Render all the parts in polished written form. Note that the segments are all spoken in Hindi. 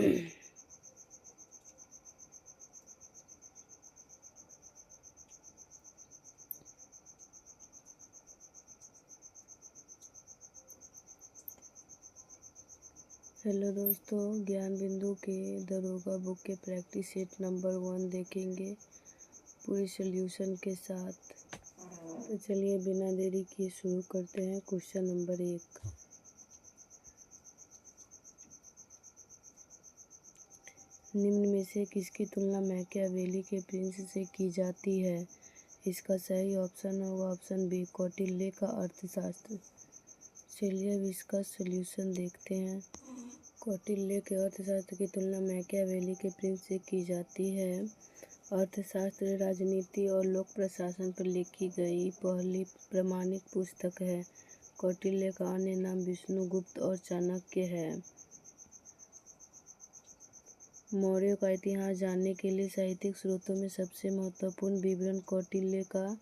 हेलो दोस्तों, ज्ञान बिंदु के दरोगा बुक के प्रैक्टिस सेट नंबर 1 देखेंगे पूरे सॉल्यूशन के साथ। तो चलिए बिना देरी किए शुरू करते हैं। क्वेश्चन नंबर 1, निम्न में से किसकी तुलना मैकियावेली के प्रिंस से की जाती है? इसका सही ऑप्शन होगा ऑप्शन बी, कौटिल्य का अर्थशास्त्र। चलिए अब इसका सॉल्यूशन देखते हैं। कौटिल्य के अर्थशास्त्र की तुलना मैकियावेली के प्रिंस से की जाती है। अर्थशास्त्र राजनीति और लोक प्रशासन पर लिखी गई पहली प्रमाणिक पुस्तक है। कौटिल्य का अन्य नाम विष्णुगुप्त और चाणक्य है। मौर्यों का इतिहास जानने के लिए साहित्यिक स्रोतों में सबसे महत्वपूर्ण विवरण कौटिल्य का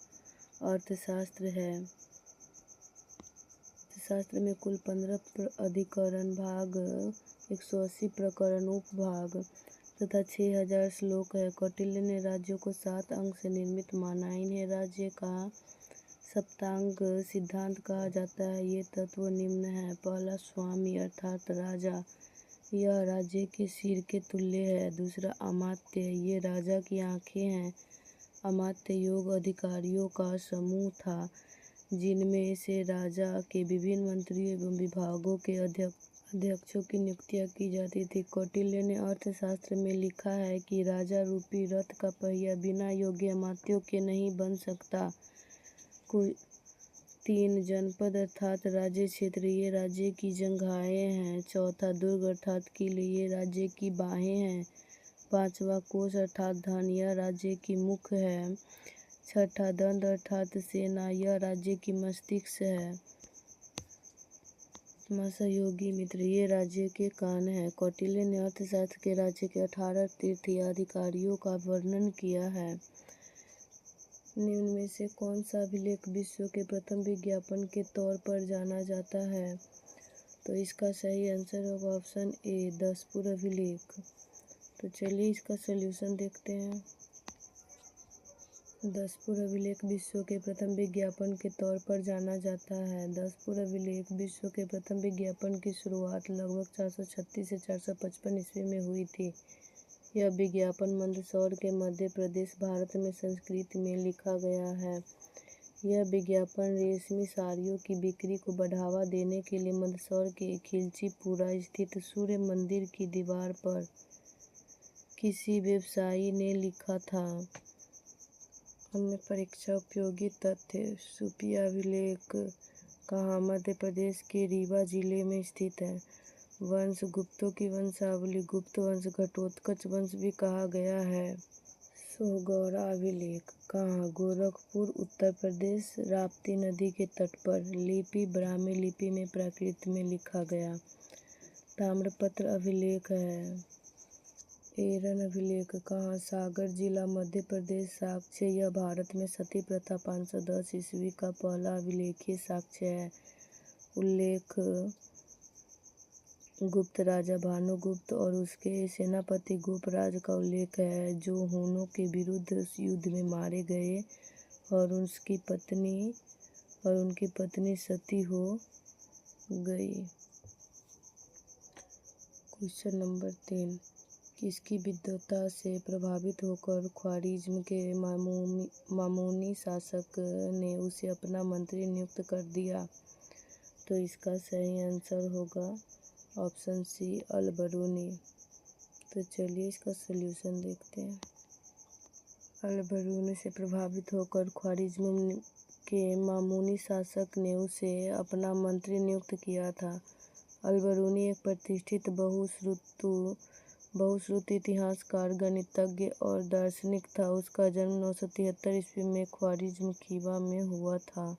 अर्थशास्त्र है। अर्थशास्त्र में कुल 15 अधिकरण, भाग, 180 प्रकरण, उपभाग तथा 6000 श्लोक है। कौटिल्य ने राज्यों को 7 अंग से निर्मित माना। इन्हें राज्य का सप्तांग सिद्धांत कहा जाता है। ये तत्व निम्न है। पहला, स्वामी अर्थात राजा, यह राज्य के सिर के तुल्य है। दूसरा, अमात्य, ये राजा की आँखें हैं। अमात्य योग अधिकारियों का समूह था जिनमें से राजा के विभिन्न मंत्रियों एवं विभागों के अध्यक्षों की नियुक्तियां की जाती थी। कौटिल्य ने अर्थशास्त्र में लिखा है कि राजा रूपी रथ का पहिया बिना योग्य अमात्यों के नहीं बन सकता। कुल 3 जनपद अर्थात राज्य क्षेत्र, ये राज्य की जंघाएं हैं। चौथा, दुर्ग अर्थात किले, ये राज्य की बाहें हैं। पांचवा, कोष अर्थात धन, यह राज्य की मुख है। छठा, दंड अर्थात सेना, यह राज्य की मस्तिष्क है। सहयोगी मित्र, ये राज्य के कान है। कौटिल्य ने अर्थशास्त्र के राज्य के 18 तीर्थ या अधिकारियों का वर्णन किया है। निम्न में से कौन सा अभिलेख विश्व के प्रथम विज्ञापन के तौर पर जाना जाता है? तो इसका सही आंसर होगा ऑप्शन ए, दसपुर अभिलेख। तो चलिए इसका सॉल्यूशन देखते हैं। दसपुर अभिलेख विश्व के प्रथम विज्ञापन के तौर पर जाना जाता है। दसपुर अभिलेख विश्व के प्रथम विज्ञापन की शुरुआत लगभग 436 से 455 ईस्वी में हुई थी। यह विज्ञापन मंदसौर के मध्य प्रदेश, भारत में संस्कृत में लिखा गया है। यह विज्ञापन रेशमी साड़ियों की बिक्री को बढ़ावा देने के लिए मंदसौर के खिलचीपुरा स्थित सूर्य मंदिर की दीवार पर किसी व्यवसायी ने लिखा था। अन्य परीक्षा उपयोगी तथ्य, सुपिया अभिलेख कहाँ मध्य प्रदेश के रीवा जिले में स्थित है। वंश, गुप्तों की वंशावली, गुप्त वंश, घटोत्कच वंश भी कहा गया है। सोहगौरा अभिलेख कहाँ, गोरखपुर उत्तर प्रदेश, राप्ती नदी के तट पर। लिपि ब्राह्मी लिपि में प्राकृत में लिखा गया। ताम्रपत्र अभिलेख है। एरन अभिलेख कहाँ, सागर जिला मध्य प्रदेश। साक्ष्य, यह भारत में सती प्रथा 510 ईस्वी का पहला अभिलेखीय साक्ष्य है। उल्लेख, गुप्त राजा भानुगुप्त और उसके सेनापति गोपराज का उल्लेख है, जो हूनों के विरुद्ध युद्ध में मारे गए और उनकी पत्नी सती हो गई। क्वेश्चन नंबर 3, किसकी विद्वता से प्रभावित होकर ख्वारिज्म के मामूनी शासक ने उसे अपना मंत्री नियुक्त कर दिया? तो इसका सही आंसर होगा ऑप्शन सी, अल-बरूनी। तो चलिए इसका सॉल्यूशन देखते हैं। अल-बरूनी से प्रभावित होकर ख्वारिज्म के मामूनी शासक ने उसे अपना मंत्री नियुक्त किया था। अल-बरूनी एक प्रतिष्ठित बहुश्रुत इतिहासकार, गणितज्ञ और दार्शनिक था। उसका जन्म 973 ईस्वी में ख्वारिज्म खीवा में हुआ था।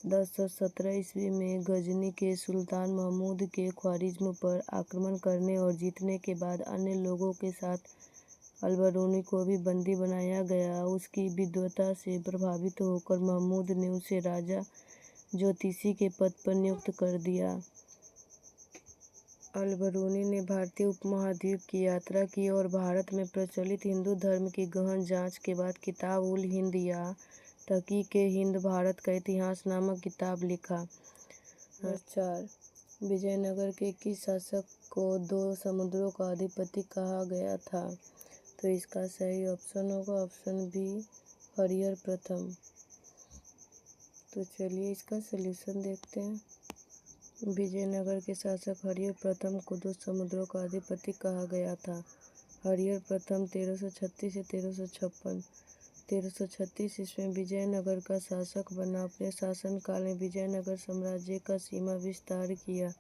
1017 ईस्वी में गजनी के सुल्तान महमूद के ख्वारिज्म पर आक्रमण करने और जीतने के बाद अन्य लोगों के साथ अल-बरूनी को भी बंदी बनाया गया। उसकी विद्वता से प्रभावित होकर महमूद ने उसे राजा ज्योतिषी के पद पर नियुक्त कर दिया। अल-बरूनी ने भारतीय उपमहाद्वीप की यात्रा की और भारत में प्रचलित हिंदू धर्म की गहन जांच के बाद किताब-उल-हिंद या तहकीक-ए-हिंद भारत का इतिहास नामक किताब लिखा। 4. विजयनगर के किस शासक को दो समुद्रों का अधिपति कहा गया था? तो इसका सही ऑप्शन होगा ऑप्शन बी, हरिहर प्रथम। तो चलिए इसका सलूशन देखते हैं। विजयनगर के शासक हरिहर प्रथम को दो समुद्रों का अधिपति कहा गया था। हरिहर प्रथम 1336 से 1356। 1336 ईस्वी में विजयनगर का शासक बना। अपने शासनकाल में विजयनगर साम्राज्य का सीमा विस्तार किया।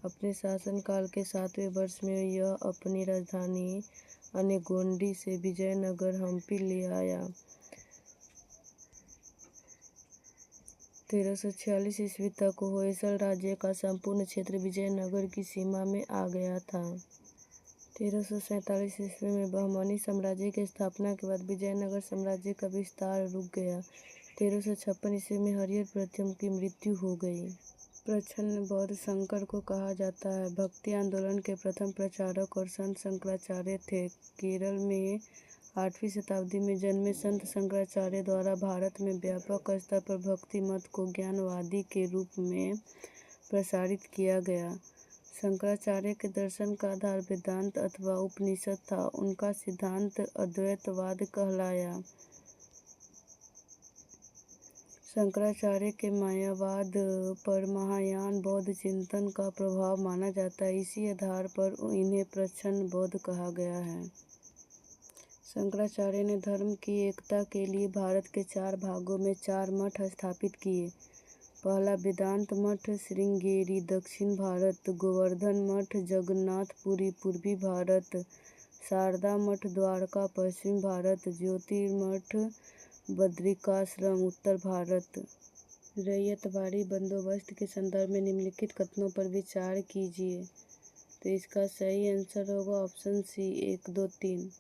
अपने शासनकाल के 7वें वर्ष में यह अपनी राजधानी अनेगोंडी से विजयनगर हम्पी ले आया। 1346 ईस्वी तक होयसल राज्य का संपूर्ण क्षेत्र विजयनगर की सीमा में आ गया था। 1347 ईस्वी में बहमनी साम्राज्य की स्थापना के बाद विजयनगर साम्राज्य का विस्तार रुक गया। 1356 ईस्वी में हरिहर प्रथम की मृत्यु हो गई। प्रच्छन्न बौद्ध शंकर को कहा जाता है। भक्ति आंदोलन के प्रथम प्रचारक और संत शंकराचार्य थे। केरल में 8वीं शताब्दी में जन्मे संत शंकराचार्य द्वारा भारत में व्यापक स्तर पर भक्ति मत को ज्ञानवादी के रूप में प्रसारित किया गया। शंकराचार्य के दर्शन का आधार वेदांत अथवा उपनिषद था। उनका सिद्धांत अद्वैतवाद कहलाया। शंकराचार्य के मायावाद पर महायान बौद्ध चिंतन का प्रभाव माना जाता है। इसी आधार पर इन्हें प्रच्छन्न बौद्ध कहा गया है। शंकराचार्य ने धर्म की एकता के लिए भारत के 4 भागों में 4 मठ स्थापित किए। पहला वेदांत मठ श्रृंगेरी दक्षिण भारत, गोवर्धन मठ जगन्नाथपुरी पूर्वी भारत, शारदा मठ द्वारका पश्चिम भारत, ज्योतिर्मठ बद्रिकाश्रम उत्तर भारत। रैयतवाड़ी बंदोबस्त के संदर्भ में निम्नलिखित कथनों पर विचार कीजिए। तो इसका सही आंसर होगा ऑप्शन सी 1, 2, 3।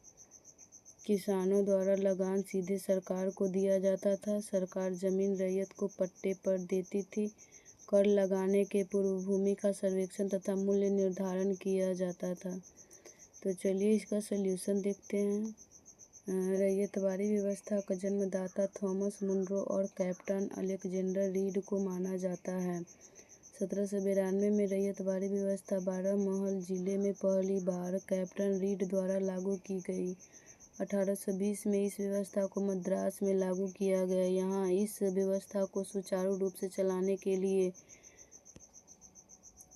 किसानों द्वारा लगान सीधे सरकार को दिया जाता था। सरकार जमीन रैयत को पट्टे पर देती थी। कर लगाने के पूर्व भूमि का सर्वेक्षण तथा मूल्य निर्धारण किया जाता था। तो चलिए इसका सलूशन देखते हैं। रैयतवाड़ी व्यवस्था का जन्मदाता थॉमस मुनरो और कैप्टन अलेक्जेंडर रीड को माना जाता है। 1792 में रैयतवाड़ी व्यवस्था बारामहल जिले में पहली बार कैप्टन रीड द्वारा लागू की गई। 1820 में इस व्यवस्था को मद्रास में लागू किया गया। यहाँ इस व्यवस्था को सुचारू रूप से चलाने के लिए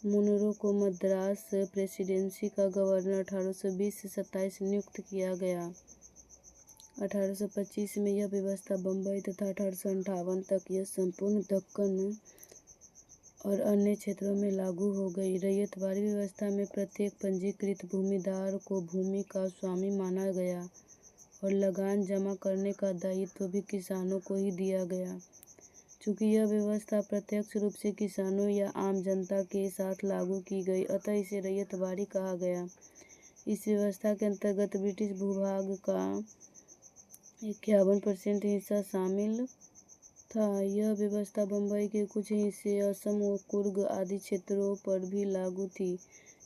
मुनरो को मद्रास प्रेसिडेंसी का गवर्नर 1820 से 27 नियुक्त किया गया। 1825 में यह व्यवस्था बम्बई तथा 1858 तक यह संपूर्ण दक्कन और अन्य क्षेत्रों में लागू हो गई। रैयतवाड़ी व्यवस्था में प्रत्येक पंजीकृत भूमिदार को भूमि का स्वामी माना गया और लगान जमा करने का दायित्व भी किसानों को ही दिया गया। चूँकि यह व्यवस्था प्रत्यक्ष रूप से किसानों या आम जनता के साथ लागू की गई, अतः इसे रैयतवाड़ी कहा गया। इस व्यवस्था के अंतर्गत ब्रिटिश भूभाग का 51% हिस्सा शामिल था। यह व्यवस्था बम्बई के कुछ हिस्से, असम व कुर्ग आदि क्षेत्रों पर भी लागू थी।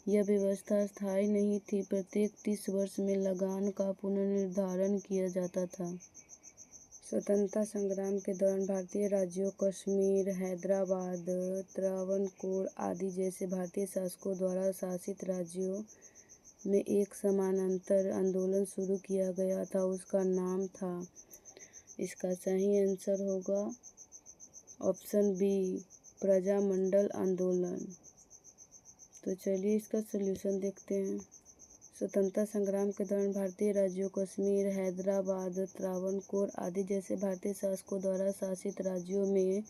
यह व्यवस्था स्थायी नहीं थी। प्रत्येक 30 वर्ष में लगान का पुनर्निर्धारण किया जाता था। स्वतंत्रता संग्राम के दौरान भारतीय राज्यों कश्मीर, हैदराबाद, त्रावणकोर आदि जैसे भारतीय शासकों द्वारा शासित राज्यों में एक समानांतर आंदोलन शुरू किया गया था। उसका नाम था, इसका सही आंसर होगा ऑप्शन बी, प्रजामंडल आंदोलन। तो चलिए इसका सलूशन देखते हैं। स्वतंत्रता संग्राम के दौरान भारतीय राज्यों कश्मीर, हैदराबाद, त्रावणकोर आदि जैसे भारतीय शासकों द्वारा शासित राज्यों में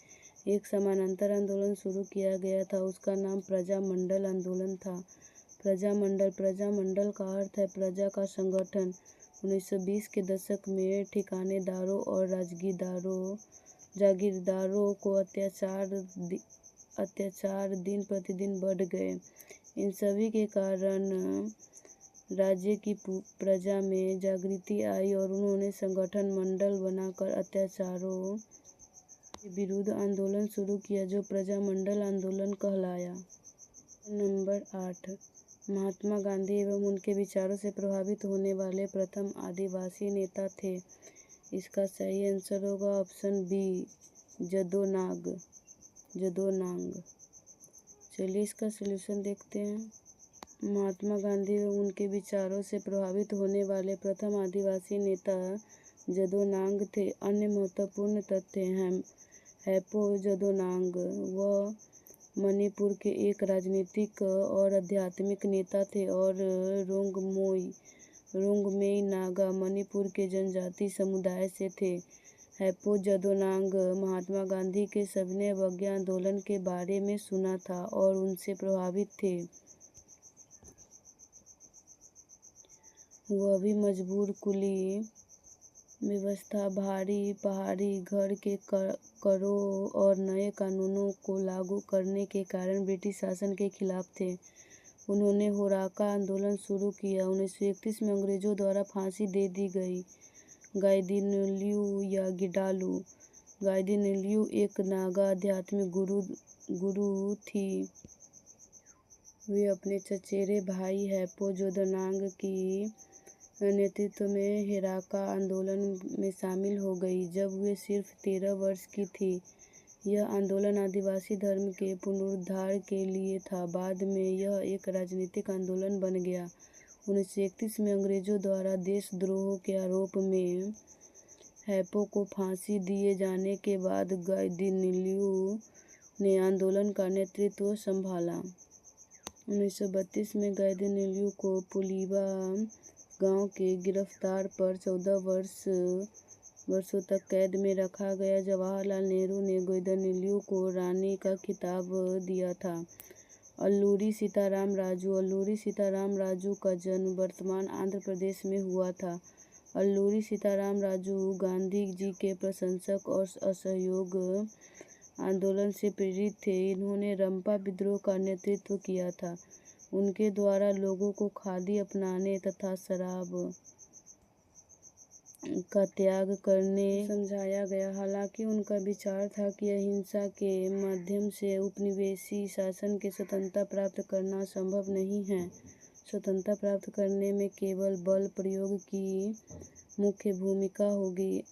एक समानांतर आंदोलन शुरू किया गया था। उसका नाम प्रजामंडल आंदोलन था। प्रजामंडल का अर्थ है प्रजा का संगठन। 1920 के दशक में ठिकानेदारों और जागीरदारों को अत्याचार दिन प्रतिदिन बढ़ गए। इन सभी के कारण राज्य की प्रजा में जागृति आई और उन्होंने संगठन मंडल बनाकर अत्याचारों के विरुद्ध आंदोलन शुरू किया, जो प्रजामंडल आंदोलन कहलाया। नंबर 8, महात्मा गांधी एवं उनके विचारों से प्रभावित होने वाले प्रथम आदिवासी नेता थे। इसका सही आंसर होगा ऑप्शन बी, जदोनांग। चलिए इसका सलूशन देखते हैं। महात्मा गांधी एवं उनके विचारों से प्रभावित होने वाले प्रथम आदिवासी नेता जदोनांग थे। अन्य महत्वपूर्ण तथ्य हैं। हैपो जदोनांग वह मणिपुर के एक राजनीतिक और आध्यात्मिक नेता थे और रोंगमेई नागा मणिपुर के जनजाति समुदाय से थे। हैपो जदोनांग महात्मा गांधी के सविनय अवज्ञा आंदोलन के बारे में सुना था और उनसे प्रभावित थे। वह भी मजबूर कुली व्यवस्था, भारी पहाड़ी घर के करों और नए कानूनों को लागू करने के कारण ब्रिटिश शासन के खिलाफ थे। उन्होंने होराका आंदोलन शुरू किया। 1931 में अंग्रेजों द्वारा फांसी दे दी गई गाइदिन्ल्यू या गिडालू। गाइदिन्ल्यू एक नागा आध्यात्मिक गुरु थी। वे अपने चचेरे भाई हैपो जदोनांग की नेतृत्व में हेराका आंदोलन में शामिल हो गई जब वे सिर्फ 13 वर्ष की थी। यह आंदोलन आदिवासी धर्म के पुनरुद्धार के लिए था। बाद में यह एक राजनीतिक आंदोलन बन गया। 1931 में अंग्रेजों द्वारा देशद्रोह के आरोप में हैपो को फांसी दिए जाने के बाद गाइदिन्ल्यू ने आंदोलन का नेतृत्व संभाला। 1932 में गाइदिन्ल्यू को पुलीवा गांव के गिरफ्तार पर 14 वर्षों तक कैद में रखा गया। जवाहरलाल नेहरू ने गाइदिन्ल्यू को रानी का खिताब दिया था। अल्लूरी सीताराम राजू का जन्म वर्तमान आंध्र प्रदेश में हुआ था। अल्लूरी सीताराम राजू गांधी जी के प्रशंसक और असहयोग आंदोलन से प्रेरित थे। इन्होंने रंपा विद्रोह का नेतृत्व किया था। उनके द्वारा लोगों को खादी अपनाने तथा शराब का त्याग करने समझाया गया। हालांकि उनका विचार था कि अहिंसा के माध्यम से उपनिवेशी शासन के स्वतंत्रता प्राप्त करना संभव नहीं है। स्वतंत्रता प्राप्त करने में केवल बल प्रयोग की मुख्य भूमिका होगी।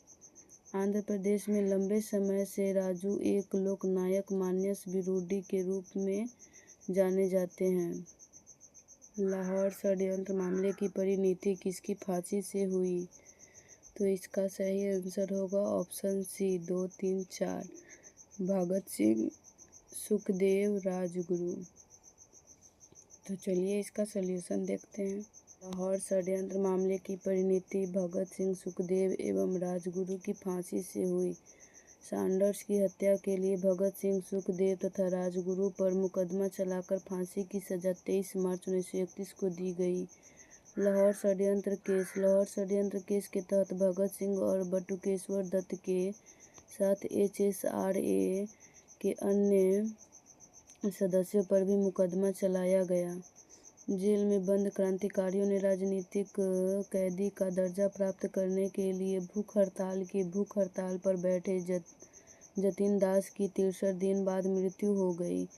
आंध्र प्रदेश में लंबे समय से राजू एक लोकनायक मानस विरोधी के रूप में जाने जाते हैं। लाहौर षड्यंत्र मामले की परिणति किसकी फांसी से हुई? तो इसका सही आंसर होगा ऑप्शन सी, 2, 3, 4 भगत सिंह, सुखदेव, राजगुरु। तो चलिए इसका सलूशन देखते हैं। लाहौर षड्यंत्र मामले की परिणति भगत सिंह, सुखदेव एवं राजगुरु की फांसी से हुई। सैंडर्स की हत्या के लिए भगत सिंह, सुखदेव तथा राजगुरु पर मुकदमा चलाकर फांसी की सजा 23 मार्च 1931 को दी गई। लाहौर षड्यंत्र केस के तहत भगत सिंह और बटुकेश्वर दत्त के साथ HSRA के अन्य सदस्यों पर भी मुकदमा चलाया गया। जेल में बंद क्रांतिकारियों ने राजनीतिक कैदी का दर्जा प्राप्त करने के लिए भूख हड़ताल पर बैठे जतिन दास की 63 दिन बाद मृत्यु हो गई।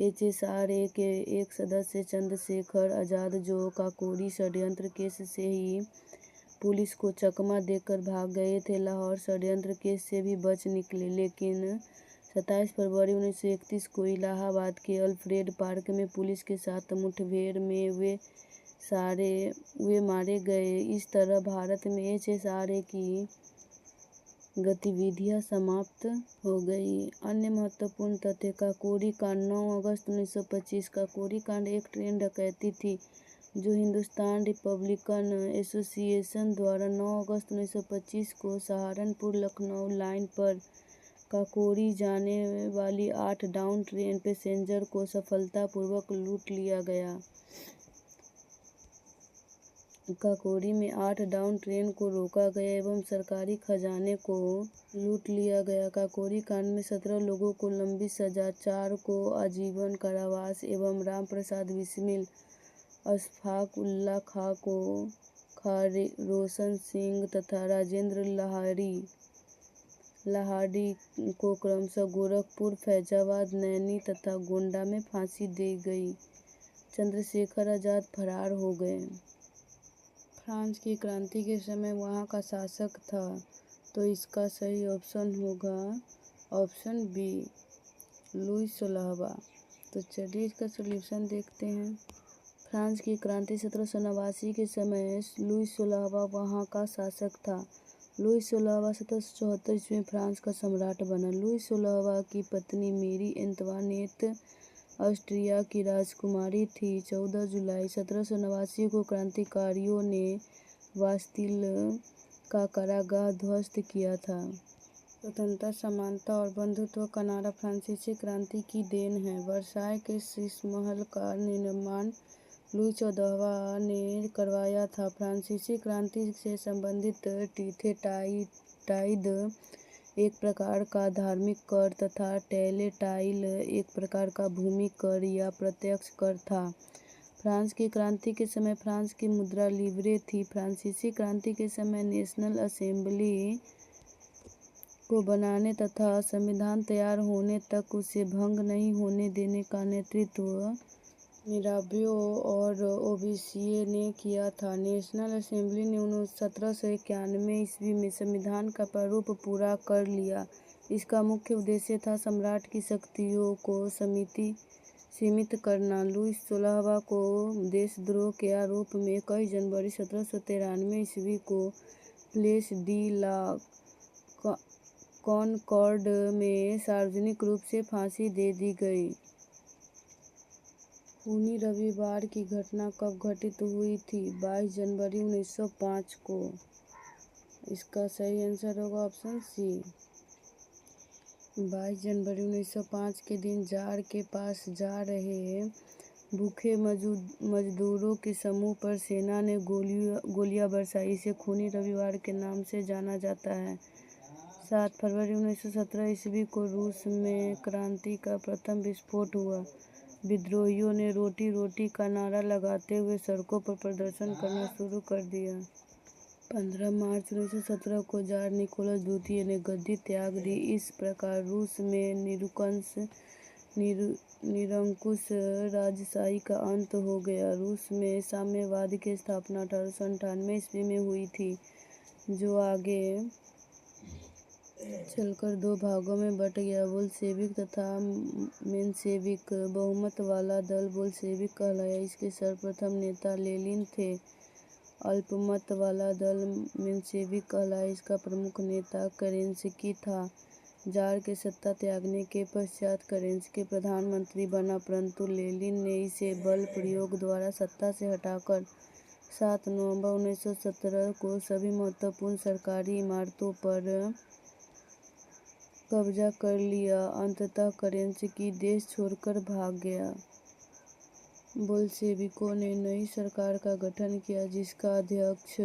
HSRA के एक सदस्य चंद्रशेखर आजाद जो काकोरी षड्यंत्र केस से ही पुलिस को चकमा देकर भाग गए थे, लाहौर षड्यंत्र केस से भी बच निकले, लेकिन 27 फरवरी 1931 को इलाहाबाद के अल्फ्रेड पार्क में पुलिस के साथ मुठभेड़ में वे मारे गए। इस तरह भारत में HSRA की गतिविधियां समाप्त हो गई। अन्य महत्वपूर्ण तथ्य काकोरी कांड 9 अगस्त 1925। काकोरी कांड एक ट्रेन डकैती थी जो हिंदुस्तान रिपब्लिकन एसोसिएशन द्वारा 9 अगस्त 1925 को सहारनपुर लखनऊ लाइन पर काकोरी जाने वाली 8 डाउन ट्रेन पैसेंजर को सफलतापूर्वक लूट लिया गया। काकोरी में 8 डाउन ट्रेन को रोका गया एवं सरकारी खजाने को लूट लिया गया। काकोरी कांड में 17 लोगों को लंबी सजा, 4 को आजीवन कारावास एवं राम प्रसाद बिस्मिल, अशफाक उल्ला खां, रोशन सिंह तथा राजेंद्र लाहाड़ी को क्रमशः गोरखपुर, फैजाबाद, नैनी तथा गोंडा में फांसी दी गई। चंद्रशेखर आज़ाद फरार हो गए। फ्रांस की क्रांति के समय वहाँ का शासक था, तो इसका सही ऑप्शन होगा ऑप्शन बी, लुई 16वां। तो चलिए इसका सॉल्यूशन देखते हैं। फ्रांस की क्रांति 1789 के समय लुई 16वां वहाँ का शासक था। लुई 16वां 1774 ईस्वी में फ्रांस का सम्राट बना। लुई 16वां की पत्नी मेरी एंतवानेट ऑस्ट्रिया की राजकुमारी थी। 14 जुलाई 1789 को क्रांतिकारियों ने बास्तिल का कारागार ध्वस्त किया था। स्वतंत्रता, समानता और बंधुत्व का नारा फ्रांसीसी क्रांति की देन है। वर्साय के शीश महल का निर्माण लुई 14वां ने करवाया था। फ्रांसीसी क्रांति से संबंधित टीथे-टाइड एक प्रकार का धार्मिक कर तथा टेलेटाइल एक प्रकार का भूमि कर या प्रत्यक्ष कर था। फ्रांस की क्रांति के समय फ्रांस की मुद्रा लिवरे थी। फ्रांसीसी क्रांति के समय नेशनल असेंबली को बनाने तथा संविधान तैयार होने तक उसे भंग नहीं होने देने का नेतृत्व मिराबियो और ओबिसिये ने किया था। नेशनल असेंबली ने 1791 ईस्वी में संविधान का प्रारूप पूरा कर लिया। इसका मुख्य उद्देश्य था सम्राट की शक्तियों को सीमित करना। लुई 16वां को देशद्रोह के आरोप में 21 जनवरी 1793 ईस्वी को प्लेस डी ला कॉनकॉर्ड में सार्वजनिक रूप से फांसी दे दी गई। खूनी रविवार की घटना कब घटित हुई थी? 22 जनवरी 1905 को। इसका सही आंसर होगा ऑप्शन सी। 22 जनवरी 1905 के दिन जार के पास जा रहे भूखे मजदूरों के समूह पर सेना ने गोलियां बरसाई। इसे खूनी रविवार के नाम से जाना जाता है। 7 फरवरी 1917 ईस्वी को रूस में क्रांति का प्रथम विस्फोट हुआ। विद्रोहियों ने रोटी रोटी का नारा लगाते हुए सड़कों पर प्रदर्शन करना शुरू कर दिया। 15 मार्च 1917 को जार निकोलस द्वितीय ने गद्दी त्याग दी। इस प्रकार रूस में निरंकुश राजशाही का अंत हो गया। रूस में साम्यवाद की स्थापना 1898 ईस्वी में हुई थी, जो आगे चलकर दो भागों में बट गया, बोल्शेविक तथा मेंशेविक। बहुमत वाला दल बोल्शेविक कहलाया। इसके सर्वप्रथम नेता लेनिन थे। अल्पमत वाला दल मेंशेविक कहलाया। इसका प्रमुख नेता केरेंस्की था। जार के सत्ता त्यागने के पश्चात केरेंस्की प्रधानमंत्री बना, परंतु लेनिन ने इसे बल प्रयोग द्वारा सत्ता से हटाकर 7 नवंबर 1917 को सभी महत्वपूर्ण सरकारी इमारतों पर कब्जा कर लिया। अंततः केरेंस्की देश छोड़कर भाग गया। बोल्शेविकों ने नई सरकार का गठन किया, जिसका अध्यक्ष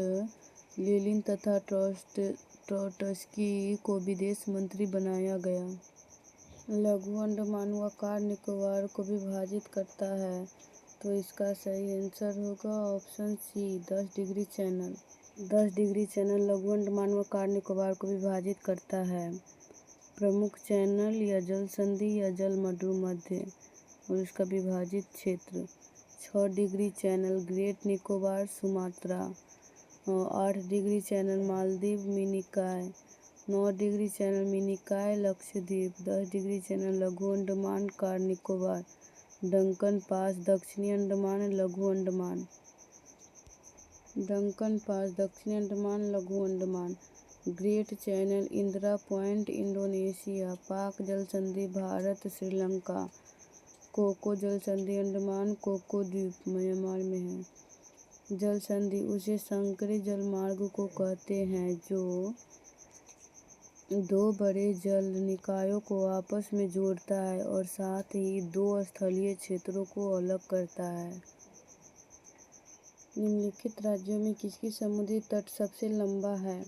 लेनिन तथा ट्रोट्स्की को विदेश मंत्री बनाया गया। लघु अंडमान व कार निकोबार को विभाजित करता है, तो इसका सही आंसर होगा option C, 10 degree channel. 10 degree channel लघु अंडमान व कार निकोबार को विभाजित करता है। प्रमुख चैनल या जल संधि या जल मध्य और इसका विभाजित क्षेत्र। 6 degree channel great Nicobar Sumatra. 8 degree channel Maldives Minicoy. 9 degree channel Minicoy Lakshadweep. 10 degree channel लघु अंडमान कार निकोबार। डंकन पास दक्षिणी अंडमान लघु अंडमान। डंकन पास दक्षिणी अंडमान लघु Andaman. Great channel Indira point Indonesia. Palk जल संधि भारत श्रीलंका। कोको जल संधि अंडमान कोको द्वीप म्यांमार में है। जल संधि उसे संकरी जलमार्ग को कहते हैं जो दो बड़े जल निकायों को आपस में जोड़ता है और साथ ही दो स्थलीय क्षेत्रों को अलग करता है। निम्नलिखित राज्यों में किसकी समुद्री तट सबसे लंबा है?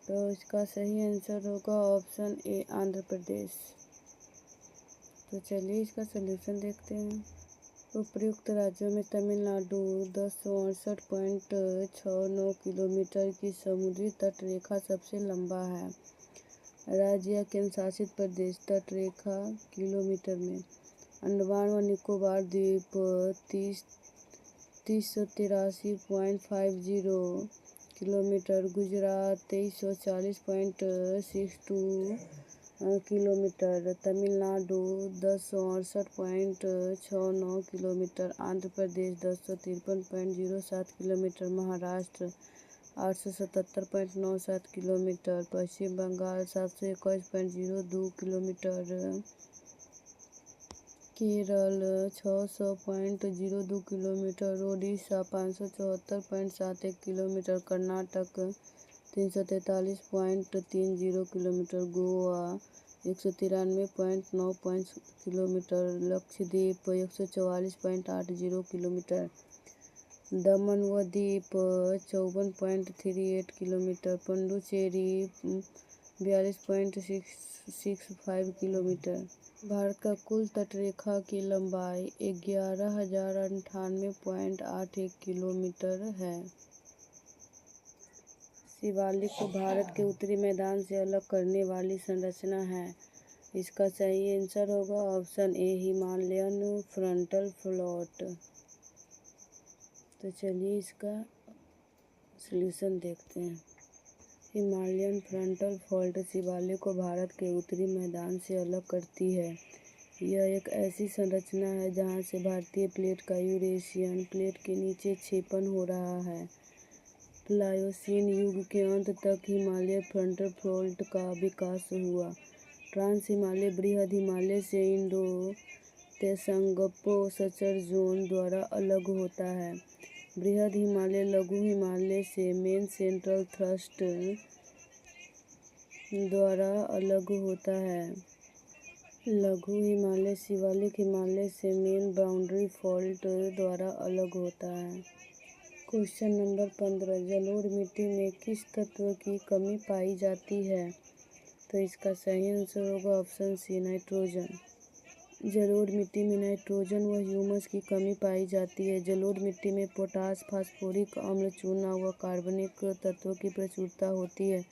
तो इसका सही आंसर होगा ऑप्शन ए, आंध्र प्रदेश। तो चलिए इसका सलूशन देखते हैं। उपर्युक्त राज्यों में तमिलनाडु 1068.69 किलोमीटर की समुद्री तट रेखा सबसे लंबा है। राज्य या केंद्र शासित प्रदेश तट रेखा किलोमीटर में। अंडमान व निकोबार द्वीप 3383.50 kilometer, Gujarat 2340.62 kilometer, Tamil Nadu 1068.69 kilometer, Andhra Pradesh 1053.07 kilometer, Maharashtra 877.97 kilometer, Paschim Bangal 721.02 kilometer, Kerala 600.02 kilometer, Odisha 574.71 kilometer, Karnataka 343.30 kilometer, Goa 193.9 kilometer, Lakshadweep 144.80 kilometer, Daman व दीव 54.38 किलोमीटर, पुडुचेरी 42.65 किलोमीटर। भारत का कुल तटरेखा की लंबाई 11,098.81 किलोमीटर है। शिवालिक को भारत के उत्तरी मैदान से अलग करने वाली संरचना है। इसका सही आंसर होगा option A, Himalayan frontal flat. तो चलिए इसका सॉल्यूशन देखते हैं। हिमालयन फ्रंटल फॉल्ट शिवालिक को भारत के उत्तरी मैदान से अलग करती है। यह एक ऐसी संरचना है जहां से भारतीय प्लेट का यूरेशियन प्लेट के नीचे क्षेपण हो रहा है। प्लायोसीन युग के अंत तक हिमालय फ्रंटल फॉल्ट का विकास हुआ। ट्रांस हिमालय बृहद हिमालय से इंडो त्संगपो-सचर जोन द्वारा अलग होता है। बृहद हिमालय लघु हिमालय से मेन सेंट्रल थ्रस्ट द्वारा अलग होता है। लघु हिमालय शिवालिक हिमालय से मेन बाउंड्री फॉल्ट द्वारा अलग होता है। क्वेश्चन नंबर 15, जलोढ़ मिट्टी में किस तत्व की कमी पाई जाती है? तो इसका सही आंसर होगा ऑप्शन सी, नाइट्रोजन। जलोढ़ मिट्टी में नाइट्रोजन व ह्यूमस की कमी पाई जाती है। जलोढ़ मिट्टी में पोटास, फास्फोरिक अम्ल, चूना व कार्बनिक तत्वों की प्रचुरता होती है।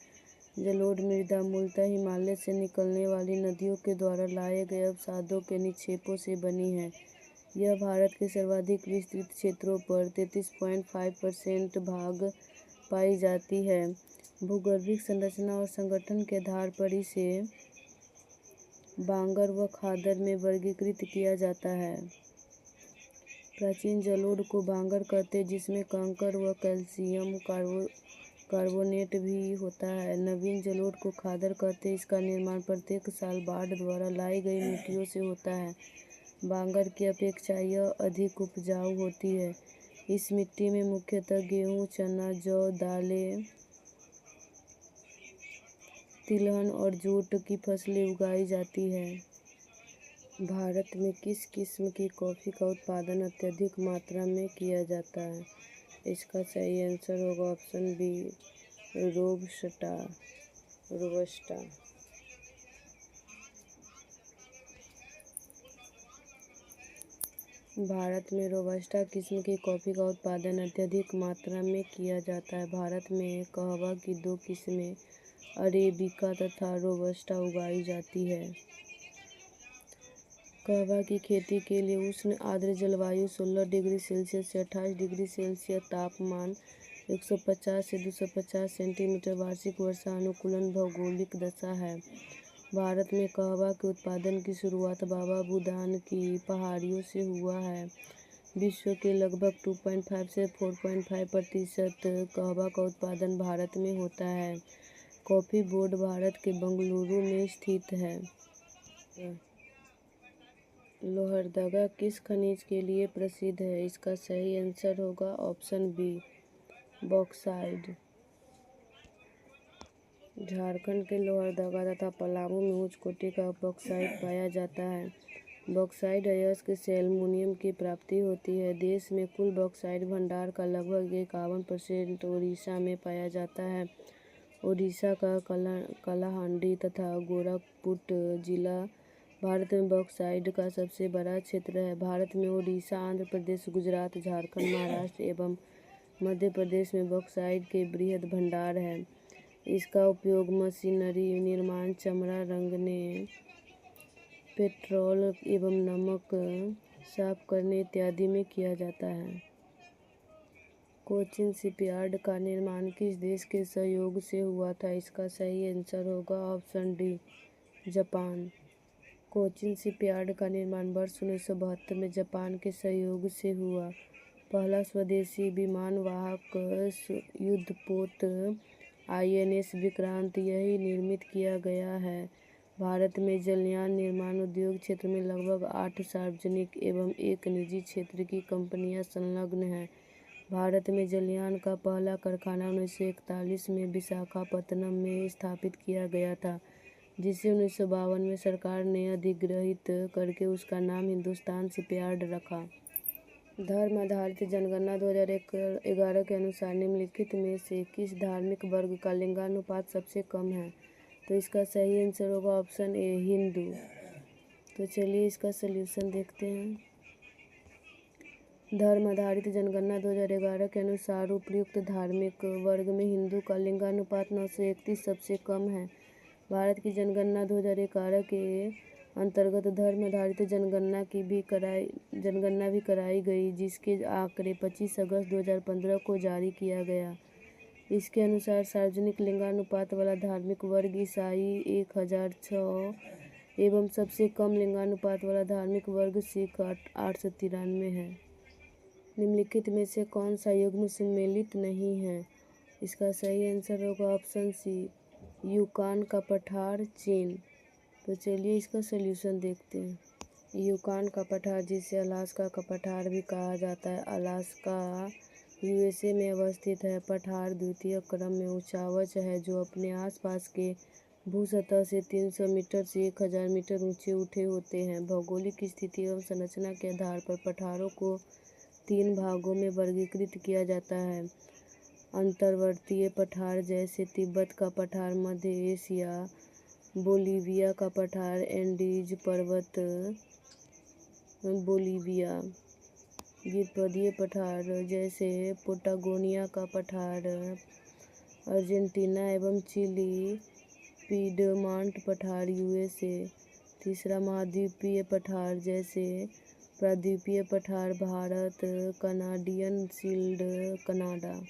जलोढ़ मृदा मूलतः हिमालय से निकलने वाली नदियों के द्वारा लाए गए अवसादों के निक्षेपों से बनी है। यह भारत के सर्वाधिक विस्तृत क्षेत्रों पर 33.5% भाग पाई जाती है। भूगर्भिक संरचना और संगठन के आधार पर इसे बांगर व खादर में वर्गीकृत किया जाता है। प्राचीन जलोढ़ को बांगर कहते, जिसमें कंकर व कैल्शियम कार्बोनेट भी होता है। नवीन जलोढ़ को खादर कहते। इसका निर्माण प्रत्येक साल बाढ़ द्वारा लाई गई मिट्टियों से होता है। बांगर की अपेक्षा यह अधिक उपजाऊ होती है। इस मिट्टी में मुख्यतः गेहूँ, चना, जौ, दालें, तिलहन और जूट की फसलें उगाई जाती है। भारत में किस किस्म की कॉफ़ी का उत्पादन अत्यधिक मात्रा में किया जाता है? इसका सही आंसर होगा ऑप्शन बी, रोबस्टा। भारत में रोबस्टा किस्म की कॉफ़ी का उत्पादन अत्यधिक मात्रा में किया जाता है। भारत में कहवा की 2 किस्में अरेबिका तथा रोबस्टा उगाई जाती है। कहवा की खेती के लिए उष्ण आर्द्र जलवायु 16 डिग्री सेल्सियस से 28 डिग्री सेल्सियस तापमान, 150 से 250 सेंटीमीटर वार्षिक वर्षा अनुकूलन भौगोलिक दशा है। भारत में कहवा के उत्पादन की शुरुआत बाबा बुदान की पहाड़ियों से हुआ है। विश्व के लगभग 2.5 से 4.5% कहवा का उत्पादन भारत में होता है। कॉफ़ी बोर्ड भारत के बेंगलुरु में स्थित है। लोहरदगा किस खनिज के लिए प्रसिद्ध है? इसका सही आंसर होगा ऑप्शन बी, बॉक्साइट। झारखंड के लोहरदगा तथा पलामू में उच्च कोटि का बॉक्साइट पाया जाता है। बॉक्साइट अयस्क से एल्युमीनियम की प्राप्ति होती है। देश में कुल बॉक्साइट भंडार का लगभग 51% ओडिशा में पाया जाता है। ओडिशा का कलाहांडी तथा कोरापुट जिला भारत में बॉक्साइट का सबसे बड़ा क्षेत्र है। भारत में ओडिशा, आंध्र प्रदेश, गुजरात, झारखंड, महाराष्ट्र एवं मध्य प्रदेश में बॉक्साइट के बृहद भंडार हैं। इसका उपयोग मशीनरी निर्माण, चमड़ा रंगने, पेट्रोल एवं नमक साफ करने इत्यादि में किया जाता है। कोचिन शिपयार्ड का निर्माण किस देश के सहयोग से हुआ था? इसका सही आंसर होगा option D, Japan. Cochin shipyard का निर्माण वर्ष 1972 में जापान के सहयोग से हुआ। पहला स्वदेशी विमानवाहक युद्धपोत INS विक्रांत यही निर्मित किया गया है। भारत में जलयान निर्माण उद्योग क्षेत्र में लगभग 8 सार्वजनिक एवं 1 निजी क्षेत्र की कंपनियां संलग्न हैं। भारत में जलयान का पहला कारखाना 1941 में विशाखापत्तनम में स्थापित किया गया था, जिसे 1952 में सरकार ने अधिग्रहित करके उसका नाम हिंदुस्तान शिपयार्ड रखा। धर्म आधारित जनगणना 2011 के अनुसार निम्नलिखित में से किस धार्मिक वर्ग का लिंगानुपात सबसे कम है? तो इसका सही आंसर होगा ऑप्शन ए, हिंदू। तो चलिए इसका सलूशन देखते हैं। धर्म आधारित जनगणना 2011 के अनुसार उपयुक्त धार्मिक वर्ग में हिंदू का लिंगानुपात 931 सबसे कम है। भारत की जनगणना 2011 के अंतर्गत धर्म आधारित जनगणना भी कराई गई, जिसके आंकड़े 25 अगस्त 2015 को जारी किया गया। इसके अनुसार सार्वजनिक लिंगानुपात वाला धार्मिक वर्ग ईसाई 1006 एवं सबसे कम लिंगानुपात वाला धार्मिक वर्ग सिख 893 है। निम्नलिखित में से कौन सा युग्म सम्मिलित नहीं है? इसका सही आंसर होगा ऑप्शन सी, यूकान का पठार, चीन। तो चलिए इसका सलूशन देखते हैं। यूकान का पठार, जिसे अलास्का का पठार भी कहा जाता है, अलास्का USA में अवस्थित है। पठार द्वितीय क्रम में उच्चावच है, जो अपने आसपास के भूसतह से 300 मीटर से 1000 मीटर ऊंचे उठे होते हैं। भौगोलिक स्थिति एवं संरचना के आधार पर पठारों को 3 भागों में वर्गीकृत किया जाता है। अंतर्वर्तीय पठार जैसे तिब्बत का पठार, मध्य एशिया, बोलीविया का पठार, एंडीज पर्वत, बोलीविया। द्विपदीय पठार जैसे पैटागोनिया का पठार, अर्जेंटीना एवं चिली, पीडमांट पठार USA। तीसरा महाद्वीपीय पठार जैसे प्राद्वीपीय पठार, भारत, कनाडियन शील्ड, कनाडा।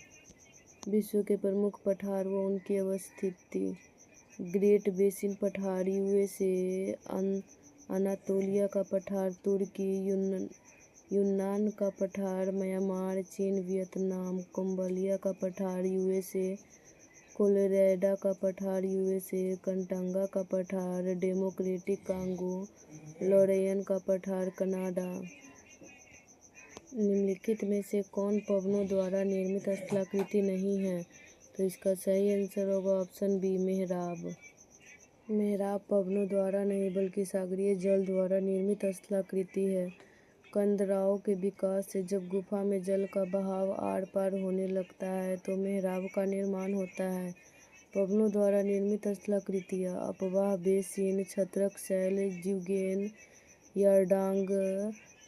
विश्व के प्रमुख पठार व उनकी अवस्थिति। ग्रेट बेसिन पठार USA, अनातोलिया का पठार तुर्की, यूनान का पठार म्यांमार, चीन, वियतनाम। कुंबलिया का पठार USA, कोलोराडो का पठार USA, कंटांगा का पठार डेमोक्रेटिक कांगो, लॉरेन का पठार कनाडा। निम्नलिखित में से कौन पवनों द्वारा निर्मित स्थलाकृति नहीं है? तो इसका सही आंसर होगा ऑप्शन बी, मेहराब। मेहराब पवनों द्वारा नहीं बल्कि सागरीय जल द्वारा निर्मित स्थलाकृति है। कंदराओं के विकास से जब गुफा में जल का बहाव आर पार होने लगता है तो मेहराब का निर्माण होता है। पवनों द्वारा निर्मित स्थलाकृतियाँ अपवाह बेसिन, छत्रक शैल, ज्यूगेन, यारडांग,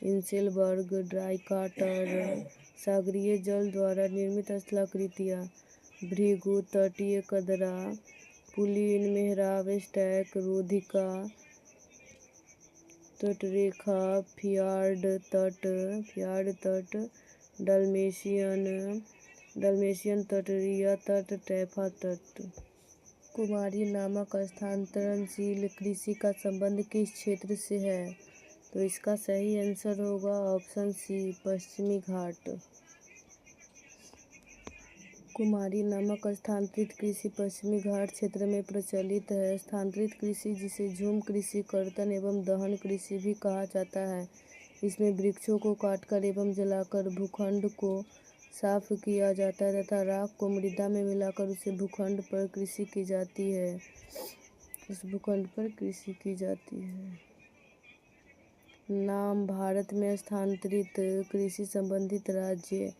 इंसेलबर्ग, ड्राइकाटर। सागरीय जल द्वारा निर्मित स्थलाकृतियाँ भृगु, तटीय कदरा, पुलीन, मेहराब, स्टैक, रोधिका, तटरेखा, फियार्ड तट, डाल्मेशियन तट या तट, टैफा तट। कुमारी नामक स्थानांतरणशील कृषि का संबंध किस क्षेत्र से है? तो इसका सही आंसर होगा ऑप्शन सी, पश्चिमी घाट। कुमारी नामक स्थानांतरित कृषि पश्चिमी घाट क्षेत्र में प्रचलित है। स्थानांतरित कृषि, जिसे झूम कृषि, कर्तन एवं दहन कृषि भी कहा जाता है, इसमें वृक्षों को काटकर एवं जलाकर भूखंड को साफ किया जाता है तथा राख को मृदा में मिलाकर उस भूखंड पर कृषि की जाती है। नाम भारत में स्थानांतरित कृषि संबंधित राज्य।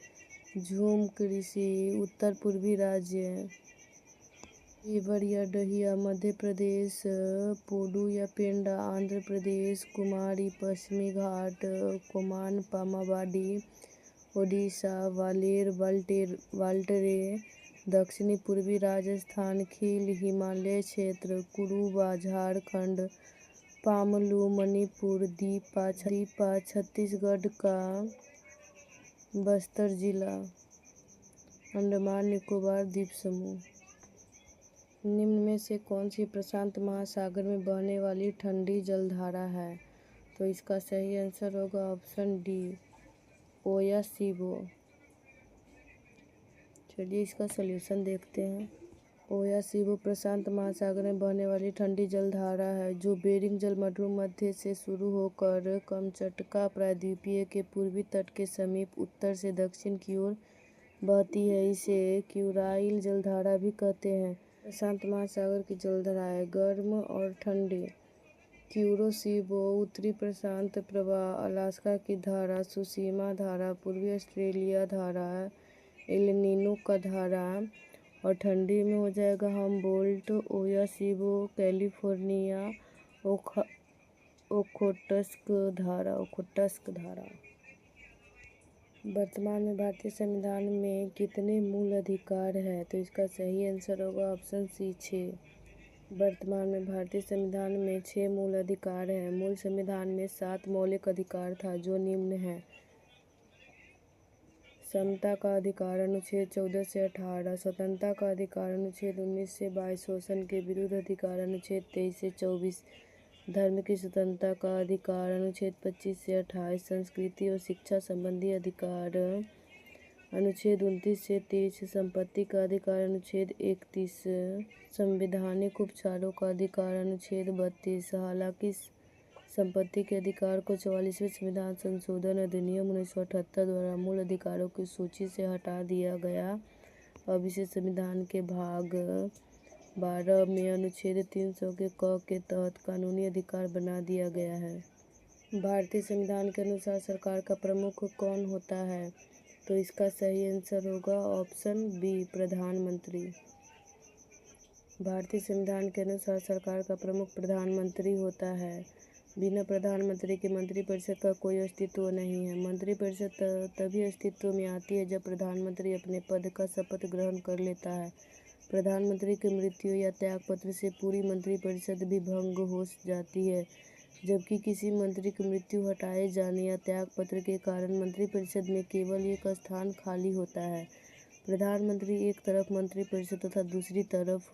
झूम कृषि उत्तर पूर्वी राज्य, ईवर या डहिया मध्य प्रदेश, पोडू या पेंडा आंध्र प्रदेश, कुमारी पश्चिमी घाट, कोमान पामावाडी ओडिशा, वालेर वाल्टरे दक्षिणी पूर्वी राजस्थान, खील हिमालय क्षेत्र, कुरुबा झारखंड, पामलू मणिपुर, दीपा छत्तीसगढ़ का बस्तर जिला। अंडमान निकोबार द्वीप समूह। निम्न में से कौन सी प्रशांत महासागर में बहने वाली ठंडी जलधारा है? तो इसका सही आंसर होगा ऑप्शन डी, ओयासीबो। चलिए इसका सलूशन देखते हैं। ओयासीबो प्रशांत महासागर में बहने वाली ठंडी जलधारा है जो बेरिंग जलमंडल मध्य से शुरू होकर कमचटका प्रायद्वीपीय के पूर्वी तट के समीप उत्तर से दक्षिण की ओर बहती है। इसे क्यूराइल जलधारा भी कहते हैं। प्रशांत महासागर की जलधाराएं गर्म और ठंडी। क्यूरोसीबो उत्तरी प्रशांत प्रवाह, अलास्का की धारा, सुसीमा धारा, पूर्वी ऑस्ट्रेलिया धारा, एल का धारा, और ठंडी में हो जाएगा हम्बोल्ट, ओयासीबो, कैलिफोर्निया, ओखोटस्क धारा। वर्तमान में भारतीय संविधान में कितने मूल अधिकार है? तो इसका सही आंसर होगा ऑप्शन सी, 6। वर्तमान में भारतीय संविधान में 6 मूल अधिकार हैं। मूल संविधान में 7 मौलिक अधिकार था जो निम्न हैं। समता का अधिकार अनुच्छेद 14 से 18, स्वतंत्रता का अधिकार अनुच्छेद 19 से 22, शोषण के विरुद्ध अधिकार अनुच्छेद 23 से 24, धर्म की स्वतंत्रता का अधिकार अनुच्छेद 25 से 28, संस्कृति और शिक्षा संबंधी अधिकार अनुच्छेद 29 से 30, संपत्ति का अधिकार अनुच्छेद 31, संवैधानिक उपचारों का अधिकार अनुच्छेद 32। हालांकि संपत्ति के अधिकार को 44वें संविधान संशोधन अधिनियम 1978 द्वारा मूल अधिकारों की सूची से हटा दिया गया। अब इसे संविधान के भाग 12 में अनुच्छेद 300 के क के तहत कानूनी अधिकार बना दिया गया है। भारतीय संविधान के अनुसार सरकार का प्रमुख कौन होता है? तो इसका सही आंसर होगा ऑप्शन बी, प्रधानमंत्री। भारतीय संविधान के अनुसार सरकार का प्रमुख प्रधानमंत्री होता है। बिना प्रधानमंत्री के मंत्रिपरिषद का कोई अस्तित्व नहीं है। मंत्रिपरिषद तभी अस्तित्व में आती है जब प्रधानमंत्री अपने पद का शपथ ग्रहण कर लेता है। प्रधानमंत्री की मृत्यु या त्यागपत्र से पूरी मंत्रिपरिषद भी भंग हो जाती है, जबकि किसी मंत्री की मृत्यु, हटाए जाने या त्यागपत्र के कारण मंत्रिपरिषद में केवल एक स्थान खाली होता है। प्रधानमंत्री एक तरफ मंत्रिपरिषद तथा दूसरी तरफ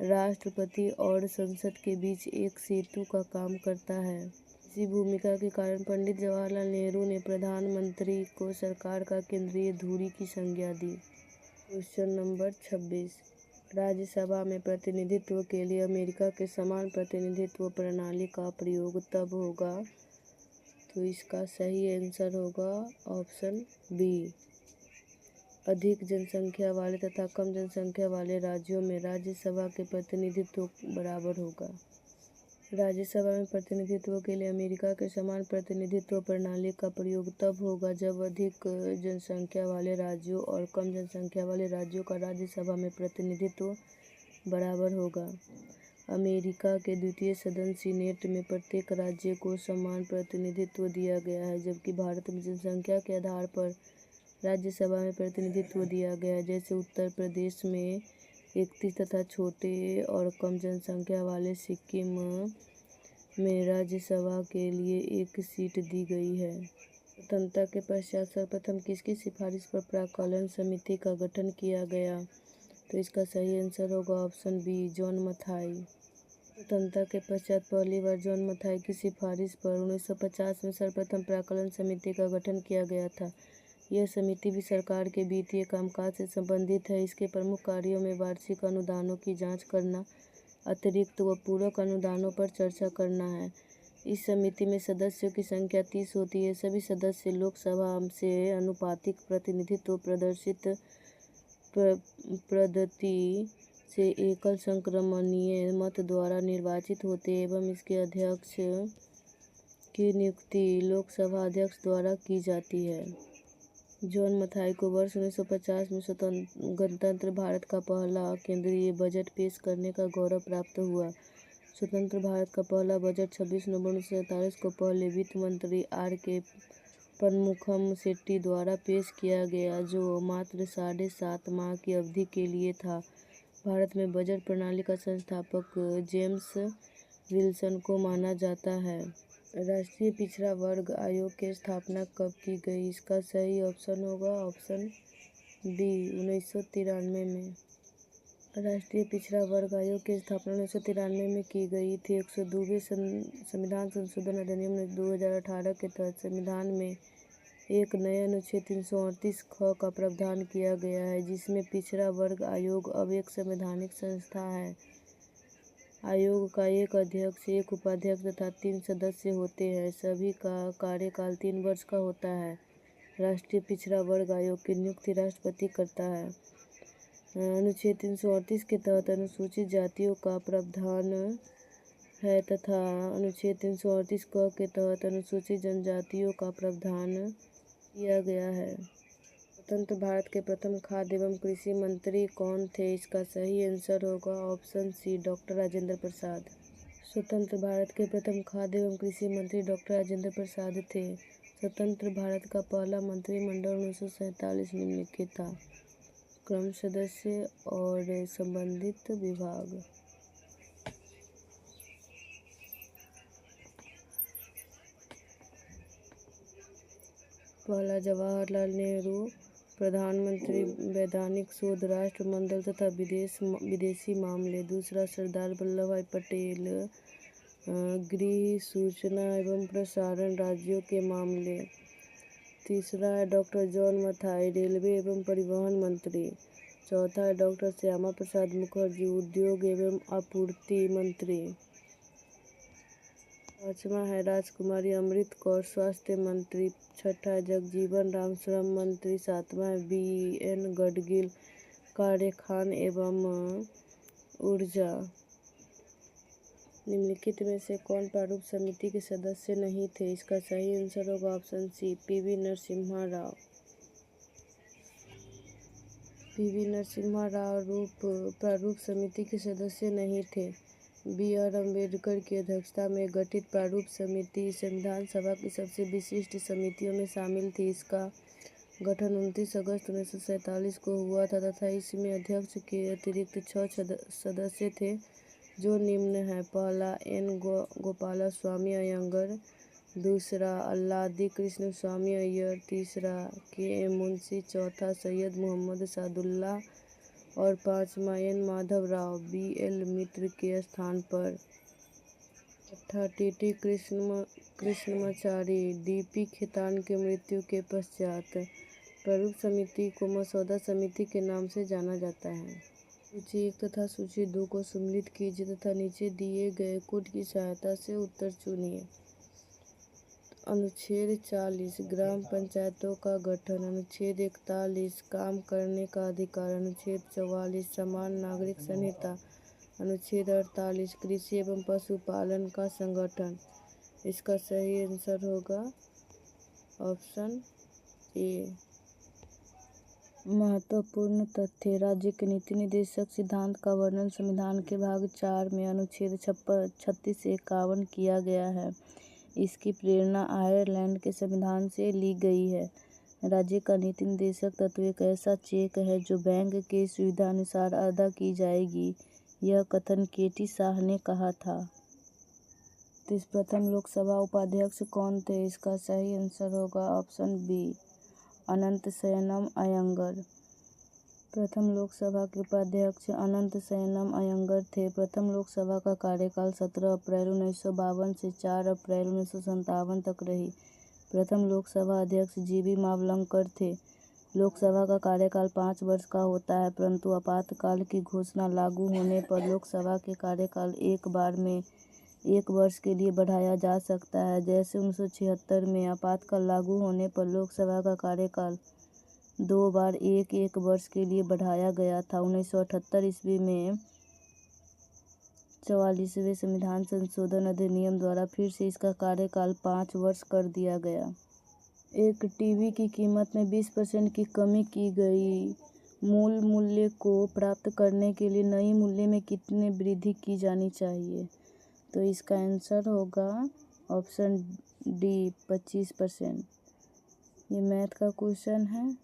राष्ट्रपति और संसद के बीच एक सेतु का काम करता है। इसी भूमिका के कारण पंडित जवाहरलाल नेहरू ने प्रधानमंत्री को सरकार का केंद्रीय धुरी की संज्ञा दी। क्वेश्चन नंबर 26, राज्यसभा में प्रतिनिधित्व के लिए अमेरिका के समान प्रतिनिधित्व प्रणाली का प्रयोग तब होगा। तो इसका सही आंसर होगा ऑप्शन बी, अधिक जनसंख्या वाले तथा कम जनसंख्या वाले राज्यों में राज्यसभा के प्रतिनिधित्व बराबर होगा। राज्यसभा में प्रतिनिधित्व के लिए अमेरिका के समान प्रतिनिधित्व प्रणाली का प्रयोग तब होगा जब अधिक जनसंख्या वाले राज्यों और कम जनसंख्या वाले राज्यों का राज्यसभा में प्रतिनिधित्व बराबर होगा। अमेरिका के द्वितीय सदन सीनेट में प्रत्येक राज्य को समान प्रतिनिधित्व दिया गया है, जबकि भारत में जनसंख्या के आधार पर राज्यसभा में प्रतिनिधित्व दिया गया है। जैसे उत्तर प्रदेश में 31 तथा छोटे और कम जनसंख्या वाले सिक्किम में राज्यसभा के लिए 1 सीट दी गई है। स्वतंत्रता के पश्चात सर्वप्रथम किसकी सिफारिश पर प्राक्कलन समिति का गठन किया गया? तो इसका सही आंसर होगा ऑप्शन बी, जॉन मथाई। स्वतंत्रता के पश्चात पहली बार जॉन मथाई की सिफारिश पर 1950 में सर्वप्रथम प्राक्कलन समिति का गठन किया गया था। यह समिति भी सरकार के वित्तीय कामकाज से संबंधित है। इसके प्रमुख कार्यों में वार्षिक अनुदानों की जांच करना, अतिरिक्त व पूरक अनुदानों पर चर्चा करना है। इस समिति में सदस्यों की संख्या 30 होती है। सभी सदस्य लोकसभा से अनुपातिक प्रतिनिधित्व प्रदर्शित पद्धति से एकल संक्रमणीय मत द्वारा निर्वाचित होते एवं इसके अध्यक्ष की नियुक्ति लोकसभा अध्यक्ष द्वारा की जाती है। जॉन मथाई को वर्ष 1950 में गणतंत्र भारत का पहला केंद्रीय बजट पेश करने का गौरव प्राप्त हुआ। स्वतंत्र भारत का पहला बजट 26 नवंबर 1947 को पहले वित्त मंत्री आर.के. पनमुखम सेट्टी द्वारा पेश किया गया, जो मात्र 7.5 माह की अवधि के लिए था। भारत में बजट प्रणाली का संस्थापक जेम्स विल्सन को माना जाता है। राष्ट्रीय पिछड़ा वर्ग आयोग की स्थापना कब की गई? इसका सही ऑप्शन होगा ऑप्शन बी 1993 में। राष्ट्रीय पिछड़ा वर्ग आयोग की स्थापना 1993 में की गई थी। 102वें संविधान संशोधन अधिनियम 2018 के तहत संविधान में एक नए अनुच्छेद 338 ख का प्रावधान किया गया है, जिसमें पिछड़ा वर्ग आयोग अब एक संवैधानिक संस्था है। आयोग का एक अध्यक्ष, एक उपाध्यक्ष तथा 3 सदस्य होते हैं। सभी का कार्यकाल 3 वर्ष का होता है। राष्ट्रीय पिछड़ा वर्ग आयोग की नियुक्ति राष्ट्रपति करता है। अनुच्छेद 338 के तहत अनुसूचित जातियों का प्रावधान है तथा अनुच्छेद 338 क के तहत अनुसूचित जनजातियों का प्रावधान किया गया है। स्वतंत्र भारत के प्रथम खाद्य एवं कृषि मंत्री कौन थे? इसका सही आंसर होगा ऑप्शन सी, डॉक्टर राजेंद्र प्रसाद। स्वतंत्र भारत के प्रथम खाद्य एवं कृषि मंत्री डॉक्टर राजेंद्र प्रसाद थे। स्वतंत्र भारत का पहला मंत्रिमंडल 1947 निम्नलिखित था। क्रम, सदस्य और संबंधित विभाग। पहला जवाहरलाल नेहरू प्रधानमंत्री वैधानिक शोध राष्ट्रमंडल तथा विदेशी मामले। दूसरा सरदार वल्लभ भाई पटेल गृह, सूचना एवं प्रसारण राज्यों के मामले। तीसरा है डॉक्टर जॉन मथाई रेलवे एवं परिवहन मंत्री। चौथा है डॉक्टर श्यामा प्रसाद मुखर्जी उद्योग एवं आपूर्ति मंत्री। पांचवा है राजकुमारी अमृत कौर स्वास्थ्य मंत्री। छठा है जगजीवन राम श्रम मंत्री। सातवां है BN गडगिल कार्य खान एवं ऊर्जा। निम्नलिखित में से कौन प्रारूप समिति के सदस्य नहीं थे? इसका सही आंसर होगा option C, PV Narasimha Rao. PV Narasimha Rao प्रारूप समिति के सदस्य नहीं थे। BR अम्बेडकर की अध्यक्षता में गठित प्रारूप समिति संविधान सभा की सबसे विशिष्ट समितियों में शामिल थी। इसका गठन 29 अगस्त 1947 को हुआ था तथा इसमें अध्यक्ष के अतिरिक्त 6 सदस्य थे, जो निम्न हैं। पहला N गोपालस्वामी अयंगर। दूसरा अल्लादी कृष्ण स्वामी अय्यर। तीसरा KM मुंशी। चौथा सैयद मोहम्मद सादुल्ला और पांचवा N माधव राव BL मित्र के स्थान पर। छठा TT कृष्णमाचारी। DP खेतान की मृत्यु के पश्चात प्रारूप समिति को मसौदा समिति के नाम से जाना जाता है। सूची 1 तथा सूची 2 को सम्मिलित कीजिए तथा नीचे दिए गए कोड की सहायता से उत्तर चुनिए। अनुच्छेद 40 ग्राम पंचायतों का गठन। अनुच्छेद 41 काम करने का अधिकार। अनुच्छेद 44 समान नागरिक संहिता। अनुच्छेद 48 कृषि एवं पशुपालन का संगठन। इसका सही आंसर होगा ऑप्शन ए। महत्वपूर्ण तथ्य। राज्य के नीति निर्देशक सिद्धांत का वर्णन संविधान के भाग 4 में अनुच्छेद 36 से 51 किया गया है। इसकी प्रेरणा आयरलैंड के संविधान से ली गई है। राज्य का नीति निर्देशक तत्व एक ऐसा चेक है जो बैंक के सुविधानुसार अदा की जाएगी। यह कथन KT शाह ने कहा था। प्रथम लोकसभा उपाध्यक्ष कौन थे? इसका सही आंसर होगा ऑप्शन बी, अनंत शयनम अयंगर। प्रथम लोकसभा के उपाध्यक्ष अनंत शयनम अयंगर थे। प्रथम लोकसभा का कार्यकाल 17 अप्रैल 1952 से 4 अप्रैल 1957 तक रही। प्रथम लोकसभा अध्यक्ष GB मावलंकर थे। लोकसभा का कार्यकाल 5 वर्ष का होता है, परंतु आपातकाल की घोषणा लागू होने पर लोकसभा के कार्यकाल एक बार में 1 वर्ष के लिए बढ़ाया जा सकता है। जैसे 1976 में आपातकाल लागू होने पर लोकसभा का कार्यकाल 2 बार 1 वर्ष के लिए बढ़ाया गया था। 1978 ईस्वी में 44वें संविधान संशोधन अधिनियम द्वारा फिर से इसका कार्यकाल 5 वर्ष कर दिया गया। एक टीवी की कीमत में 20% की कमी की गई। मूल मूल्य को प्राप्त करने के लिए नई मूल्य में कितने वृद्धि की जानी चाहिए? तो इसका आंसर होगा ऑप्शन डी, 25%। ये मैथ का क्वेश्चन है,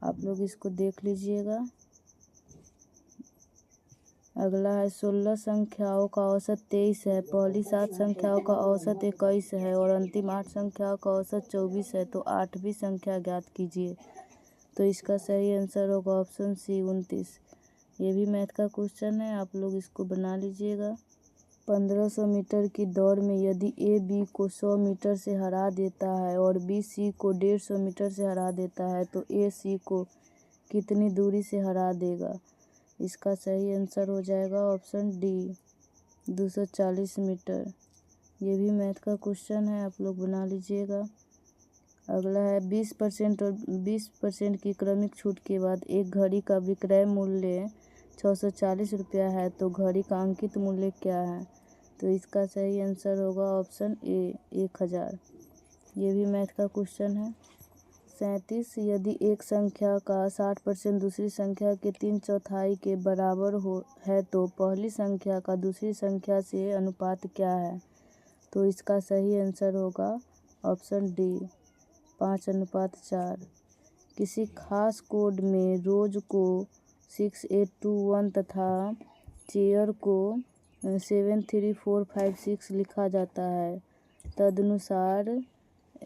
आप लोग इसको देख लीजिएगा। अगला है 16 संख्याओं का औसत 23 है, पहली 7 संख्याओं का औसत 21 है और अंतिम 8 संख्याओं का औसत 24 है, तो 8वीं संख्या ज्ञात कीजिए। तो इसका सही आंसर होगा ऑप्शन सी 29। ये भी मैथ का क्वेश्चन है, आप लोग इसको बना लीजिएगा। 1500 मीटर की दौड़ में यदि ए बी को 100 मीटर से हरा देता है और बी सी को 150 मीटर से हरा देता है तो ए सी को कितनी दूरी से हरा देगा। इसका सही आंसर हो जाएगा ऑप्शन डी 240 मीटर। ये भी मैथ का क्वेश्चन है, आप लोग बना लीजिएगा। अगला है 20% और 20% की क्रमिक छूट के बाद एक घड़ी का विक्रय मूल्य 640 रुपया है तो घड़ी का अंकित मूल्य क्या है। तो इसका सही आंसर होगा ऑप्शन ए 1000। ये भी मैथ का क्वेश्चन है। 37 यदि एक संख्या का 60% दूसरी संख्या के 3/4 के बराबर है तो पहली संख्या का दूसरी संख्या से अनुपात क्या है। तो इसका सही आंसर होगा ऑप्शन डी 5:4। किसी खास कोड में रोज को 6821 तथा चेयर को 73456 लिखा जाता है, तदनुसार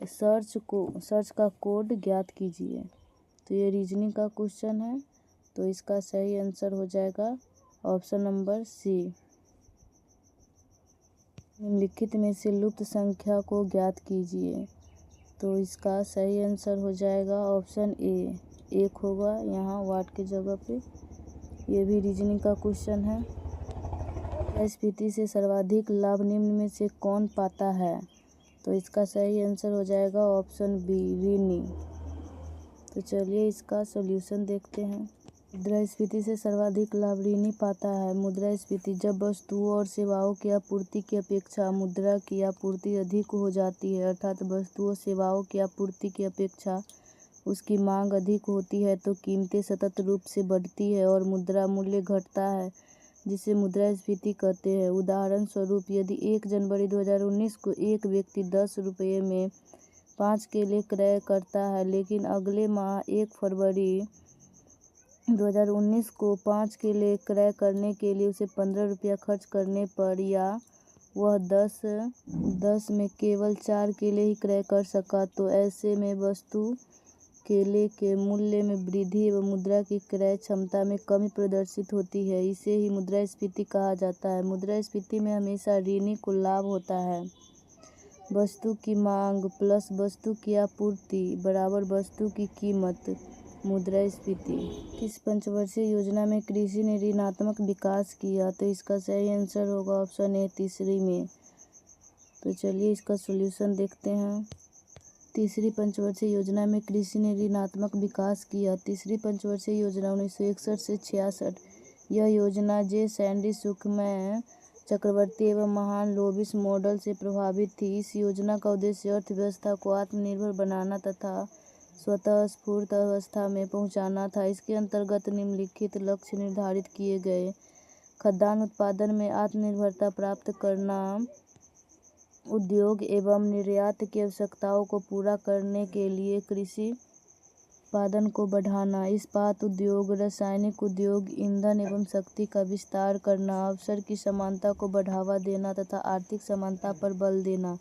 सर्च का कोड ज्ञात कीजिए। तो ये रीजनिंग का क्वेश्चन है, तो इसका सही आंसर हो जाएगा ऑप्शन नंबर सी। निम्नलिखित में से लुप्त संख्या को ज्ञात कीजिए। तो इसका सही आंसर हो जाएगा ऑप्शन ए 1 होगा यहाँ वाट के जगह पे। ये भी रीजनिंग का क्वेश्चन है। मुद्रास्फीति से सर्वाधिक लाभ निम्न में से कौन पाता है। तो इसका सही आंसर हो जाएगा ऑप्शन बी ऋणी। तो चलिए इसका सॉल्यूशन देखते हैं। मुद्रास्फीति से सर्वाधिक लाभ ऋणी पाता है। मुद्रास्फीति जब वस्तुओं और सेवाओं की आपूर्ति की अपेक्षा मुद्रा की आपूर्ति अधिक हो जाती है, अर्थात वस्तुओं सेवाओं की आपूर्ति की अपेक्षा उसकी मांग अधिक होती है तो कीमतें सतत रूप से बढ़ती है और मुद्रा मूल्य घटता है, जिसे मुद्रास्फीति कहते हैं। उदाहरण स्वरूप यदि 1 जनवरी 2019 को एक व्यक्ति 10 रुपये में 5 केले क्रय करता है, लेकिन अगले माह 1 फरवरी 2019 को 5 केले क्रय करने के लिए उसे 15 रुपया खर्च करने पर या वह 10 में केवल 4 केले ही क्रय कर सका, तो ऐसे में वस्तु केले के मूल्य में वृद्धि एवं मुद्रा की क्रय क्षमता में कमी प्रदर्शित होती है। इसे ही मुद्रास्फीति कहा जाता है। मुद्रास्फीति में हमेशा ऋणी को लाभ होता है। वस्तु की मांग प्लस वस्तु की आपूर्ति बराबर वस्तु की कीमत, मुद्रास्फीति। किस पंचवर्षीय योजना में कृषि ने ऋणात्मक विकास किया। तो इसका सही आंसर होगा ऑप्शन ए तीसरी में। तो चलिए इसका सॉल्यूशन देखते हैं। तीसरी पंचवर्षीय योजना में कृषि ने ऋणात्मक विकास किया। तीसरी पंचवर्षीय योजना 1961 से 66। यह योजना जे सैंडी सुखमय चक्रवर्ती एवं महान लोबिस मॉडल से प्रभावित थी। इस योजना का उद्देश्य अर्थव्यवस्था को आत्मनिर्भर बनाना तथा स्वतः स्फूर्त अवस्था में पहुंचाना था। इसके अंतर्गत निम्नलिखित लक्ष्य निर्धारित किए गए। खाद्यान्न उत्पादन में आत्मनिर्भरता प्राप्त करना, उद्योग एवं निर्यात की आवश्यकताओं को पूरा करने के लिए कृषि उत्पादन को बढ़ाना, इस्पात उद्योग, रासायनिक उद्योग, ईंधन एवं शक्ति का विस्तार करना, अवसर की समानता को बढ़ावा देना तथा आर्थिक समानता पर बल देना।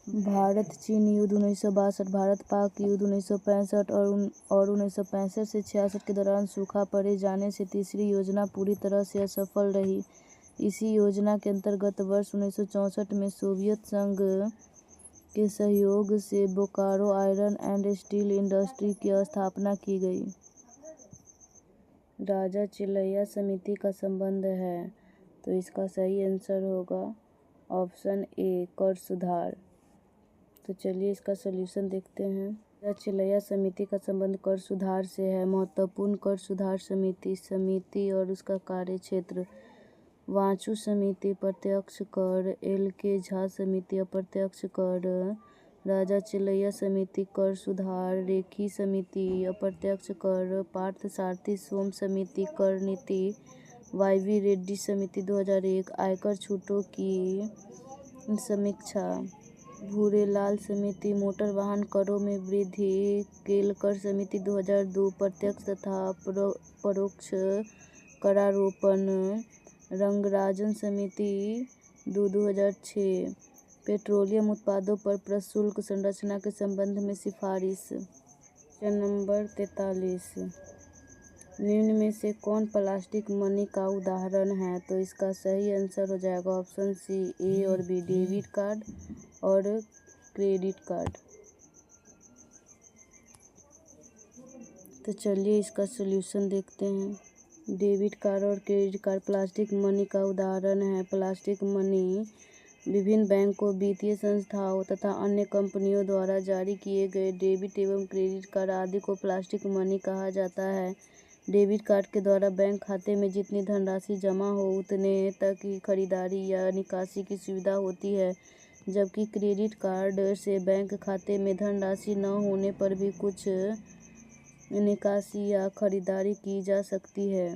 भारत चीन युद्ध 1962, भारत पाक युद्ध 1965 और 1965 से 66 के दौरान सूखा पड़े जाने से तीसरी योजना पूरी तरह से असफल रही। इसी योजना के अंतर्गत वर्ष 1964 में सोवियत संघ के सहयोग से Bokaro iron and steel industry की स्थापना की गई। राजा चिलैया समिति का संबंध है। तो इसका सही आंसर होगा ऑप्शन ए कर सुधार। तो चलिए इसका सॉल्यूशन देखते हैं। राजा चिलैया समिति का संबंध कर सुधार से है। महत्वपूर्ण कर सुधार समिति और उसका कार्य क्षेत्र। वांचू समिति प्रत्यक्ष कर, एल.के. झा समिति अप्रत्यक्ष कर, राजा चिलैया समिति कर सुधार, रेखी समिति अप्रत्यक्ष कर, पार्थसारथी सोम समिति कर नीति, वाई.वी. रेड्डी समिति 2001 आयकर छूटों की समीक्षा, भूरेलाल समिति मोटर वाहन करों में वृद्धि, केलकर समिति 2002 प्रत्यक्ष तथा परोक्ष करारोपण, रंगराजन समिति 2006 पेट्रोलियम उत्पादों पर प्रशुल्क संरचना के संबंध में सिफारिश। क्वेश्चन नंबर 43, निम्न में से कौन प्लास्टिक मनी का उदाहरण है? तो इसका सही आंसर हो जाएगा ऑप्शन सी, ए और बी, डेबिट कार्ड और क्रेडिट कार्ड। तो चलिए इसका सॉल्यूशन देखते हैं। डेबिट कार्ड और क्रेडिट कार्ड प्लास्टिक मनी का उदाहरण है। प्लास्टिक मनी विभिन्न बैंकों, वित्तीय संस्थाओं तथा अन्य कंपनियों द्वारा जारी किए गए डेबिट एवं क्रेडिट कार्ड आदि को प्लास्टिक मनी कहा जाता है। डेबिट कार्ड के द्वारा बैंक खाते में जितनी धनराशि जमा हो उतने तक की खरीदारी या निकासी की सुविधा होती है, जबकि क्रेडिट कार्ड से बैंक खाते में धनराशि न होने पर भी कुछ निकासी या खरीदारी की जा सकती है।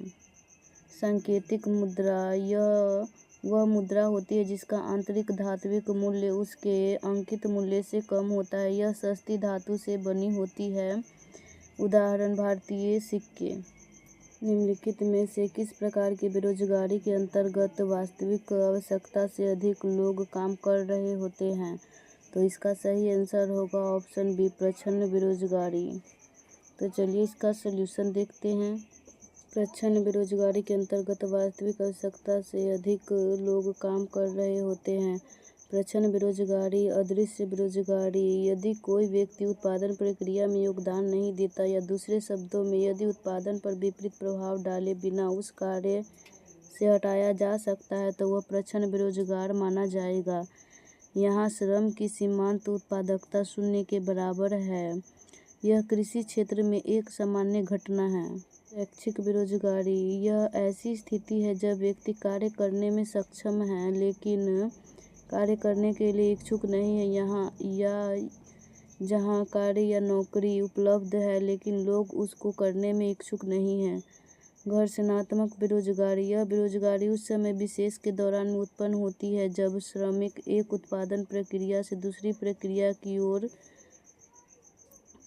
सांकेतिक मुद्रा यह वह मुद्रा होती है जिसका आंतरिक धात्विक मूल्य उसके अंकित मूल्य से कम होता है। यह सस्ती धातु से बनी होती है। उदाहरण भारतीय सिक्के। निम्नलिखित में से किस प्रकार की बेरोजगारी के अंतर्गत वास्तविक आवश्यकता से अधिक लोग काम कर रहे होते हैं? तो इसका सही आंसर होगा ऑप्शन बी, प्रच्छन्न बेरोजगारी। तो चलिए इसका सॉल्यूशन देखते हैं। प्रच्छन्न बेरोजगारी के अंतर्गत वास्तविक आवश्यकता से अधिक लोग काम कर रहे होते हैं। प्रच्छन्न बेरोजगारी, अदृश्य बेरोजगारी, यदि कोई व्यक्ति उत्पादन प्रक्रिया में योगदान नहीं देता या दूसरे शब्दों में यदि उत्पादन पर विपरीत प्रभाव डाले बिना उस कार्य से हटाया जा सकता है तो वह प्रच्छन्न बेरोजगार माना जाएगा। यहाँ श्रम की सीमांत उत्पादकता शून्य के बराबर है। यह कृषि क्षेत्र में एक सामान्य घटना है। शैक्षिक बेरोजगारी, यह ऐसी स्थिति है जब व्यक्ति कार्य करने में सक्षम है लेकिन कार्य करने के लिए इच्छुक नहीं है, जहाँ कार्य या नौकरी उपलब्ध है लेकिन लोग उसको करने में इच्छुक नहीं हैं। घर्षणात्मक बेरोजगारी, यह बेरोजगारी उस समय विशेष के दौरान में उत्पन्न होती है जब श्रमिक एक उत्पादन प्रक्रिया से दूसरी प्रक्रिया की ओर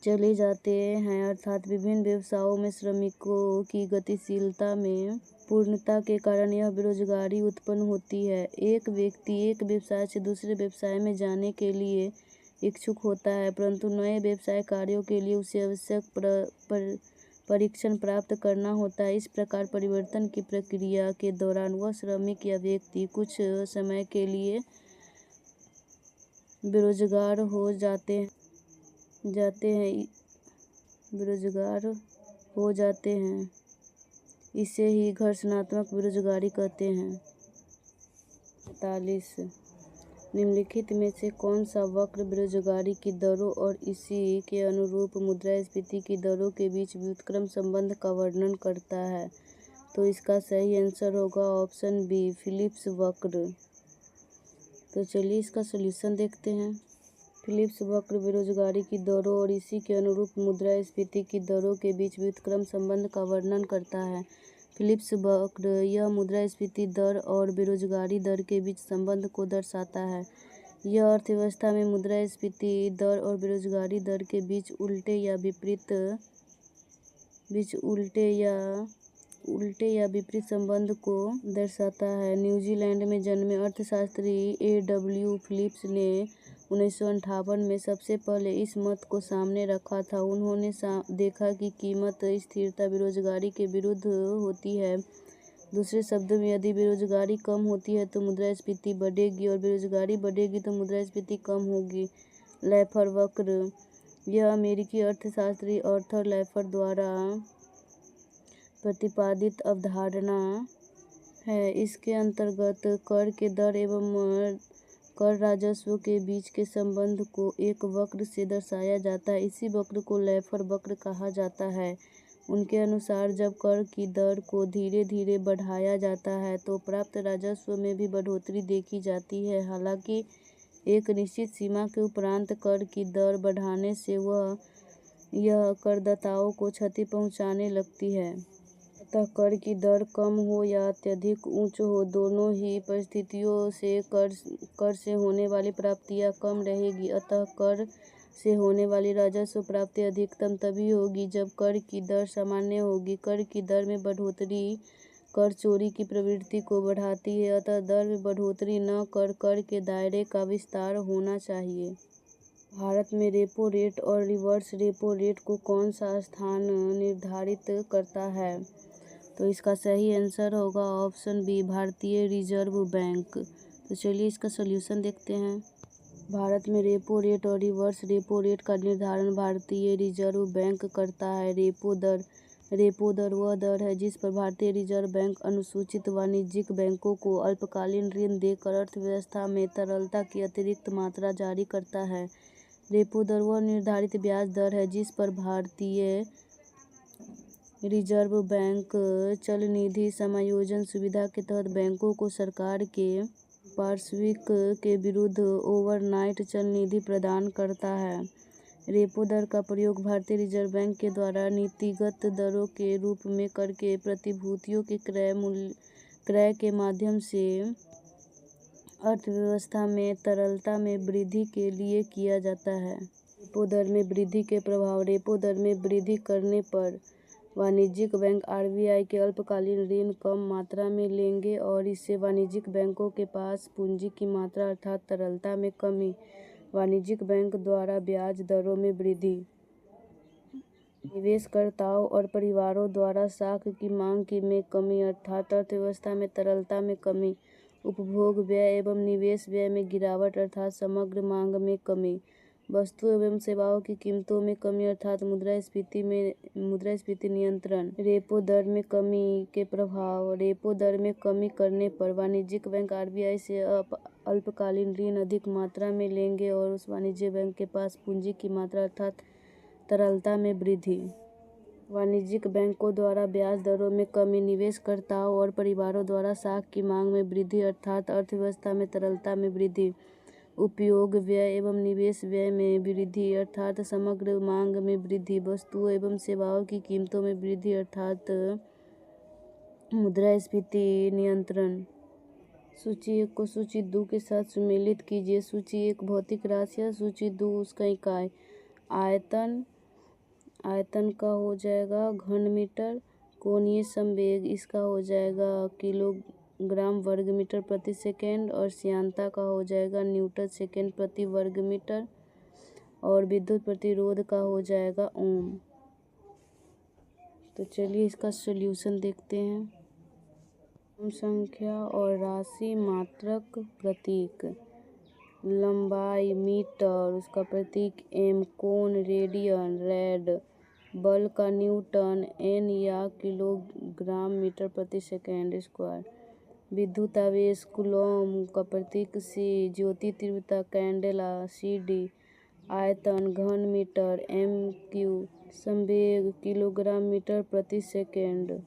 चले जाते हैं, अर्थात विभिन्न व्यवसायों में श्रमिकों की गतिशीलता में पूर्णता के कारण यह बेरोजगारी उत्पन्न होती है। एक व्यक्ति एक व्यवसाय से दूसरे व्यवसाय में जाने के लिए इच्छुक होता है परंतु नए व्यवसाय कार्यों के लिए उसे आवश्यक परीक्षण प्राप्त करना होता है। इस प्रकार परिवर्तन की प्रक्रिया के दौरान वह श्रमिक या व्यक्ति कुछ समय के लिए बेरोजगार हो जाते हैं। इसे ही घर्षणात्मक बेरोजगारी कहते हैं। 45, निम्नलिखित में से कौन सा वक्र बेरोजगारी की दरों और इसी के अनुरूप मुद्रास्फीति की दरों के बीच व्युत्क्रम संबंध का वर्णन करता है? तो इसका सही आंसर होगा ऑप्शन बी, फिलिप्स वक्र। तो चलिए इसका सॉल्यूशन देखते हैं। फिलिप्स वक्र बेरोजगारी की दरों और इसी के अनुरूप मुद्रास्फीति की दरों के बीच व्युत्क्रम संबंध का वर्णन करता है। फिलिप्स वक्र यह मुद्रास्फीति दर और बेरोजगारी दर के बीच संबंध को दर्शाता है। यह अर्थव्यवस्था में मुद्रास्फीति दर और बेरोजगारी दर के बीच उल्टे या विपरीत संबंध को दर्शाता है। न्यूजीलैंड में जन्मे अर्थशास्त्री A.W. फिलिप्स ने 1958 में सबसे पहले इस मत को सामने रखा था। उन्होंने देखा कि कीमत स्थिरता बेरोजगारी के विरुद्ध होती है। दूसरे शब्दों में यदि बेरोजगारी कम होती है तो मुद्रास्फीति बढ़ेगी और बेरोजगारी बढ़ेगी तो मुद्रास्फीति कम होगी। लैफर वक्र, यह अमेरिकी अर्थशास्त्री आर्थर लैफर द्वारा प्रतिपादित अवधारणा है। इसके अंतर्गत कर के दर एवं कर राजस्व के बीच के संबंध को एक वक्र से दर्शाया जाता है। इसी वक्र को लैफर वक्र कहा जाता है। उनके अनुसार जब कर की दर को धीरे धीरे बढ़ाया जाता है तो प्राप्त राजस्व में भी बढ़ोतरी देखी जाती है। हालांकि एक निश्चित सीमा के उपरांत कर की दर बढ़ाने से यह करदाताओं को क्षति पहुंचाने लगती है। अतः कर की दर कम हो या अत्यधिक उच्च हो, दोनों ही परिस्थितियों से कर से होने वाली प्राप्तियां कम रहेगी। अतः कर से होने वाली राजस्व प्राप्ति अधिकतम तभी होगी जब कर की दर सामान्य होगी। कर की दर में बढ़ोतरी कर चोरी की प्रवृत्ति को बढ़ाती है। अतः दर में बढ़ोतरी न कर के दायरे का विस्तार होना चाहिए। भारत में रेपो रेट और रिवर्स रेपो रेट को कौन सा स्थान निर्धारित करता है? तो इसका सही आंसर होगा ऑप्शन बी, भारतीय रिजर्व बैंक। तो चलिए इसका सॉल्यूशन देखते हैं। भारत में रेपो रेट और रिवर्स रेपो रेट का निर्धारण भारतीय रिजर्व बैंक करता है। रेपो दर वह दर है जिस पर भारतीय रिजर्व बैंक अनुसूचित वाणिज्यिक बैंकों को अल्पकालीन ऋण देकर अर्थव्यवस्था में तरलता की अतिरिक्त मात्रा जारी करता है। रेपो दर वह निर्धारित ब्याज दर है जिस पर भारतीय रिजर्व बैंक चल निधि समायोजन सुविधा के तहत बैंकों को सरकार के पार्श्विक के विरुद्ध ओवरनाइट चल निधि प्रदान करता है। रेपो दर का प्रयोग भारतीय रिजर्व बैंक के द्वारा नीतिगत दरों के रूप में करके प्रतिभूतियों के क्रय के माध्यम से अर्थव्यवस्था में तरलता में वृद्धि के लिए किया जाता है। रेपो दर में वृद्धि के प्रभाव। रेपो दर में वृद्धि करने पर वाणिज्यिक बैंक आरबीआई के अल्पकालीन ऋण कम मात्रा में लेंगे और इससे वाणिज्यिक बैंकों के पास पूंजी की मात्रा अर्थात तरलता में कमी। वाणिज्यिक बैंक द्वारा ब्याज दरों में वृद्धि। निवेशकर्ताओं और परिवारों द्वारा साख की मांग में कमी अर्थात अर्थव्यवस्था में तरलता में कमी। उपभोग व्यय एवं निवेश व्यय में गिरावट अर्थात समग्र मांग में कमी। वस्तु एवं सेवाओं की कीमतों में कमी अर्थात मुद्रास्फीति नियंत्रण। रेपो दर में कमी के प्रभाव। रेपो दर में कमी करने पर वाणिज्यिक बैंक आरबीआई से अल्पकालीन ऋण अधिक मात्रा में लेंगे और उस वाणिज्यिक बैंक के पास पूंजी की मात्रा अर्थात तरलता में वृद्धि। वाणिज्यिक बैंकों द्वारा ब्याज दरों में कमी। निवेशकर्ताओं और परिवारों द्वारा साख की मांग में वृद्धि अर्थात अर्थव्यवस्था में तरलता में वृद्धि। उपयोग व्यय एवं निवेश व्यय में वृद्धि अर्थात समग्र मांग में वृद्धि। वस्तुओं एवं सेवाओं की कीमतों में वृद्धि अर्थात मुद्रास्फीति नियंत्रण। सूची 1 को सूची 2 के साथ सम्मिलित कीजिए। सूची 1 भौतिक राशियाँ, सूची 2 उसका इकाई। आयतन का हो जाएगा घन मीटर। कोणीय संवेग इसका हो जाएगा किलोग्राम वर्ग मीटर प्रति सेकेंड और श्यानता का हो जाएगा न्यूटन सेकेंड प्रति वर्ग मीटर और विद्युत प्रतिरोध का हो जाएगा ओम। तो चलिए इसका सॉल्यूशन देखते हैं। ओम संख्या और राशि मात्रक प्रतीक। लंबाई मीटर, उसका प्रतीक एम। कोण रेडियन, रेड। बल का न्यूटन, एन या किलोग्राम मीटर प्रति सेकेंड स्क्वायर। विद्युत आवेश कूलॉम का प्रतीक सी। ज्योति तीव्रता कैंडेला, सी डी। आयतन घन मीटर, एम क्यू। संवेग किलोग्राम मीटर प्रति सेकेंड।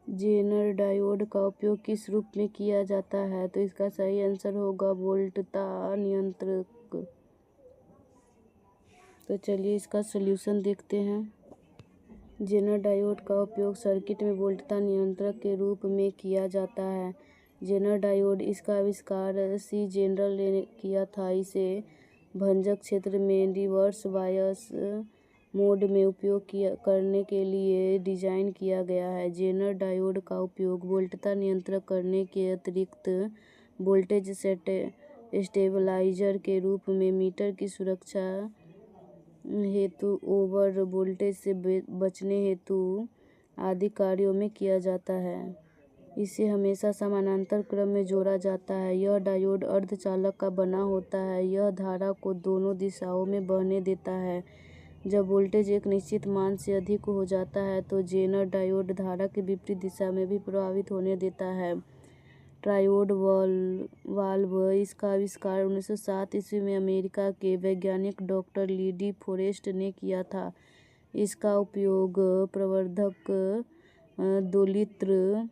जेनर डायोड का उपयोग किस रूप में किया जाता है? तो इसका सही आंसर होगा वोल्टता नियंत्रक। तो चलिए इसका सॉल्यूशन देखते हैं। जेनर डायोड का उपयोग सर्किट में वोल्टता नियंत्रक के रूप में किया जाता है। जेनर डायोड इसका आविष्कार सी जेनर ने किया था। इसे भंजक क्षेत्र में रिवर्स बायस मोड में उपयोग करने के लिए डिजाइन किया गया है। जेनर डायोड का उपयोग वोल्टता नियंत्रित करने के अतिरिक्त वोल्टेज स्टेबलाइजर के रूप में मीटर की सुरक्षा हेतु ओवर वोल्टेज से बचने हेतु आदि कार्यों में किया जाता है। इसे हमेशा समानांतर क्रम में जोड़ा जाता है। यह डायोड अर्धचालक का बना होता है। यह धारा को दोनों दिशाओं में बहने देता है। जब वोल्टेज एक निश्चित मान से अधिक हो जाता है तो जेनर डायोड धारा के विपरीत दिशा में भी प्रभावित होने देता है। ट्रायोड वाल्व इसका आविष्कार 1907 ईस्वी में अमेरिका के वैज्ञानिक डॉक्टर ली डी फॉरेस्ट ने किया था। इसका उपयोग प्रवर्धक, दोलित्र,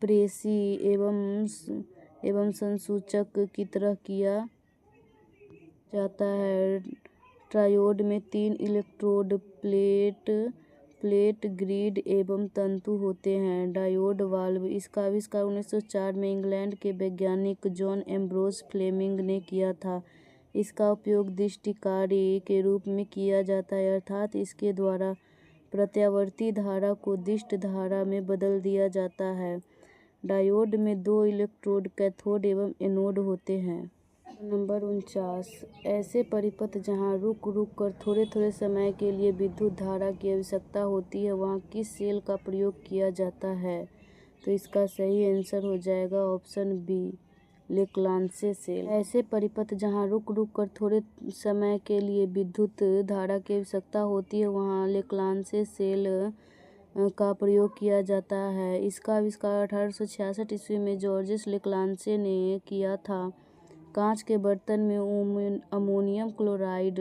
प्रेसी एवं संसूचक की तरह किया जाता है। ट्रायोड में 3 इलेक्ट्रोड, प्लेट ग्रिड एवं तंतु होते हैं। डायोड वाल्व इसका आविष्कार 1904 में इंग्लैंड के वैज्ञानिक जॉन एम्ब्रोस फ्लेमिंग ने किया था। इसका उपयोग दृष्टिकारी के रूप में किया जाता है अर्थात इसके द्वारा प्रत्यावर्ती धारा को दिष्ट धारा में बदल दिया जाता है। डायोड में 2 इलेक्ट्रोड कैथोड एवं एनोड होते हैं। नंबर 49, ऐसे परिपथ जहां रुक रुक कर थोड़े थोड़े समय के लिए विद्युत धारा की आवश्यकता होती है वहां किस सेल का प्रयोग किया जाता है? तो इसका सही आंसर हो जाएगा ऑप्शन बी, लेक्लांसे सेल। ऐसे परिपथ जहां रुक रुक कर थोड़े समय के लिए विद्युत धारा की आवश्यकता होती है वहां लेक्लांसे सेल का प्रयोग किया जाता है। इसका आविष्कार 1866 ईस्वी में जॉर्जेस लेक्लांसे ने किया था। कांच के बर्तन में अमोनियम क्लोराइड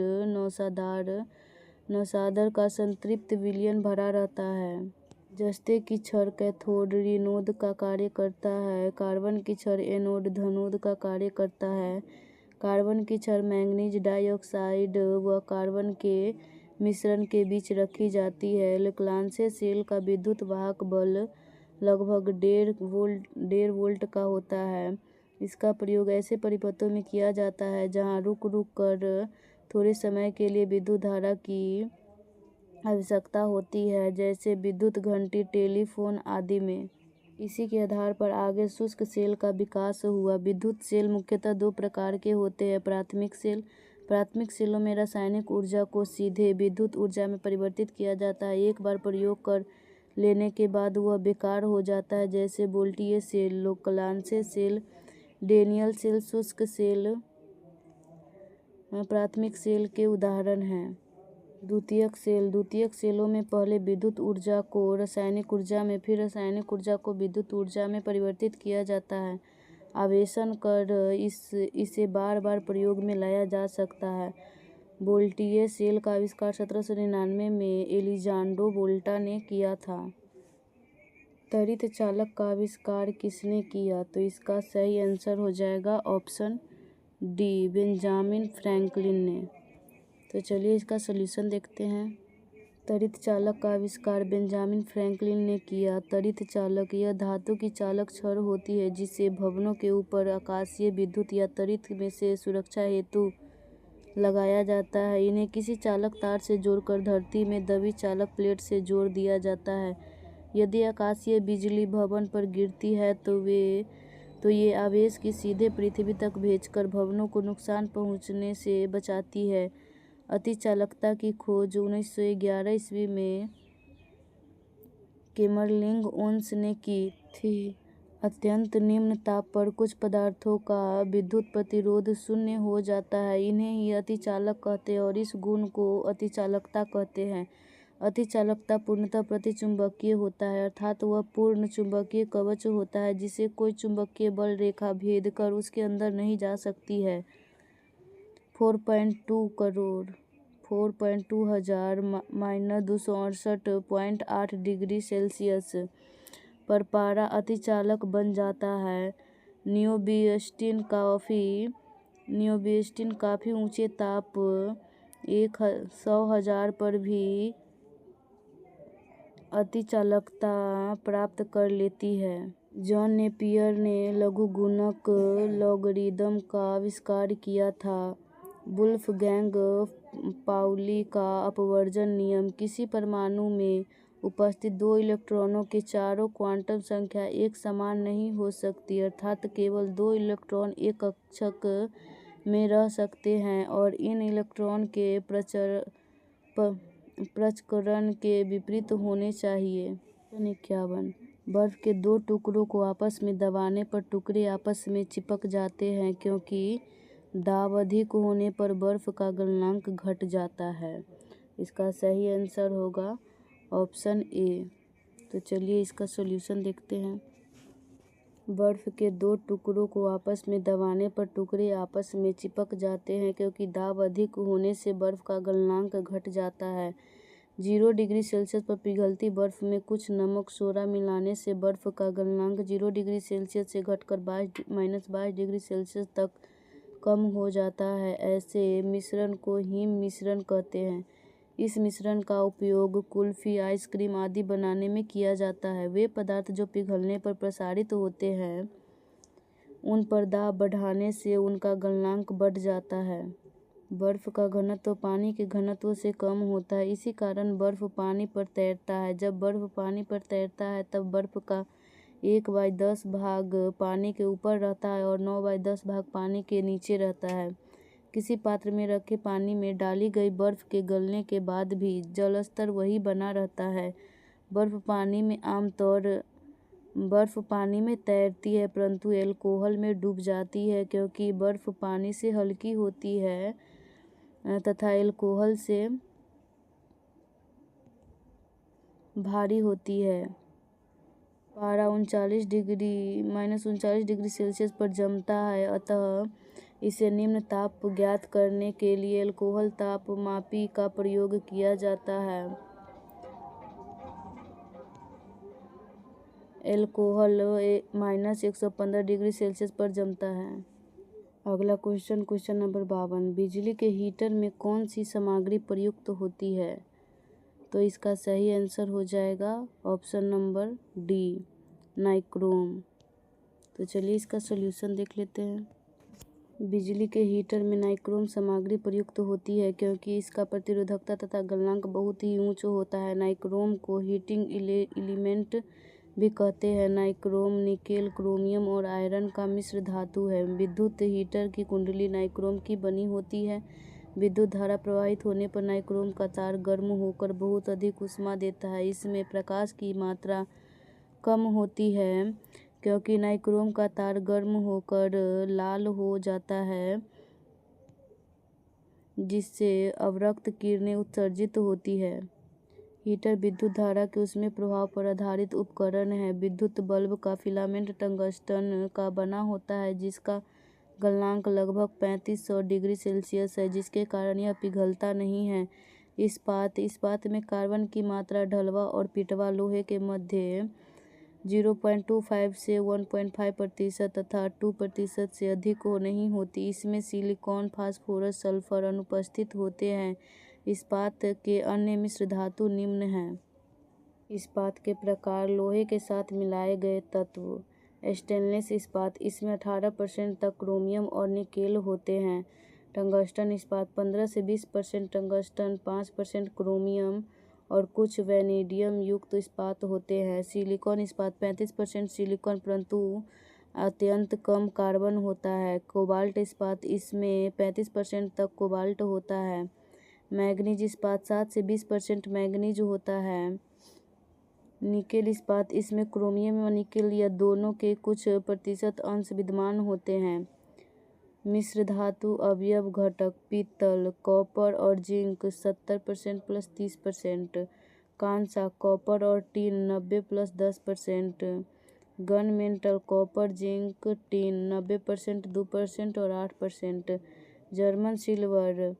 नौशादर का संतृप्त विलयन भरा रहता है। जस्ते की छड़ कैथोड ऋणोद का कार्य करता है। कार्बन की छड़ एनोड धनोद का कार्य करता है। कार्बन की छड़ मैंगनीज डाइऑक्साइड व कार्बन के मिश्रण के बीच रखी जाती है। लेक्लांसे सेल का विद्युत वाहक बल लगभग 1.5 वोल्ट का होता है। इसका प्रयोग ऐसे परिपथों में किया जाता है जहां रुक रुक कर थोड़े समय के लिए विद्युत धारा की आवश्यकता होती है, जैसे विद्युत घंटी, टेलीफोन आदि में। इसी के आधार पर आगे शुष्क सेल का विकास हुआ। विद्युत सेल मुख्यतः 2 प्रकार के होते हैं। प्राथमिक सेल। प्राथमिक सेलों में रासायनिक ऊर्जा को सीधे विद्युत ऊर्जा में परिवर्तित किया जाता है। एक बार प्रयोग कर लेने के बाद वह बेकार हो जाता है, जैसे वोल्टीय सेल, लेक्लांसे सेल, डेनियल सेल। शुष्क सेल प्राथमिक सेल के उदाहरण हैं। द्वितीयक सेल। द्वितीयक सेलों में पहले विद्युत ऊर्जा को रासायनिक ऊर्जा में, फिर रासायनिक ऊर्जा को विद्युत ऊर्जा में परिवर्तित किया जाता है। आवेशन कर इसे बार बार प्रयोग में लाया जा सकता है। वोल्टीय सेल का आविष्कार 1799 में एलिजांड्रो वोल्टा ने किया था। त्वरित चालक का आविष्कार किसने किया? तो इसका सही आंसर हो जाएगा ऑप्शन डी, बेंजामिन फ्रैंकलिन ने। तो चलिए इसका सॉल्यूशन देखते हैं। त्वरित चालक का आविष्कार बेंजामिन फ्रैंकलिन ने किया। त्वरित चालक यह धातु की चालक छड़ होती है जिसे भवनों के ऊपर आकाशीय विद्युत या त्वरित में से सुरक्षा हेतु लगाया जाता है। इन्हें किसी चालक तार से जोड़कर धरती में दबी चालक प्लेट से जोड़ दिया जाता है। यदि आकाशीय बिजली भवन पर गिरती है तो ये आवेश की सीधे पृथ्वी तक भेजकर भवनों को नुकसान पहुंचने से बचाती है। अतिचालकता की खोज 1911 ईस्वी में केमरलिंग ओन्स ने की थी। अत्यंत निम्न ताप पर कुछ पदार्थों का विद्युत प्रतिरोध शून्य हो जाता है, इन्हें ही अतिचालक कहते हैं और इस गुण को अतिचालकता कहते हैं। अतिचालकता पूर्णतः प्रतिचुंबकीय होता है, अर्थात वह पूर्ण चुंबकीय कवच होता है जिसे कोई चुंबकीय बल रेखा भेद कर उसके अंदर नहीं जा सकती है। 4.2 हजार -268.8 डिग्री सेल्सियस पर पारा अतिचालक बन जाता है। नियोबिस्टिन काफ़ी ऊंचे ताप 100,000 पर भी अतिचालकता प्राप्त कर लेती है। जॉन नेपियर ने लघुगुणक लॉगरिदम का आविष्कार किया था। वुल्फगैंग पाउली का अपवर्जन नियम। किसी परमाणु में उपस्थित 2 इलेक्ट्रॉनों के चारों क्वांटम संख्या एक समान नहीं हो सकती, अर्थात केवल 2 इलेक्ट्रॉन एक कक्षक में रह सकते हैं और इन इलेक्ट्रॉन के प्रचक्रण के विपरीत होने चाहिए। 51, बर्फ के 2 टुकड़ों को आपस में दबाने पर टुकड़े आपस में चिपक जाते हैं क्योंकि दाब अधिक होने पर बर्फ का गलनांक घट जाता है। इसका सही आंसर होगा ऑप्शन ए। तो चलिए इसका सॉल्यूशन देखते हैं। बर्फ के 2 टुकड़ों को आपस में दबाने पर टुकड़े आपस में चिपक जाते हैं क्योंकि दाब अधिक होने से बर्फ का गलनांक घट जाता है। 0 डिग्री सेल्सियस पर पिघलती बर्फ में कुछ नमक सोडा मिलाने से बर्फ का गलनांक 0 डिग्री सेल्सियस से घटकर -22 डिग्री सेल्सियस तक कम हो जाता है। ऐसे मिश्रण को हिम मिश्रण कहते हैं। इस मिश्रण का उपयोग कुल्फी, आइसक्रीम आदि बनाने में किया जाता है। वे पदार्थ जो पिघलने पर प्रसारित होते हैं उन पर दाब बढ़ाने से उनका गलनांक बढ़ जाता है। बर्फ का घनत्व पानी के घनत्व से कम होता है, इसी कारण बर्फ पानी पर तैरता है। जब बर्फ पानी पर तैरता है तब बर्फ का 1/10 भाग पानी के ऊपर रहता है और 9/10 भाग पानी के नीचे रहता है। किसी पात्र में रखे पानी में डाली गई बर्फ के गलने के बाद भी जल स्तर वही बना रहता है। बर्फ पानी में तैरती है परंतु एल्कोहल में डूब जाती है, क्योंकि बर्फ पानी से हल्की होती है तथा एल्कोहल से भारी होती है। पारा -39 डिग्री सेल्सियस पर जमता है, अतः इसे निम्न ताप ज्ञात करने के लिए एल्कोहल तापमापी का प्रयोग किया जाता है। एल्कोहल -115 डिग्री सेल्सियस पर जमता है। अगला क्वेश्चन नंबर 52। बिजली के हीटर में कौन सी सामग्री प्रयुक्त होती है? तो इसका सही आंसर हो जाएगा ऑप्शन नंबर डी, नाइक्रोम। तो चलिए इसका सॉल्यूशन देख लेते हैं। बिजली के हीटर में नाइक्रोम सामग्री प्रयुक्त होती है क्योंकि इसका प्रतिरोधकता तथा गलनांक बहुत ही ऊंचा होता है। नाइक्रोम को हीटिंग एलिमेंट भी कहते हैं। नाइक्रोम निकेल, क्रोमियम और आयरन का मिश्र धातु है। विद्युत हीटर की कुंडली नाइक्रोम की बनी होती है। विद्युत धारा प्रवाहित होने पर नाइक्रोम का तार गर्म होकर बहुत अधिक ऊष्मा देता है। इसमें प्रकाश की मात्रा कम होती है क्योंकि नाइक्रोम का तार गर्म होकर लाल हो जाता है, जिससे अवरक्त किरणें उत्सर्जित होती है। हीटर विद्युत धारा के उसमें प्रभाव पर आधारित उपकरण है। विद्युत बल्ब का फिलामेंट टंगस्टन का बना होता है, जिसका गलनांक लगभग 3500 डिग्री सेल्सियस है, जिसके कारण यह पिघलता नहीं है। इस्पात में कार्बन की मात्रा ढलवा और पिटवा लोहे के मध्य 0.25 से 1.5% तथा 2% से अधिक नहीं होती। इसमें सिलिकॉन, फास्फोरस, सल्फर अनुपस्थित होते हैं। इस्पात के अन्य मिश्र धातु निम्न हैं। इस्पात के प्रकार: लोहे के साथ मिलाए गए तत्व। स्टेनलेस इस्पात, इसमें 18% तक क्रोमियम और निकेल होते हैं। टंगस्टन इस्पात, 15 से 20% टंगस्टन, 5% क्रोमियम और कुछ वैनेडियम युक्त इस्पात होते हैं। सिलिकॉन इस्पात, 35% सिलिकॉन परंतु अत्यंत कम कार्बन होता है। कोबाल्ट इस्पात, इसमें 35% तक कोबाल्ट होता है। मैग्नीज इस्पात, 7 से 20% मैग्नीज होता है। निकेल इस्पात, इसमें क्रोमियम व निकेल या दोनों के कुछ प्रतिशत अंश विद्यमान होते हैं। मिश्र धातु अवयव घटक: पीतल, कॉपर और जिंक 70% प्लस 30%, कांसा, कॉपर और tin 90 plus 10%, gun metal, copper, zinc, tin 90%, 2% और 8%, जर्मन सिल्वर,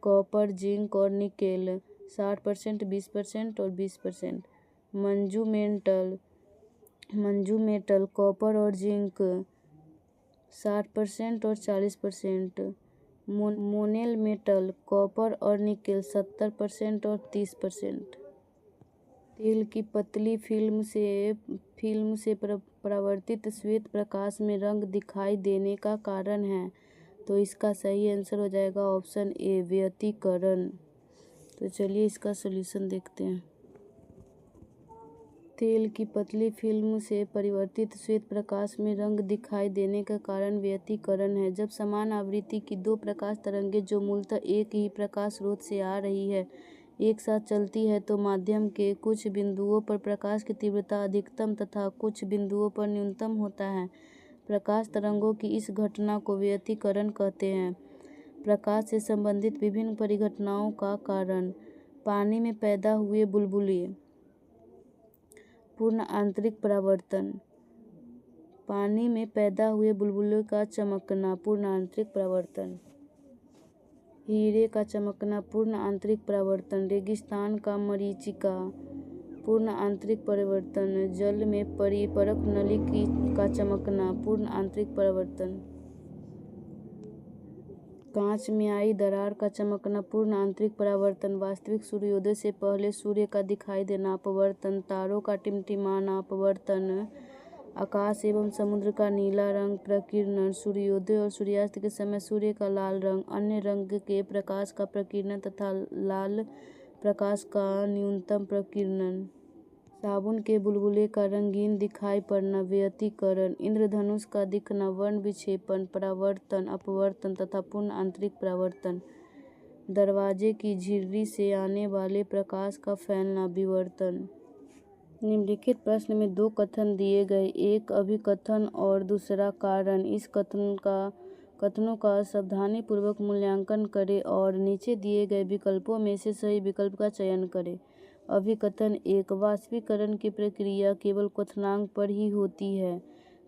कॉपर, जिंक और निकेल 60%, 20% और 20%, मंजू मेटल, कॉपर और जिंक 60% और 40%, मोनेल मेटल, कॉपर और निकेल 70% और 30%। तेल की पतली फिल्म से परावर्तित श्वेत प्रकाश में रंग दिखाई देने का कारण है। तो इसका सही आंसर हो जाएगा ऑप्शन ए, व्यतिकरण। तो चलिए इसका सॉल्यूशन देखते हैं। तेल की पतली फिल्म से परिवर्तित श्वेत प्रकाश में रंग दिखाई देने का कारण व्यतिकरण है। जब समान आवृत्ति की दो प्रकाश तरंगें जो मूलतः एक ही प्रकाश स्रोत से आ रही है एक साथ चलती है तो माध्यम के कुछ बिंदुओं पर प्रकाश की तीव्रता अधिकतम तथा कुछ बिंदुओं पर न्यूनतम होता है। प्रकाश तरंगों की इस घटना को व्यतिकरण कहते हैं। प्रकाश से संबंधित विभिन्न परिघटनाओं का कारण: पानी में पैदा हुए बुलबुले, पूर्ण आंतरिक परावर्तन, पानी में पैदा हुए बुलबुले का चमकना, पूर्ण आंतरिक परावर्तन, हीरे का चमकना, पूर्ण आंतरिक परावर्तन, रेगिस्तान का मरीचिका, पूर्ण आंतरिक परावर्तन, जल में परिपरक नली का चमकना, पूर्ण आंतरिक परावर्तन, कांच में आई दरार का चमकना, पूर्ण आंतरिक परावर्तन, वास्तविक सूर्योदय से पहले सूर्य का दिखाई देना, अपवर्तन, तारों का टिमटिमाना, अपवर्तन, आकाश एवं समुद्र का नीला रंग, प्रकीर्णन, सूर्योदय और सूर्यास्त के समय सूर्य का लाल रंग, अन्य रंग के प्रकाश का प्रकीर्णन तथा लाल प्रकाश का न्यूनतम प्रकीर्णन। साबुन के बुलबुले का रंगीन दिखाई पड़ना, व्यतिकरण, इंद्रधनुष का दिखना, वर्ण विक्षेपण, परावर्तन, अपवर्तन तथा पूर्ण आंतरिक परावर्तन, दरवाजे की झिर्री से आने वाले प्रकाश का फैलना, विवर्तन। निम्नलिखित प्रश्न में दो कथन दिए गए, एक अभिकथन और दूसरा कारण। इस कथनों का सावधानीपूर्वक मूल्यांकन करें और नीचे दिए गए विकल्पों में से सही विकल्प का चयन करें। अभिकथन 1, वाष्पीकरण की प्रक्रिया केवल क्वथनांक पर ही होती है।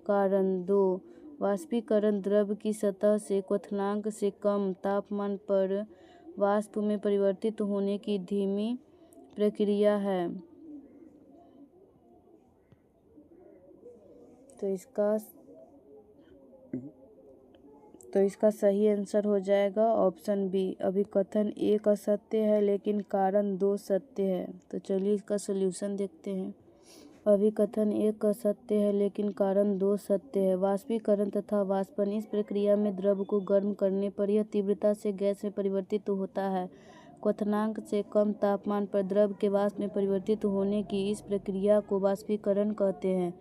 कारण 2, वाष्पीकरण द्रव की सतह से क्वथनांक से कम तापमान पर वाष्प में परिवर्तित होने की धीमी प्रक्रिया है। तो इसका सही आंसर हो जाएगा ऑप्शन बी। अभिकथन 1 असत्य है लेकिन कारण 2 सत्य है। तो चलिए इसका सॉल्यूशन देखते हैं। अभिकथन 1 असत्य है लेकिन कारण 2 सत्य है। वाष्पीकरण तथा वाष्पन, इस प्रक्रिया में द्रव को गर्म करने पर यह तीव्रता से गैस में परिवर्तित होता है। क्वथनांक से कम तापमान पर द्रव के वाष्प में परिवर्तित होने की इस प्रक्रिया को वाष्पीकरण कहते हैं।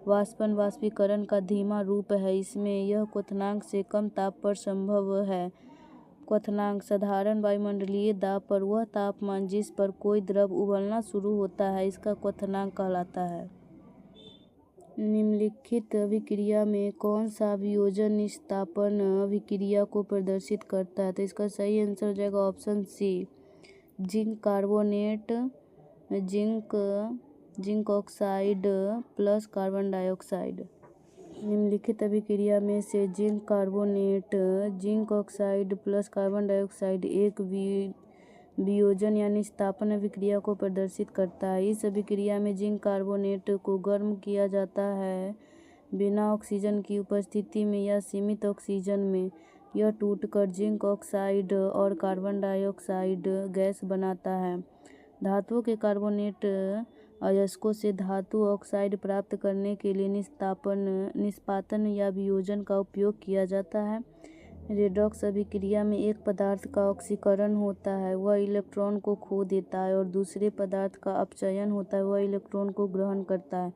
वाष्पन वाष्पीकरण का धीमा रूप है, इसमें यह क्वथनांक से कम ताप पर संभव है। क्वथनांक साधारण वायुमंडलीय दाब पर वह तापमान जिस पर कोई द्रव उबलना शुरू होता है, इसका क्वथनांक कहलाता है। निम्नलिखित अभिक्रिया में कौन सा अभियोजन निस्तापन अभिक्रिया को प्रदर्शित करता है? तो इसका सही आंसर हो जाएगा option C, zinc carbonate, zinc oxide plus carbon dioxide. निम्नलिखित अभिक्रिया में से zinc carbonate zinc oxide plus carbon dioxide एक वियोजन या निस्तापन अभिक्रिया को प्रदर्शित करता है। इस अभिक्रिया में जिंक कार्बोनेट को गर्म किया जाता है बिना ऑक्सीजन की उपस्थिति में या सीमित ऑक्सीजन में। यह टूटकर जिंक ऑक्साइड और कार्बन डाइऑक्साइड गैस बनाता है। धातुओं के कार्बोनेट अयस्कों से धातु ऑक्साइड प्राप्त करने के लिए निष्पातन या वियोजन का उपयोग किया जाता है। रेडॉक्स अभिक्रिया में एक पदार्थ का ऑक्सीकरण होता है, वह इलेक्ट्रॉन को खो देता है, और दूसरे पदार्थ का अपचयन होता है, वह इलेक्ट्रॉन को ग्रहण करता है।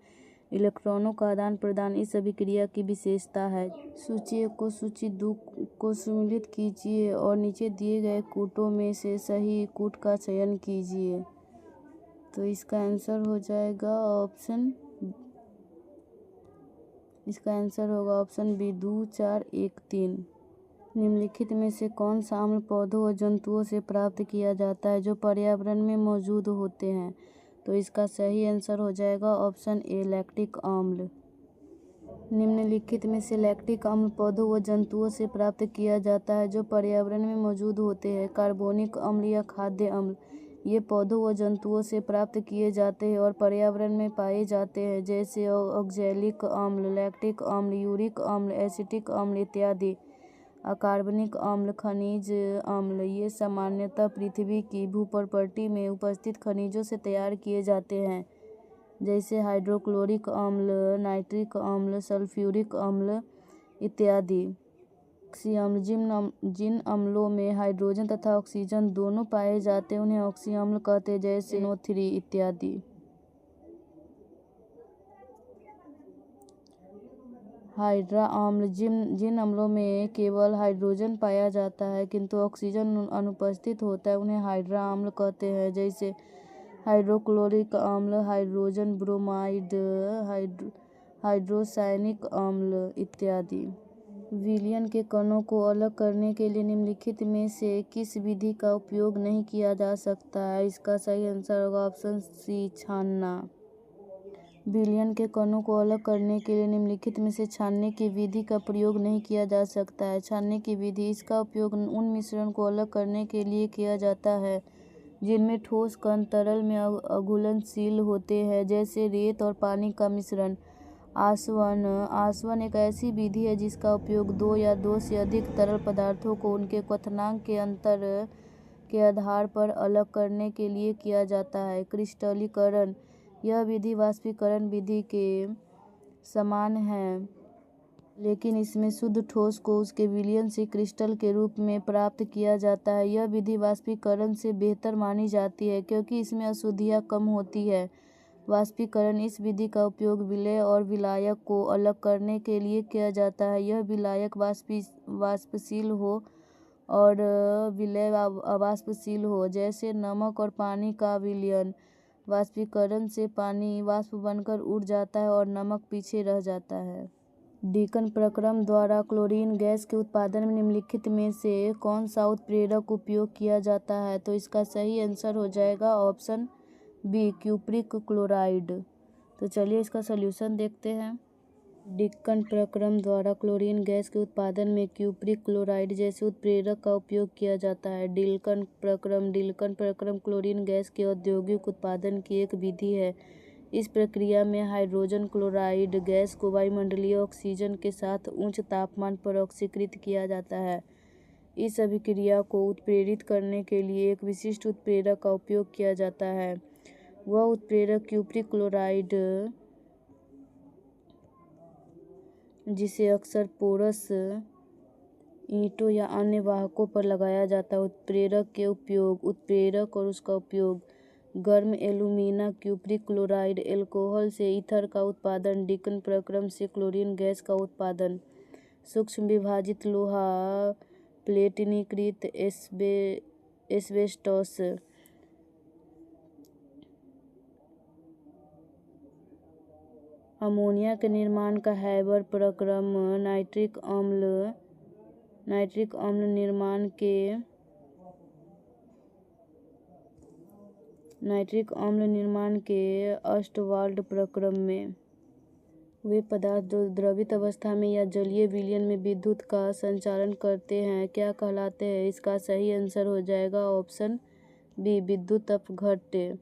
इलेक्ट्रॉनों का आदान प्रदान इस अभिक्रिया की विशेषता है। सूची 1 को सूची 2 को सम्मिलित कीजिए और नीचे दिए गए कूटों में से सही कूट का चयन कीजिए। तो इसका आंसर हो जाएगा ऑप्शन बी, 2, 4, 1, 3। निम्नलिखित में से कौन सा अम्ल पौधों और जंतुओं से प्राप्त किया जाता है जो पर्यावरण में मौजूद होते हैं? तो इसका सही आंसर हो जाएगा ऑप्शन ए, लैक्टिक अम्ल। निम्नलिखित में से लैक्टिक अम्ल पौधों व जंतुओं से प्राप्त किया जाता है जो पर्यावरण में मौजूद होते हैं। कार्बोनिक अम्ल या खाद्य अम्ल, ये पौधों व जंतुओं से प्राप्त किए जाते हैं और पर्यावरण में पाए जाते हैं, जैसे ऑक्जेलिक अम्ल, लैक्टिक अम्ल, यूरिक अम्ल, एसिटिक अम्ल इत्यादि। अकार्बनिक अम्ल, खनिज अम्ल, ये सामान्यतः पृथ्वी की भूप्रपट्टी में उपस्थित खनिजों से तैयार किए जाते हैं, जैसे हाइड्रोक्लोरिक अम्ल, नाइट्रिक अम्ल, सल्फ्यूरिक अम्ल इत्यादि। ऑक्सी अम्ल, जिन अम्लों में हाइड्रोजन तथा ऑक्सीजन दोनों पाए जाते हैं उन्हें ऑक्सी अम्ल कहते हैं, जैसे NO3 इत्यादि। हाइड्रा अम्ल, जिन अम्लों में केवल हाइड्रोजन पाया जाता है किंतु ऑक्सीजन अनुपस्थित होता है, उन्हें हाइड्रा अम्ल कहते हैं, जैसे हाइड्रोक्लोरिक अम्ल, हाइड्रोजन ब्रोमाइड, हाइड्रोसायनिक अम्ल इत्यादि। विलयन के कणों को अलग करने के लिए निम्नलिखित में से किस विधि का उपयोग नहीं किया जा सकता है? इसका सही आंसर होगा ऑप्शन सी, छानना। विलयन के कणों को अलग करने के लिए निम्नलिखित में से छानने की विधि का प्रयोग नहीं किया जा सकता है। छानने की विधि, इसका उपयोग उन मिश्रण को अलग करने के लिए किया जाता है जिनमें ठोस कण तरल में अघुलनशील होते हैं, जैसे रेत और पानी का मिश्रण। आसवन एक ऐसी विधि है जिसका उपयोग 2 या 2 से अधिक तरल पदार्थों को उनके क्वथनांक के अंतर के आधार पर अलग करने के लिए किया जाता है। क्रिस्टलीकरण, यह विधि वाष्पीकरण विधि के समान है, लेकिन इसमें शुद्ध ठोस को उसके विलयन से क्रिस्टल के रूप में प्राप्त किया जाता है। यह विधि वाष्पीकरण से बेहतर मानी जाती है क्योंकि इसमें अशुद्धियाँ कम होती है। वाष्पीकरण: इस विधि का उपयोग विलेय और विलायक को अलग करने के लिए किया जाता है। यह विलायक वाष्पशील हो और विलेय अवाष्पशील हो, जैसे नमक और पानी का विलयन। वाष्पीकरण से पानी वाष्प बनकर उड़ जाता है और नमक पीछे रह जाता है। डिकन प्रक्रम द्वारा क्लोरीन गैस के उत्पादन में निम्नलिखित में से कौन सा उत्प्रेरक उपयोग किया जाता है? तो इसका सही आंसर हो जाएगा ऑप्शन बी, क्यूप्रिक क्लोराइड। तो चलिए इसका सॉल्यूशन देखते हैं। डिकन प्रक्रम द्वारा क्लोरीन गैस के उत्पादन में क्यूप्रिक क्लोराइड जैसे उत्प्रेरक का उपयोग किया जाता है। डिकन प्रक्रम क्लोरीन गैस के औद्योगिक उत्पादन की एक विधि है। इस प्रक्रिया में हाइड्रोजन क्लोराइड गैस को वायुमंडलीय ऑक्सीजन के साथ उच्च तापमान पर ऑक्सीकृत किया जाता है। इस अभिक्रिया को उत्प्रेरित करने के लिए एक विशिष्ट उत्प्रेरक का उपयोग किया जाता है। वह उत्प्रेरक क्यूप्रिक क्लोराइड, जिसे अक्सर पोरस ईंटों या अन्य वाहकों पर लगाया जाता है। उत्प्रेरक और उसका उपयोग: गर्म एल्यूमिना क्यूप्रिक क्लोराइड, एल्कोहल से ईथर का उत्पादन, डिकन प्रक्रम से क्लोरीन गैस का उत्पादन। सूक्ष्म विभाजित लोहा, प्लेटिनीकृत एस्बेस्टॉस, अमोनिया के निर्माण का हैबर प्रक्रम, नाइट्रिक अम्ल निर्माण के ऑस्टवाल्ड प्रक्रम में। वे पदार्थ जो द्रवित अवस्था में या जलीय विलयन में विद्युत का संचालन करते हैं क्या कहलाते हैं? इसका सही आंसर हो जाएगा ऑप्शन बी, विद्युत अपघट्य।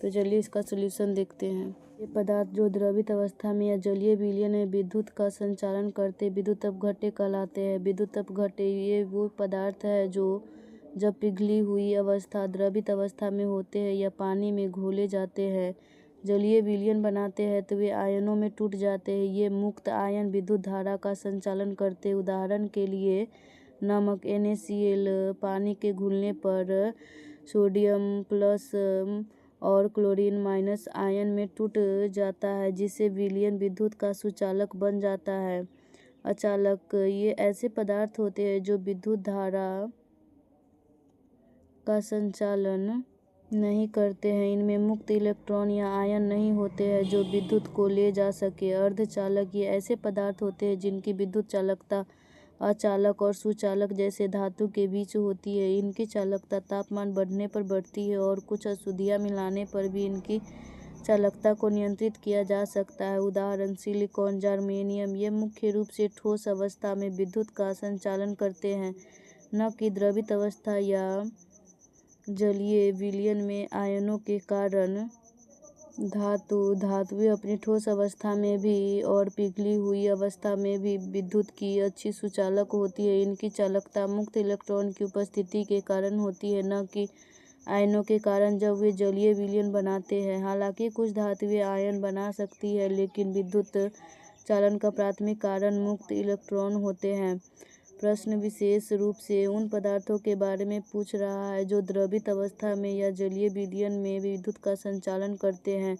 तो चलिए इसका सॉल्यूशन देखते हैं। ये पदार्थ जो द्रवित अवस्था में या जलीय विलयन में विद्युत का संचालन करते विद्युत अपघट्य कहलाते हैं। विद्युत अपघट्य ये वो पदार्थ है जो जब पिघली हुई अवस्था द्रवित अवस्था में होते हैं या पानी में घोले जाते हैं, जलीय विलयन बनाते हैं तो वे आयनों में टूट जाते हैं। ये मुक्त आयन विद्युत धारा का संचालन करते हैं। उदाहरण के लिए नमक NaCl पानी के घुलने पर सोडियम प्लस और क्लोरीन माइनस आयन में टूट जाता है, जिससे विलयन विद्युत का सुचालक बन जाता है। अचालक: ये ऐसे पदार्थ होते हैं जो विद्युत धारा का संचालन नहीं करते हैं। इनमें मुक्त इलेक्ट्रॉन या आयन नहीं होते हैं जो विद्युत को ले जा सके। अर्धचालक: ये ऐसे पदार्थ होते हैं जिनकी विद्युत चालकता अचालक और सुचालक जैसे धातु के बीच होती है। इनकी चालकता तापमान बढ़ने पर बढ़ती है और कुछ अशुद्धियाँ मिलाने पर भी इनकी चालकता को नियंत्रित किया जा सकता है। उदाहरण सिलिकॉन, जर्मेनियम। ये मुख्य रूप से ठोस अवस्था में विद्युत का संचालन करते हैं, न कि द्रवित अवस्था या जलीय विलयन में आयनों के कारण। धातुएं अपनी ठोस अवस्था में भी और पिघली हुई अवस्था में भी विद्युत की अच्छी सुचालक होती है। इनकी चालकता मुक्त इलेक्ट्रॉन की उपस्थिति के कारण होती है, न कि आयनों के कारण जब वे जलीय विलयन बनाते हैं। हालांकि कुछ धातुएं आयन बना सकती है, लेकिन विद्युत चालन का प्राथमिक कारण मुक्त इलेक्ट्रॉन होते हैं। प्रश्न विशेष रूप से उन पदार्थों के बारे में पूछ रहा है जो द्रवित अवस्था में या जलीय विलयन में विद्युत का संचालन करते हैं,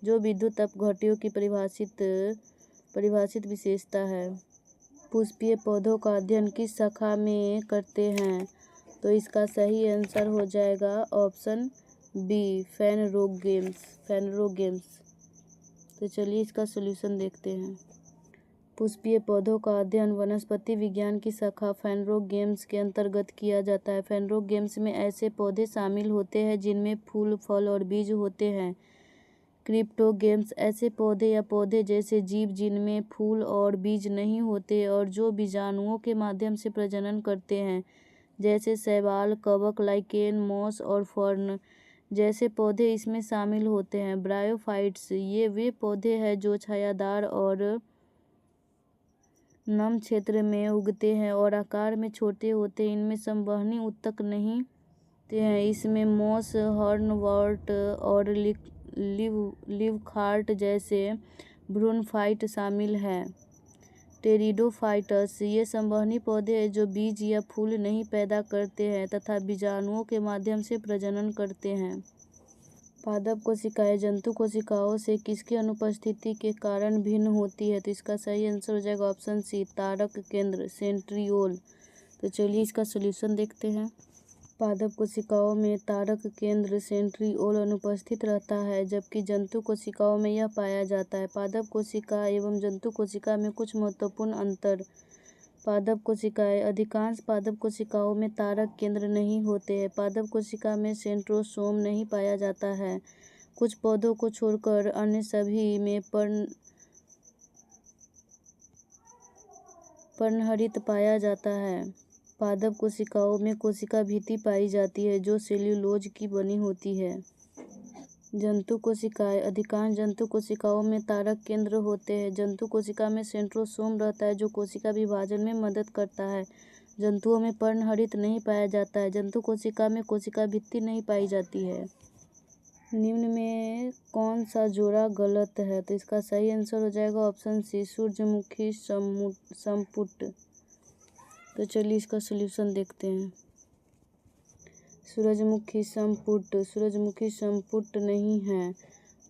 जो विद्युत अपघट्यों की परिभाषित विशेषता है। पुष्पीय पौधों का अध्ययन किस शाखा में करते हैं? तो इसका सही आंसर हो जाएगा ऑप्शन बी, फेनरोगेम्स। तो चलिए इसका सॉल्यूशन देखते हैं। पुष्पीय पौधों का अध्ययन वनस्पति विज्ञान की शाखा फेनरोगेम्स के अंतर्गत किया जाता है। फेनरोगेम्स में ऐसे पौधे शामिल होते हैं जिनमें फूल, फल और बीज होते हैं। क्रिप्टोगेम्स ऐसे पौधे या पौधे जैसे जीव जिनमें फूल और बीज नहीं होते और जो बीजाणुओं के माध्यम से प्रजनन करते हैं, जैसे शैवाल, कवक, लाइकेन, मॉस और फर्न जैसे पौधे इसमें शामिल होते हैं। ब्रायोफाइट्स ये वे पौधे हैं जो छायादार और नम क्षेत्र में उगते हैं और आकार में छोटे होते हैं। इनमें संवहनी ऊतक नहीं होते हैं। इसमें मॉस, हॉर्नवॉर्ट और लिवखार्ट जैसे भ्रूणफाइट शामिल हैं। टेरिडोफाइट्स ये संवहनी पौधे हैं जो बीज या फूल नहीं पैदा करते हैं तथा बीजाणुओं के माध्यम से प्रजनन करते हैं। पादप कोशिकाएं जंतु कोशिकाओं से किसकी अनुपस्थिति के कारण भिन्न होती है? तो इसका सही आंसर हो जाएगा ऑप्शन सी, तारक केंद्र, सेंट्रियोल। तो चलिए इसका सोल्यूशन देखते हैं। पादप कोशिकाओं में तारक केंद्र, सेंट्रियोल अनुपस्थित रहता है, जबकि जंतु कोशिकाओं में यह पाया जाता है। पादप कोशिका एवं जंतु कोशिका में कुछ महत्वपूर्ण अंतर। पादप कोशिकाएं, अधिकांश पादप कोशिकाओं में तारक केंद्र नहीं होते हैं। पादप कोशिका में सेंट्रोसोम नहीं पाया जाता है। कुछ पौधों को छोड़कर अन्य सभी में पर्णहरित पाया जाता है। पादप कोशिकाओं में कोशिका भित्ति पाई जाती है जो सेल्यूलोज की बनी होती है। जंतु कोशिकाएं, अधिकांश जंतु कोशिकाओं में तारक केंद्र होते हैं। जंतु कोशिका में सेंट्रोसोम रहता है जो कोशिका विभाजन में मदद करता है। जंतुओं में पर्णहरित नहीं पाया जाता है। जंतु कोशिका में कोशिका भित्ति नहीं पाई जाती है। निम्न में कौन सा जोड़ा गलत है? तो इसका सही आंसर हो जाएगा ऑप्शन सी, सूरजमुखी संपुट। तो चलिए इसका सोल्यूशन देखते हैं। सूरजमुखी संपुट नहीं है।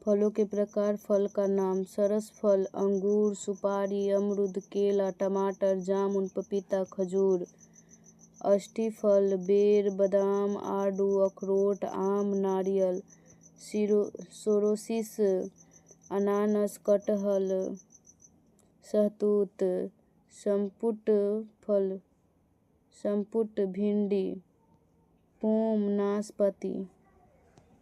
फलों के प्रकार, फल का नाम, सरस फल, अंगूर, सुपारी, अमरूद, केला, टमाटर, जामुन, पपीता, खजूर। अष्टी फल, बेर, बादाम, आड़ू, अखरोट, आम, नारियल। सोरोसिस, अनानास, कटहल, शहतूत। संपुट फल, संपुट भिंडी, पोम, नाशपाती।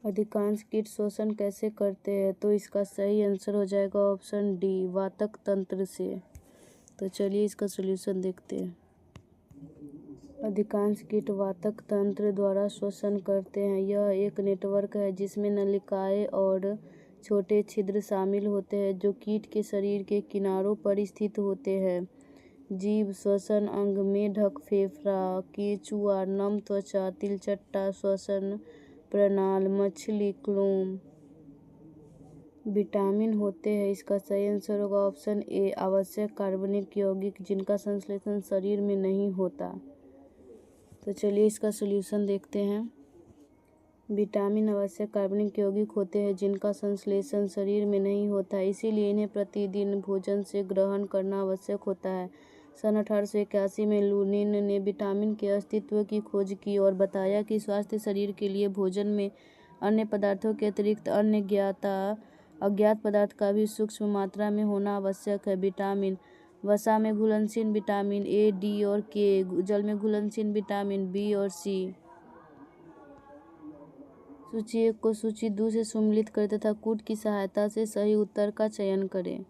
अधिकांश कीट शोषण कैसे करते हैं? तो इसका सही आंसर हो जाएगा ऑप्शन डी, वातक तंत्र से। तो चलिए इसका सोल्यूशन देखते हैं। अधिकांश कीट वातक तंत्र द्वारा शोषण करते हैं। यह एक नेटवर्क है जिसमें नलिकाएं और छोटे छिद्र शामिल होते हैं जो कीट के शरीर के किनारों पर स्थित होते हैं। जीभ, श्वसन अंग, मेढक, फेफड़ा, केंचुआ, नम त्वचा, तिलचट्टा, श्वसन प्रणाल, मछली, क्लोम। विटामिन होते हैं। इसका सही आंसर होगा ऑप्शन ए, आवश्यक कार्बनिक यौगिक जिनका संश्लेषण शरीर में नहीं होता। तो चलिए इसका सोल्यूशन देखते हैं। विटामिन आवश्यक कार्बनिक यौगिक होते हैं जिनका संश्लेषण शरीर में नहीं होता है, इसीलिए इन्हें प्रतिदिन भोजन से ग्रहण करना आवश्यक होता है। सन 1881 में लुनिन ने विटामिन के अस्तित्व की खोज की और बताया कि स्वास्थ्य शरीर के लिए भोजन में अन्य पदार्थों के अतिरिक्त अन्य अज्ञात पदार्थ का भी सूक्ष्म मात्रा में होना आवश्यक है। विटामिन, वसा में घुलनशील विटामिन ए, डी और के, जल में घुलनशील विटामिन बी और सी। सूची 1 को सूची 2 से सम्मिलित करें तथा कूट की सहायता से सही उत्तर का चयन करें।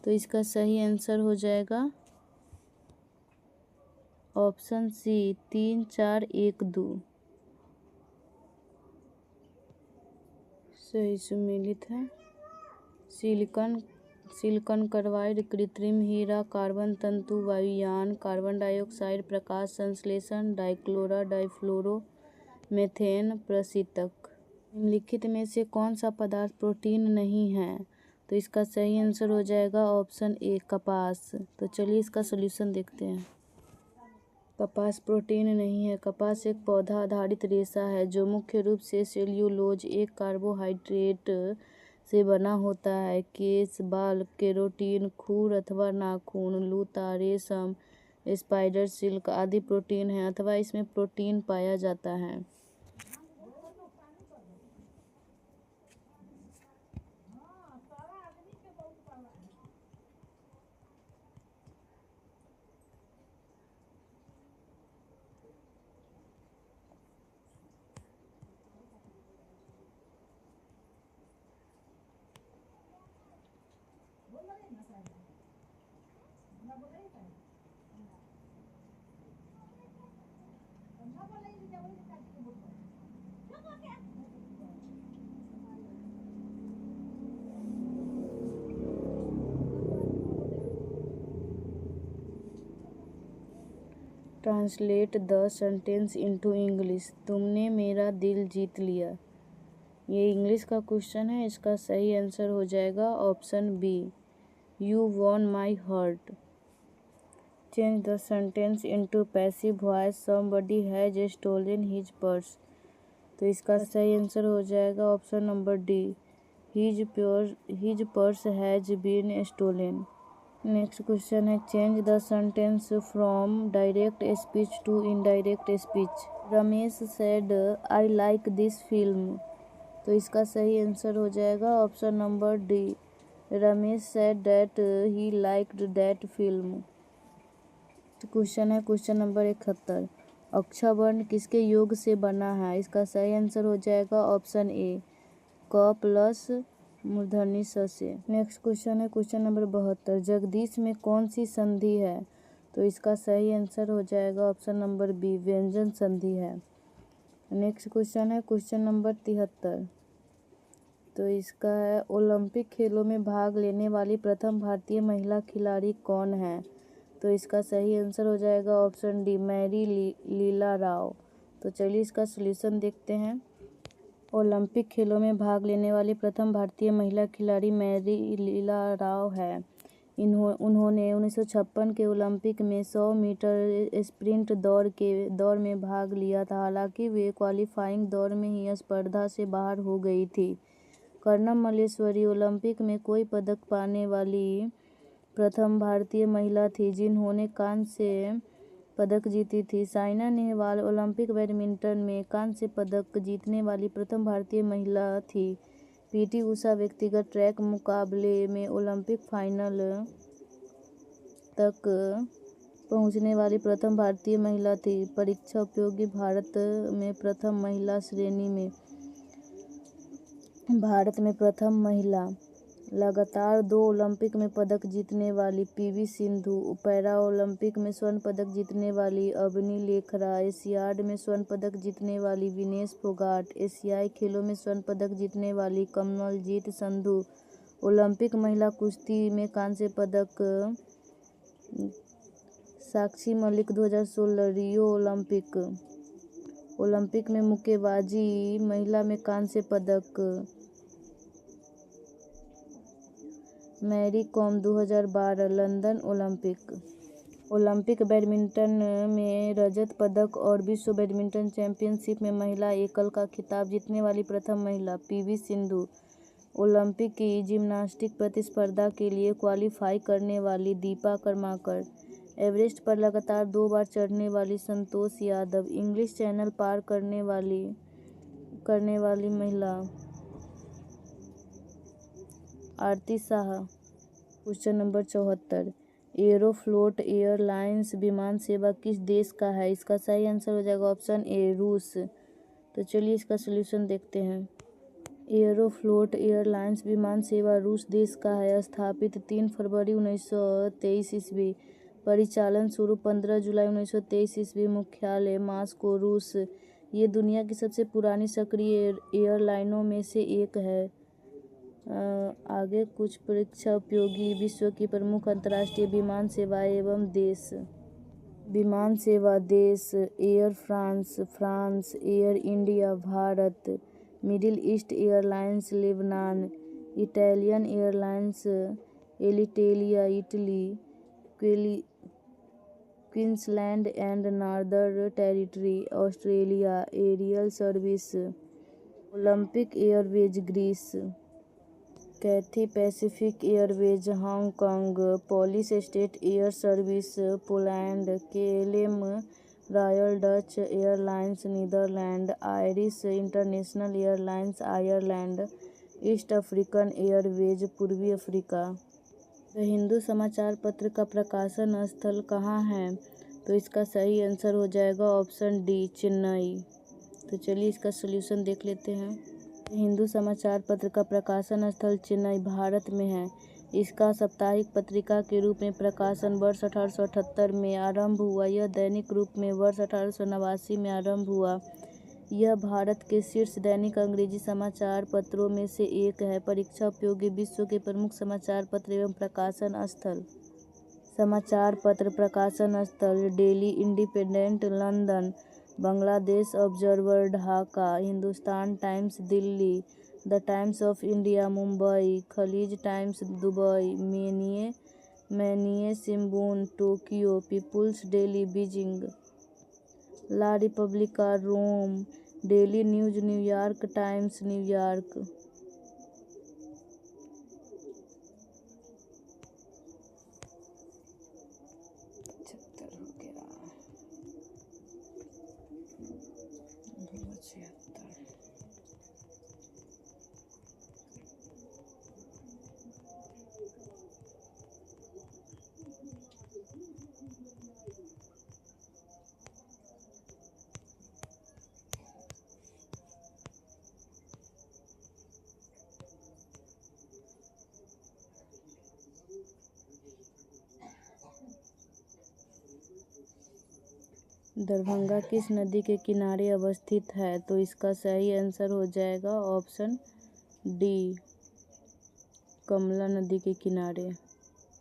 तो इसका सही आंसर हो जाएगा ऑप्शन सी, 3, 4, 1, 2। सही सुमेलित है। सिलिकॉन कार्बाइड, कृत्रिम हीरा, कार्बन तंतु, वायुयान, कार्बन डाइऑक्साइड, प्रकाश संश्लेषण, डाइक्लोरा डाइफ्लोरो मेथेन, प्रशीतक। निम्नलिखित में से कौन सा पदार्थ प्रोटीन नहीं है? तो इसका सही आंसर हो जाएगा ऑप्शन ए, कपास। तो चलिए इसका सोल्यूशन देखते हैं। कपास प्रोटीन नहीं है। कपास एक पौधा आधारित रेशा है जो मुख्य रूप से सेल्यूलोज, एक कार्बोहाइड्रेट से बना होता है। केश, बाल, केरोटीन, खुर अथवा नाखून, लूता, रेशम, स्पाइडर सिल्क आदि प्रोटीन है अथवा इसमें प्रोटीन पाया जाता है। Translate the sentence into English. तुमने मेरा दिल जीत लिया। ये इंग्लिश का क्वेश्चन है। इसका सही आंसर हो जाएगा option B, you won my heart. Change the sentence into passive voice, somebody has stolen his purse. तो इसका सही आंसर हो जाएगा option number D, his purse has been stolen. Next question है, change the sentence from direct speech to indirect speech. Ramesh said I like this film. तो इसका सही आंसर हो जाएगा option number D, Ramesh said that he liked that film. Question है क्वेश्चन नंबर 71, अक्षर वर्ण किसके योग से बना है? इसका सही आंसर हो जाएगा ऑप्शन ए, क प्लस मूर्धन्य स से। नेक्स्ट क्वेश्चन है क्वेश्चन नंबर 72, जगदीश में कौन सी संधि है? तो इसका सही आंसर हो जाएगा ऑप्शन नंबर बी, व्यंजन संधि है। नेक्स्ट क्वेश्चन है क्वेश्चन नंबर 73, तो इसका है, ओलंपिक खेलों में भाग लेने वाली प्रथम भारतीय महिला खिलाड़ी कौन है? तो इसका सही आंसर हो जाएगा ऑप्शन डी, मैरी लीला राव। तो चलिए इसका सॉल्यूशन देखते हैं। ओलंपिक खेलों में भाग लेने वाली प्रथम भारतीय महिला खिलाड़ी मैरी लीला राव है। उन्होंने 1956 के ओलंपिक में 100 मीटर स्प्रिंट दौड़ में भाग लिया था। हालांकि वे क्वालिफाइंग दौड़ में ही स्पर्धा से बाहर हो गई थी। कर्णम मल्लेश्वरी ओलंपिक में कोई पदक पाने वाली प्रथम भारतीय महिला थी जिन्होंने कांस्य पदक जीती थी। साइना नेहवाल ओलंपिक बैडमिंटन में कांस्य पदक जीतने वाली प्रथम भारतीय महिला थी। पीटी उषा व्यक्तिगत ट्रैक मुकाबले में ओलंपिक फाइनल तक पहुंचने वाली प्रथम भारतीय महिला थी। परीक्षा उपयोगी भारत में प्रथम महिला। लगातार 2 ओलंपिक में पदक जीतने वाली पीवी सिंधु। पैरा ओलंपिक में स्वर्ण पदक जीतने वाली अबनी लेखरा। एशियाड में स्वर्ण पदक जीतने वाली विनेश फोगाट। एशियाई खेलों में स्वर्ण पदक जीतने वाली कमलजीत संधू। ओलंपिक महिला कुश्ती में कांस्य पदक साक्षी मलिक 2016 रियो ओलंपिक में मुक्केबाजी महिला में कांस्य पदक Mary Kom 2012 London Olympic badminton में रजत पदक और विश्व बैडमिंटन चैंपियनशिप में महिला एकल का खिताब जीतने वाली प्रथम महिला पीवी सिंधु। ओलंपिक की जिम्नास्टिक प्रतिस्पर्धा के लिए क्वालिफाई करने वाली दीपा कर्माकर। एवरेस्ट पर लगातार 2 बार चढ़ने वाली संतोष यादव। इंग्लिश चैनल पार करने वाली महिला Aarti Shah. Question number 74, Aeroflot airlines विमान सेवा किस देश का है? इसका सही आंसर हो जाएगा ऑप्शन ए, रूस। तो चलिए इसका सॉल्यूशन देखते हैं। एरोफ्लोट एयरलाइंस विमान सेवा रूस देश का है। स्थापित 3 फरवरी 1923 ईस्वी। परिचालन शुरू 15 जुलाई 1923 ईस्वी। मुख्यालय मास्को, रूस। ये दुनिया की सबसे पुरानी सक्रिय एयरलाइनों में से एक है। आगे कुछ परीक्षा उपयोगी विश्व की प्रमुख अंतर्राष्ट्रीय विमान सेवाएं एवं देश। विमान सेवा देश, Air France France, Air India Bharat, Middle East Airlines Lebanon, Italian Airlines Alitalia Italy, Queensland and Northern Territory Australia, aerial service, Olympic Airways Greece, Cathay Pacific Airways Hong Kong, Polish State Air Service Poland, KLM Royal Dutch Airlines Netherland, Irish International Airlines Ireland, East African Airways पूर्वी अफ्रीका। द हिंदू समाचार पत्र का प्रकाशन स्थल कहाँ है? तो इसका सही आंसर हो जाएगा ऑप्शन डी, चेन्नई। तो चलिए इसका सॉल्यूशन देख लेते हैं। हिंदू समाचार पत्र का प्रकाशन स्थल चेन्नई भारत में है। इसका साप्ताहिक पत्रिका के रूप में प्रकाशन वर्ष 1878 में आरंभ हुआ। यह दैनिक रूप में वर्ष 1889 में आरंभ हुआ। यह भारत के शीर्ष दैनिक अंग्रेजी समाचार पत्रों में से एक है। परीक्षा उपयोगी विश्व के प्रमुख समाचार पत्र एवं प्रकाशन स्थल। समाचार पत्र प्रकाशन स्थल Daily Independent London, Bangladesh Observer Dhaka, Hindustan Times Delhi, the Times of India Mumbai, Khaleej Times Dubai, Mainichi Shimbun Tokyo, People's Daily Beijing, La Repubblica Rome, Daily News, New York Times, New York. 75 हो गया, 76। दरभंगा किस नदी के किनारे अवस्थित है? तो इसका सही आंसर हो जाएगा ऑप्शन डी, कमला नदी के किनारे।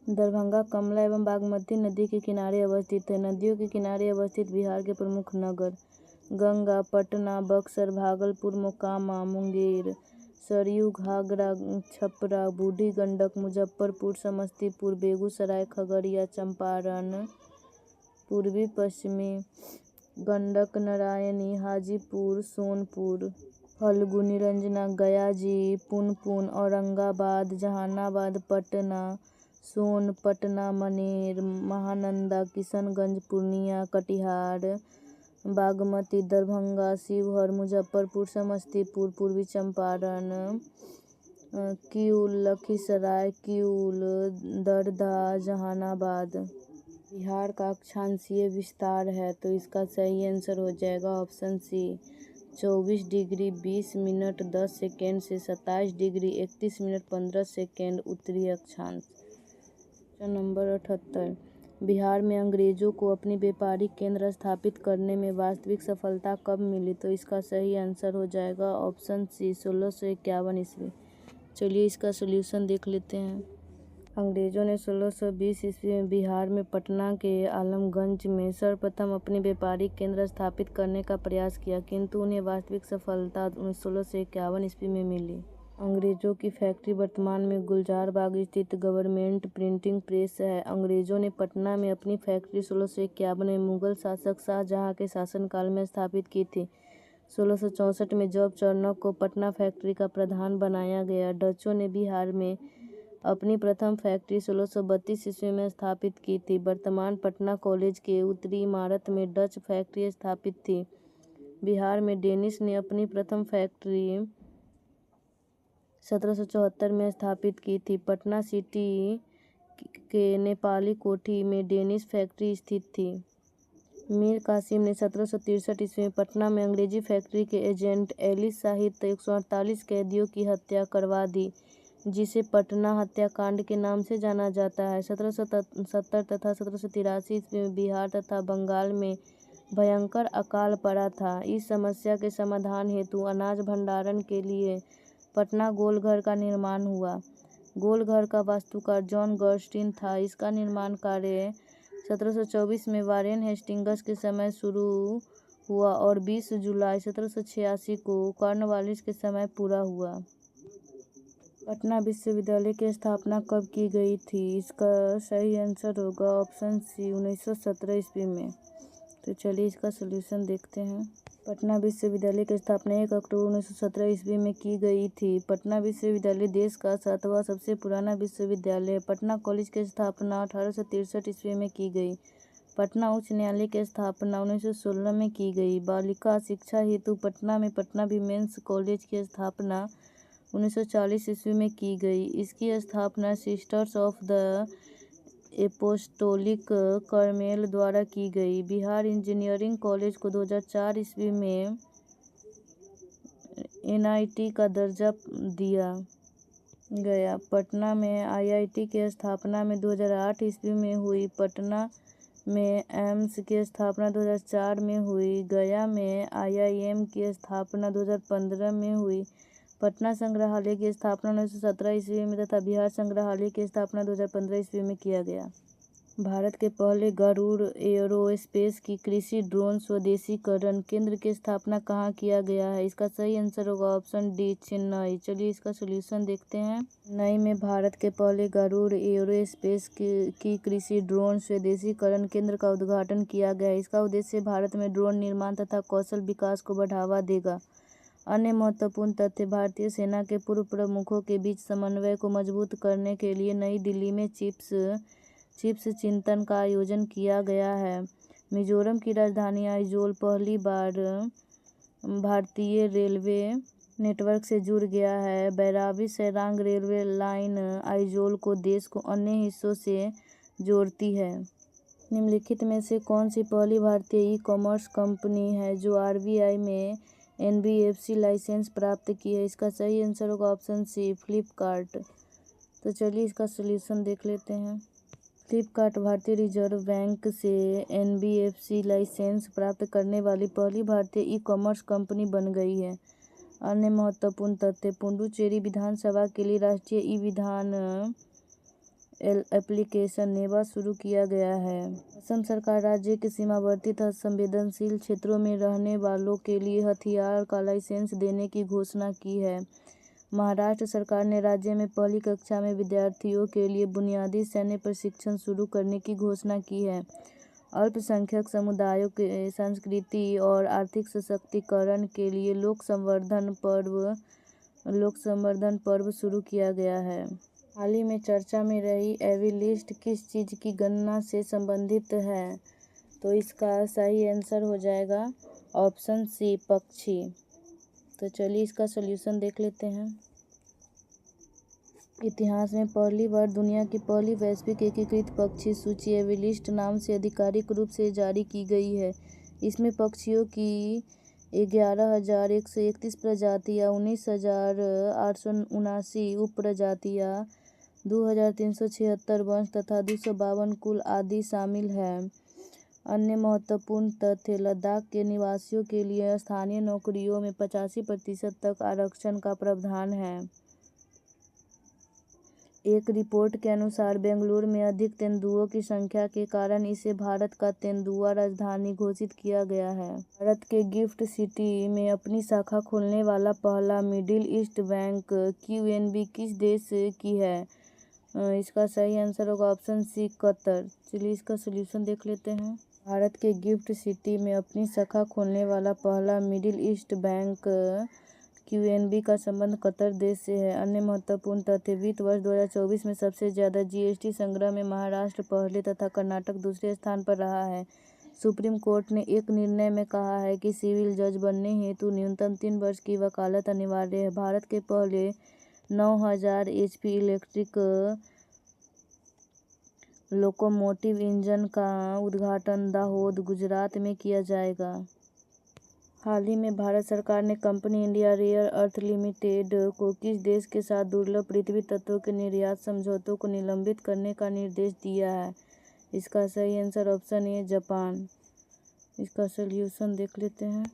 दरभंगा कमला एवं बागमती नदी के किनारे अवस्थित है। नदियों के किनारे अवस्थित बिहार के प्रमुख नगर: गंगा, पटना, बक्सर, भागलपुर, मोकामा, मुंगेर, सरयू, घाघरा, छपरा, बूढ़ी गंडक, मुजफ्फरपुर, समस्तीपुर, बेगूसराय, खगड़िया, चंपारण, पूर्वी पश्चिमी गंडक, नारायणी, हाजीपुर, सोनपुर, फल्गुनी, रंजना, गयाजी, पुनपुन, औरंगाबाद, जहानाबाद, पटना, सोन, पटना, मनेर, महानंदा, किशनगंज, पूर्णिया, कटिहार, बागमती, दरभंगा, शिवहर, मुजफ्फरपुर, समस्तीपुर, पूर्वी चंपारण, किऊल, लखीसराय, किऊल, दरधा, जहानाबाद। बिहार का अक्षांशीय विस्तार है, तो इसका सही आंसर हो जाएगा option C, 24 degree 20 minute 10 second से 27 डिग्री 31 मिनट 15 सेकेंड उत्तरी अक्षांश। प्रश्न नंबर 78, बिहार में अंग्रेजों को अपनी व्यापारिक केंद्र स्थापित करने में वास्तविक सफलता कब मिली? तो इसका सही आंसर हो जाएगा ऑप्शन सी, 1651 ईस्वी। चलिए इसका सोल्यूशन देख लेते हैं। अंग्रेजों ने 1620 ईस्वी में बिहार में पटना के आलमगंज में सर्वप्रथम अपनी व्यापारिक केंद्र स्थापित करने का प्रयास किया, किंतु उन्हें वास्तविक सफलता 1651 ईस्वी में मिली। अंग्रेजों की फैक्ट्री वर्तमान में गुलजार बाग स्थित गवर्नमेंट प्रिंटिंग प्रेस है। अंग्रेजों ने पटना में अपनी फैक्ट्री 1651 में मुगल शासक शाहजहां के शासनकाल में स्थापित की थी। 1664 में जॉब चार्नक को पटना फैक्ट्री का प्रधान बनाया गया। डचों ने बिहार में अपनी प्रथम फैक्ट्री 1632 ईस्वी में स्थापित की थी। वर्तमान पटना कॉलेज के उत्तरी इमारत में डच फैक्ट्री स्थापित थी। बिहार में डेनिश ने अपनी प्रथम फैक्ट्री 1774 में स्थापित की थी। पटना सिटी के नेपाली कोठी में डेनिश फैक्ट्री स्थित थी। मीर कासिम ने 1763 ईस्वी में पटना में अंग्रेजी फैक्ट्री के एजेंट एलिस सहित 148 कैदियों की हत्या करवा दी, जिसे पटना हत्याकांड के नाम से जाना जाता है। 1770 तथा 1783 ईस्वी में बिहार तथा बंगाल में भयंकर अकाल पड़ा था। इस समस्या के समाधान हेतु अनाज भंडारण के लिए पटना गोलघर का निर्माण हुआ। गोलघर का वास्तुकार जॉन गॉस्टिन था। इसका निर्माण कार्य 1724 में वारेन हेस्टिंग्स के समय शुरू हुआ और 20 जुलाई 1786 को कॉर्नवालिस के समय पूरा हुआ। पटना विश्वविद्यालय की स्थापना कब की गई थी? इसका सही आंसर होगा ऑप्शन सी, 1917 ईस्वी में। तो चलिए इसका सलूशन देखते हैं। पटना विश्वविद्यालय की स्थापना 1 अक्टूबर 1917 ईस्वी में की गई थी। पटना विश्वविद्यालय देश का 7वां सबसे पुराना विश्वविद्यालय है। पटना कॉलेज की स्थापना 1863 ईस्वी में की गई। पटना उच्च न्यायालय की स्थापना 1916 में की गई। बालिका शिक्षा हेतु पटना में पटना विमेंस कॉलेज की स्थापना 1940 ईस्वी में की गई। इसकी स्थापना sisters of the apostolic Carmel द्वारा की गई। बिहार इंजीनियरिंग कॉलेज को 2004 ईस्वी में NIT का दर्जा दिया गया। पटना में IIT की स्थापना में 2008 ईस्वी में हुई। पटना में एम्स की स्थापना 2004 में हुई। गया में IIM की स्थापना 2015 में हुई। पटना संग्रहालय की स्थापना 1917 ईस्वी में तथा बिहार संग्रहालय की स्थापना 2015 ईस्वी में किया गया। भारत के पहले गरुड़ एयरोस्पेस की कृषि ड्रोन स्वदेशीकरण केंद्र की स्थापना कहाँ किया गया है? इसका सही आंसर होगा ऑप्शन डी, चेन्नई। चलिए इसका सोल्यूशन देखते हैं। चेन्नई में भारत के पहले गरुड़ एयरोस्पेस की कृषि ड्रोन स्वदेशीकरण केंद्र का उद्घाटन किया गया है। इसका उद्देश्य भारत में ड्रोन निर्माण तथा कौशल विकास को बढ़ावा देगा। अन्य महत्वपूर्ण तथ्य: भारतीय सेना के पूर्व प्रमुखों के बीच समन्वय को मजबूत करने के लिए नई दिल्ली में चिप्स चिंतन का आयोजन किया गया है। मिजोरम की राजधानी आइजोल पहली बार भारतीय रेलवे नेटवर्क से जुड़ गया है। बैराबी सेरांग रेलवे लाइन आइजोल को देश को अन्य हिस्सों से जोड़ती है। निम्नलिखित में से कौन सी पहली भारतीय ई-कॉमर्स कंपनी है जो आरबीआई में एनबीएफसी लाइसेंस प्राप्त की है? इसका सही आंसर होगा ऑप्शन सी, फ्लिपकार्ट। तो चलिए इसका सलूशन देख लेते हैं। फ्लिपकार्ट भारतीय रिजर्व बैंक से एनबीएफसी लाइसेंस प्राप्त करने वाली पहली भारतीय ई-कॉमर्स कंपनी बन गई है। अन्य महत्वपूर्ण तथ्य: पुडुचेरी विधानसभा के लिए राष्ट्रीय ई-विधान एप्लीकेशन नेवा शुरू किया गया है। असम सरकार राज्य के सीमावर्ती तथा संवेदनशील क्षेत्रों में रहने वालों के लिए हथियार का लाइसेंस देने की घोषणा की है। महाराष्ट्र सरकार ने राज्य में पहली कक्षा में विद्यार्थियों के लिए बुनियादी सैन्य प्रशिक्षण शुरू करने की घोषणा की है। अल्पसंख्यक समुदायों के संस्कृति और आर्थिक सशक्तिकरण के लिए लोक संवर्धन पर्व शुरू किया गया है। हाल ही में चर्चा में रही एवी लिस्ट किस चीज़ की गणना से संबंधित है? तो इसका सही आंसर हो जाएगा ऑप्शन सी, पक्षी। तो चलिए इसका सलूशन देख लेते हैं। इतिहास में पहली बार दुनिया की पहली वैश्विक एकीकृत पक्षी सूची एविलिस्ट नाम से आधिकारिक रूप से जारी की गई है। इसमें पक्षियों की 11,131 प्रजातियाँ, 19,879 उप प्रजातियाँ, 2,376 वंश तथा 252 कुल आदि शामिल हैं। अन्य महत्वपूर्ण तथ्य: लद्दाख के निवासियों के लिए स्थानीय नौकरियों में 85% तक आरक्षण का प्रावधान है। एक रिपोर्ट के अनुसार बेंगलुरु में अधिक तेंदुओं की संख्या के कारण इसे भारत का तेंदुआ राजधानी घोषित किया गया है। भारत के गिफ्ट सिटी में अपनी शाखा खोलने वाला पहला मिडिल ईस्ट बैंक क्यूएनबी किस देश की है? इसका सही आंसर होगा ऑप्शन सी, कतर। चलिए इसका सलूशन देख लेते हैं। भारत के गिफ्ट सिटी में अपनी शाखा खोलने वाला पहला मिडिल ईस्ट बैंक क्यूएनबी का संबंध कतर देश से है। अन्य महत्वपूर्ण तथ्य: वित्त वर्ष 2024 में सबसे ज्यादा जीएसटी संग्रह में महाराष्ट्र पहले तथा कर्नाटक दूसरे स्थान पर रहा है। सुप्रीम कोर्ट ने एक निर्णय में कहा है कि सिविल जज बनने हेतु न्यूनतम 3 वर्ष की वकालत अनिवार्य है। भारत के पहले 9,000 एचपी इलेक्ट्रिक लोकोमोटिव इंजन का उद्घाटन दाहोद, गुजरात में किया जाएगा। हाल ही में भारत सरकार ने company India Rare Earth Limited को किस देश के साथ दुर्लभ पृथ्वी तत्वों के निर्यात समझौतों को निलंबित करने का निर्देश दिया है? इसका सही आंसर ऑप्शन ए, जापान। इसका सलूशन देख लेते हैं।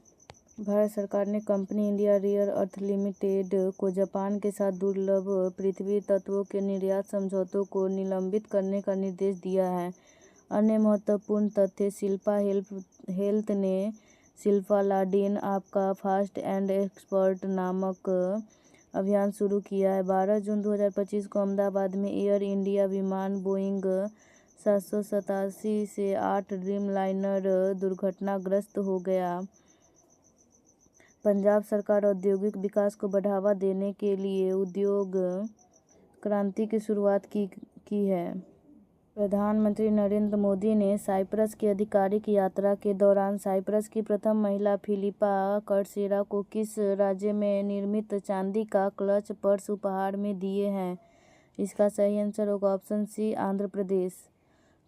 भारत सरकार ने company India Rare Earth Limited को जापान के साथ दुर्लभ पृथ्वी तत्वों के निर्यात समझौतों को निलंबित करने का निर्देश दिया है। अन्य महत्वपूर्ण तथ्य: शिल्पा हेल्थ ने सिल्फालाडिन आपका फास्ट एंड एक्सपर्ट नामक अभियान शुरू किया है। 12 जून 2025 को अहमदाबाद में एयर इंडिया विमान बोइंग 787 से 8 ड्रीमलाइनर दुर्घटनाग्रस्त हो गया। पंजाब सरकार औद्योगिक विकास को बढ़ावा देने के लिए उद्योग क्रांति की शुरुआत की है। प्रधानमंत्री नरेंद्र मोदी ने साइप्रस की आधिकारिक यात्रा के दौरान साइप्रस की प्रथम महिला फिलिपा कर्सेरा को किस राज्य में निर्मित चांदी का क्लच पर्स उपहार में दिए हैं? इसका सही आंसर होगा ऑप्शन सी, आंध्र प्रदेश।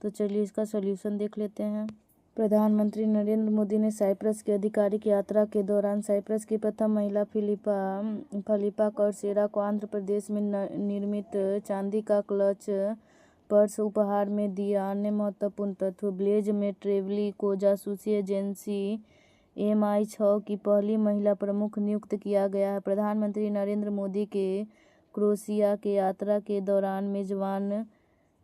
तो चलिए इसका सलूशन देख लेते हैं। प्रधानमंत्री नरेंद्र मोदी ने साइप्रस की आधिकारिक यात्रा के दौरान साइप्रस की प्रथम महिला फिलिपा कर्सेरा को आंध्र प्रदेश में निर्मित चांदी का क्लच पर्स उपहार में दिया। अन्य महत्वपूर्ण तथ्य: ब्लेज मेट्रेवली को जासूसी एजेंसी MI6 की पहली महिला प्रमुख नियुक्त किया गया है। प्रधानमंत्री नरेंद्र मोदी के क्रोएशिया के यात्रा के दौरान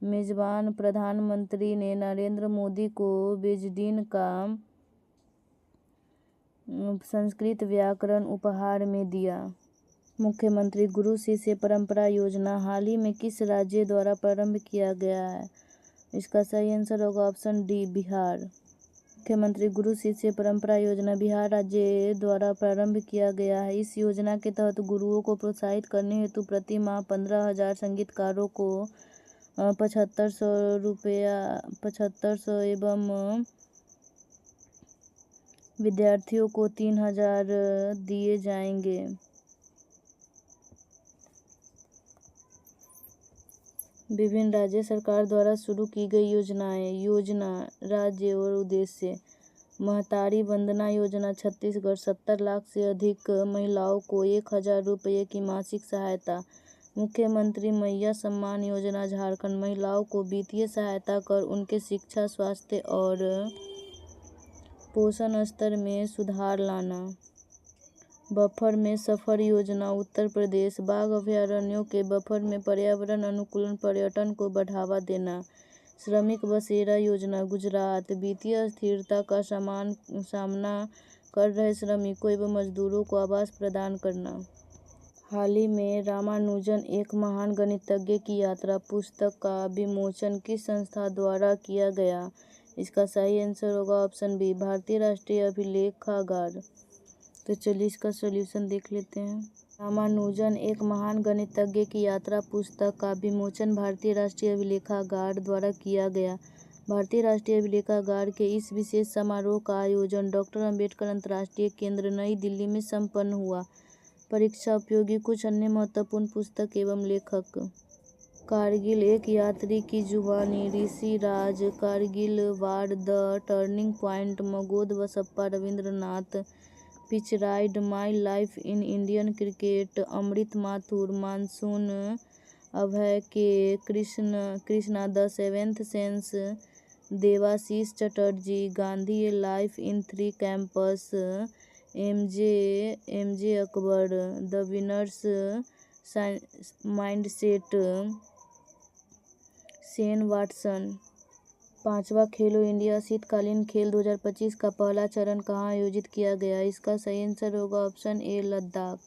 मेजबान प्रधानमंत्री ने नरेंद्र मोदी को बेजडीन का संस्कृत व्याकरण उपहार में दिया। मुख्यमंत्री गुरु शिष्य परंपरा योजना हाल ही में किस राज्य द्वारा प्रारंभ किया गया है? इसका सही आंसर होगा ऑप्शन डी, बिहार। मुख्यमंत्री गुरु शिष्य परंपरा योजना बिहार राज्य द्वारा प्रारंभ किया गया है। इस योजना के तहत गुरुओं को प्रोत्साहित करने हेतु प्रति माह 15,000 संगीतकारों को 7,500 एवं विद्यार्थियों को 3,000 दिए जाएंगे। विभिन्न राज्य सरकार द्वारा शुरू की गई योजनाएं। योजना, राज्य और उद्देश्य। महतारी वंदना योजना छत्तीसगढ़ 70 लाख से अधिक महिलाओं को 1,000 रुपये की मासिक सहायता। मुख्यमंत्री मैया सम्मान योजना झारखंड महिलाओं को वित्तीय सहायता कर उनके शिक्षा, स्वास्थ्य और पोषण स्तर में सुधार लाना। बफर में सफर योजना उत्तर प्रदेश बाघ अभयारण्यों के बफर में पर्यावरण अनुकूल पर्यटन को बढ़ावा देना। श्रमिक बसेरा योजना गुजरात वित्तीय अस्थिरता का सामना कर रहे श्रमिकों एवं मजदूरों को आवास प्रदान करना। हाल ही में रामानुजन एक महान गणितज्ञ की यात्रा पुस्तक का विमोचन किस संस्था द्वारा किया गया? इसका सही आंसर होगा ऑप्शन बी, भारतीय राष्ट्रीय अभिलेखागार। तो चलिए इसका सॉल्यूशन देख लेते हैं। रामानुजन एक महान गणितज्ञ की यात्रा पुस्तक का विमोचन भारतीय राष्ट्रीय अभिलेखागार द्वारा किया गया। भारतीय राष्ट्रीय अभिलेखागार के इस विशेष समारोह का आयोजन डॉक्टर अंबेडकर अंतर्राष्ट्रीय केंद्र, नई दिल्ली में संपन्न हुआ। परीक्षा उपयोगी कुछ अन्य महत्वपूर्ण पुस्तक एवं लेखक। कारगिल एक यात्री की जुबानी, Rishi Raj, Kargil war, the turning point, Magod Basappa, Ravindranath, pitch ride, my life in Indian cricket, Amrit Mathur, monsoon, Abhay K, Krishna the seventh sense, Devashish Chatterjee, Gandhi a life in 3 campus, MJ Akbar, the winners mindset, Shane Watson. 5वां खेलो इंडिया शीतकालीन खेल 2025 का पहला चरण कहाँ आयोजित किया गया? इसका सही आंसर होगा ऑप्शन ए, लद्दाख।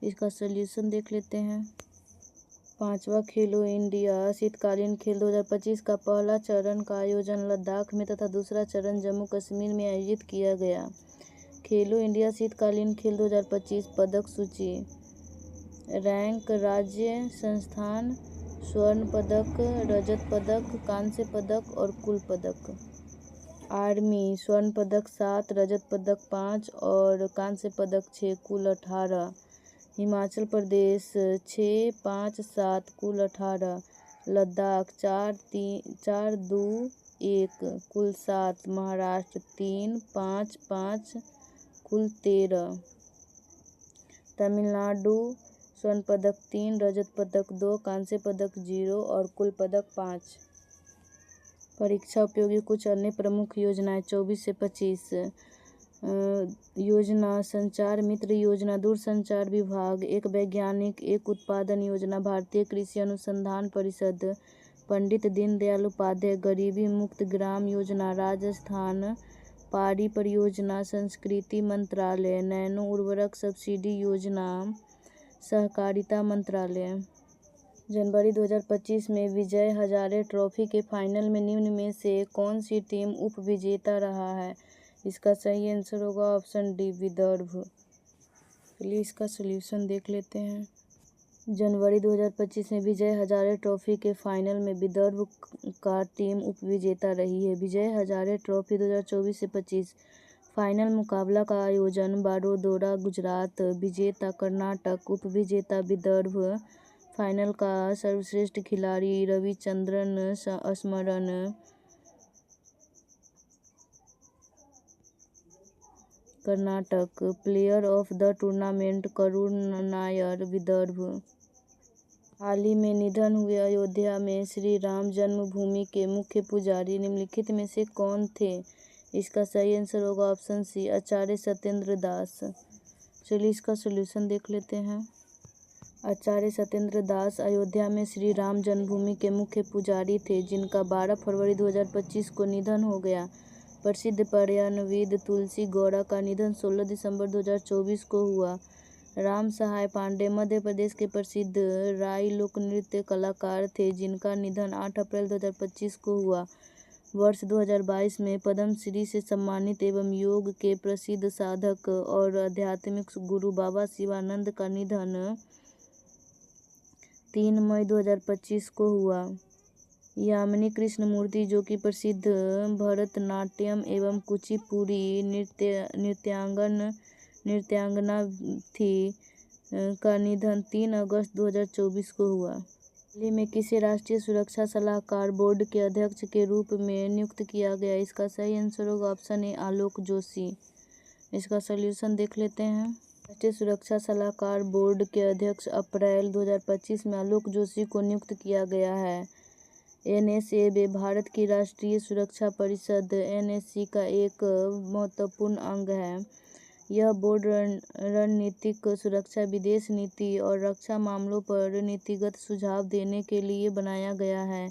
इसका सॉल्यूशन देख लेते हैं। 5वां खेलो इंडिया शीतकालीन खेल 2025 का पहला चरण का आयोजन लद्दाख में तथा दूसरा चरण जम्मू कश्मीर में आयोजित किया गया। खेलो इंडिया शीतकालीन खेल 2025 पदक सूची। रैंक, राज्य, संस्थान, स्वर्ण पदक, रजत पदक, कांस्य पदक और कुल पदक। आर्मी स्वर्ण पदक 7, रजत पदक 5 और कांस्य पदक 6, कुल 18। हिमाचल प्रदेश 6, 5, 7, कुल 18। लद्दाख 4, 2, 1, कुल 7। महाराष्ट्र 3, 5, 5, कुल 13। तमिलनाडु स्वर्ण पदक 3, रजत पदक 2, कांस्य पदक 0 और कुल पदक 5। परीक्षा उपयोगी कुछ अन्य प्रमुख योजनाएं 24 से 25। योजना संचार मित्र योजना दूरसंचार विभाग, एक वैज्ञानिक एक उत्पादन योजना भारतीय कृषि अनुसंधान परिषद, पंडित दीनदयाल उपाध्याय गरीबी मुक्त ग्राम योजना राजस्थान, पारी परियोजना संस्कृति मंत्रालय, नैनो उर्वरक सब्सिडी योजना सहकारिता मंत्रालय। जनवरी 2025 में विजय हजारे ट्रॉफी के फाइनल में निम्न में से कौन सी टीम उप विजेता रहा है? इसका सही आंसर होगा ऑप्शन डी, विदर्भ। चलिए इसका सॉल्यूशन देख लेते हैं। जनवरी 2025 में विजय हजारे ट्रॉफी के फाइनल में विदर्भ का टीम उप विजेता रही है। विजय हजारे ट्रॉफी 2024 से 25 फाइनल मुकाबला का आयोजन बारोदोरा गुजरात, विजेता कर्नाटक, उप विजेता विदर्भ। फाइनल का सर्वश्रेष्ठ खिलाड़ी Ravichandran Smaran, Karnataka. Player of the tournament Karun Nair, Vidarbha. हाल ही में निधन हुए अयोध्या में श्री राम जन्मभूमि के मुख्य पुजारी निम्नलिखित में से कौन थे? इसका सही आंसर होगा ऑप्शन सी, आचार्य सत्येंद्र दास। चलिए इसका सॉल्यूशन देख लेते हैं। आचार्य सत्येंद्र दास अयोध्या में श्री राम जन्मभूमि के मुख्य पुजारी थे, जिनका 12 फरवरी 2025 को निधन हो गया। प्रसिद्ध पर्यायनविद तुलसी गौड़ा का निधन 16 दिसंबर 2024 को हुआ। राम सहाय पांडे मध्य प्रदेश के प्रसिद्ध राई लोक नृत्य कलाकार थे, जिनका निधन 8 अप्रैल 2025 को हुआ। वर्ष 2022 में पद्मश्री से सम्मानित एवं योग के प्रसिद्ध साधक और आध्यात्मिक गुरु बाबा शिवानंद का निधन 3 मई 2025 को हुआ। यामिनी कृष्णमूर्ति, जो कि प्रसिद्ध भरतनाट्यम एवं कुचिपुड़ी नृत्यांगना थी, का निधन 3 अगस्त 2024 को हुआ। हाल ही में किसे राष्ट्रीय सुरक्षा सलाहकार बोर्ड के अध्यक्ष के रूप में नियुक्त किया गया? इसका सही आंसर होगा ऑप्शन ए आलोक जोशी। इसका सॉल्यूशन देख लेते हैं। राष्ट्रीय सुरक्षा सलाहकार बोर्ड के अध्यक्ष अप्रैल 2025 में आलोक जोशी को नियुक्त किया गया है। एनएसए भारत की राष्ट्रीय सुरक्षा परिषद एनएससी का एक महत्वपूर्ण अंग है। यह बोर्ड रणनीतिक सुरक्षा, विदेश नीति और रक्षा मामलों पर नीतिगत सुझाव देने के लिए बनाया गया है।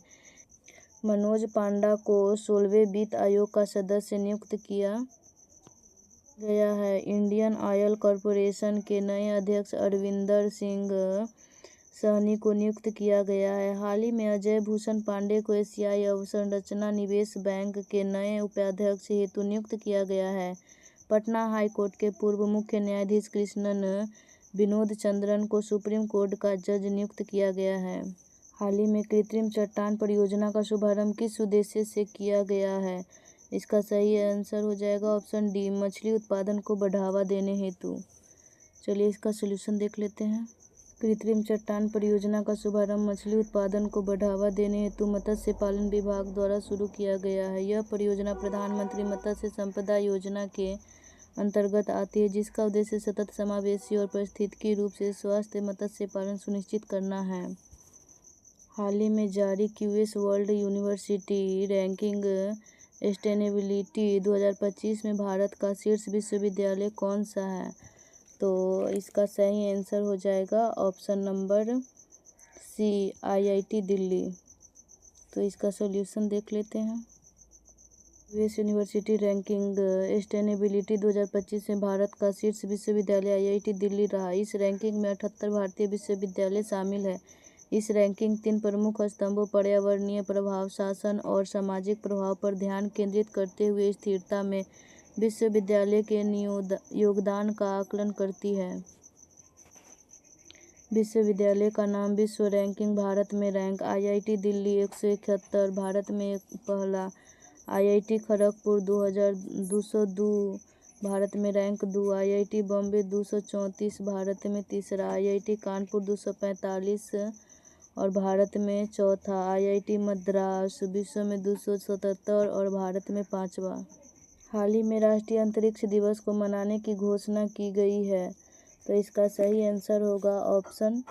मनोज पांडा को 16वें वित्त आयोग का सदस्य नियुक्त किया गया है। इंडियन ऑयल कॉरपोरेशन के नए अध्यक्ष अरविंदर सिंह सहनी को नियुक्त किया गया है। हाल ही में अजय भूषण पांडे को एशियाई अवसंरचना निवेश बैंक के नए उपाध्यक्ष हेतु नियुक्त किया गया है। पटना हाई कोर्ट के पूर्व मुख्य न्यायाधीश कृष्णन विनोद चंद्रन को सुप्रीम कोर्ट का जज नियुक्त किया गया है। हाल ही में कृत्रिम चट्टान परियोजना का शुभारंभ किस उद्देश्य से किया गया है? इसका सही आंसर हो जाएगा ऑप्शन डी, मछली उत्पादन को बढ़ावा देने हेतु। चलिए इसका सलूशन देख लेते हैं। कृत्रिम चट्टान परियोजना का शुभारंभ मछली उत्पादन को बढ़ावा देने हेतु मत्स्य पालन विभाग द्वारा शुरू किया गया है। यह परियोजना प्रधानमंत्री मत्स्य संपदा योजना के अंतर्गत आती है, जिसका उद्देश्य सतत, समावेशी और पारिस्थितिकी रूप से स्वस्थ मत्स्य पालन सुनिश्चित करना है। हाल ही में जारी QS world university ranking sustainability 2025 में भारत का शीर्ष विश्वविद्यालय कौन सा है? तो इसका सही आंसर हो जाएगा option number C, IIT Delhi. तो इसका सॉल्यूशन देख लेते हैं। यूएस यूनिवर्सिटी रैंकिंग सस्टेनेबिलिटी 2025 में भारत का शीर्ष विश्वविद्यालय आईआईटी दिल्ली रहा। इस रैंकिंग में 78 भारतीय विश्वविद्यालय शामिल है। इस रैंकिंग 3 प्रमुख स्तंभों पर्यावरणीय प्रभाव, शासन और सामाजिक प्रभाव पर ध्यान केंद्रित करते हुए स्थिरता में विश्वविद्यालय के योगदान का आकलन करती है। विश्वविद्यालय का नाम विश्व रैंकिंग भारत में रैंक आईआईटी दिल्ली 171, भारत में पहला, आईआईटी खड़गपुर 202, भारत में रैंक 2, आईआईटी बॉम्बे 234, भारत में तीसरा, आईआईटी कानपुर 245 और भारत में चौथा, आईआईटी मद्रास विश्व में 277 और भारत में 5वां। हाल ही में राष्ट्रीय अंतरिक्ष दिवस को मनाने की घोषणा की गई है। तो इसका सही आंसर होगा ऑप्शन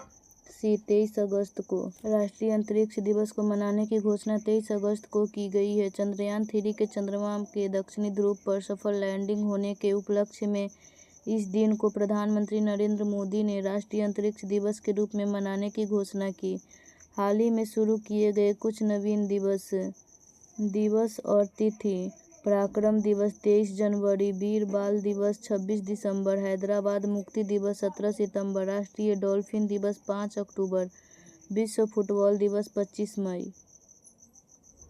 सी, 23 अगस्त को। राष्ट्रीय अंतरिक्ष दिवस को मनाने की घोषणा 23 अगस्त को की गई है। चंद्रयान 3 के चंद्रमा के दक्षिणी ध्रुव पर सफल लैंडिंग होने के उपलक्ष्य में इस दिन को प्रधानमंत्री नरेंद्र मोदी ने राष्ट्रीय अंतरिक्ष दिवस के रूप में मनाने की घोषणा की। हाल ही में शुरू किए गए कुछ नवीन दिवस और तिथि: पराक्रम दिवस 23 जनवरी, वीर बाल दिवस 26 दिसंबर, हैदराबाद मुक्ति दिवस 17 सितंबर, राष्ट्रीय डॉल्फिन दिवस 5 अक्टूबर, विश्व फुटबॉल दिवस 25 मई।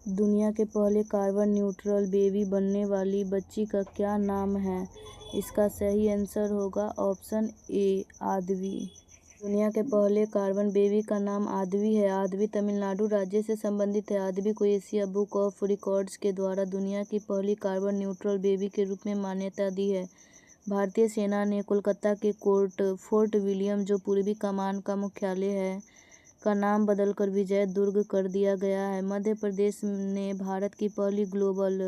दुनिया के पहले कार्बन न्यूट्रल बेबी बनने वाली बच्ची का क्या नाम है? इसका सही आंसर होगा ऑप्शन ए, आदवी। दुनिया के पहले कार्बन बेबी का नाम आदवी है। आदवी तमिलनाडु राज्य से संबंधित है। आदवी को एशिया बुक ऑफ रिकॉर्ड्स के द्वारा दुनिया की पहली कार्बन न्यूट्रल बेबी के रूप में मान्यता दी है। भारतीय सेना ने कोलकाता के फोर्ट विलियम, जो पूर्वी कमान का मुख्यालय है, का नाम बदलकर विजय दुर्ग कर दिया गया है। मध्य प्रदेश ने भारत की पहली ग्लोबल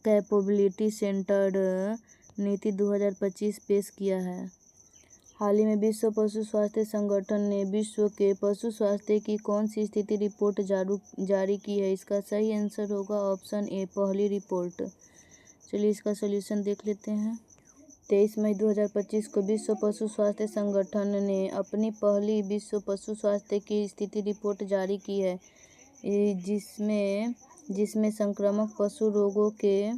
कैपेबिलिटी सेंटर्ड नीति 2025 पेश किया है। हाल ही में विश्व पशु स्वास्थ्य संगठन ने विश्व के पशु स्वास्थ्य की कौन सी स्थिति रिपोर्ट जारी की है? इसका सही आंसर होगा ऑप्शन ए, पहली रिपोर्ट। चलिए इसका सॉल्यूशन देख लेते हैं। 23 मई 2025 को विश्व पशु स्वास्थ्य संगठन ने अपनी पहली विश्व पशु स्वास्थ्य की स्थिति रिपोर्ट जारी की है, जिसमें संक्रामक पशु रोगों के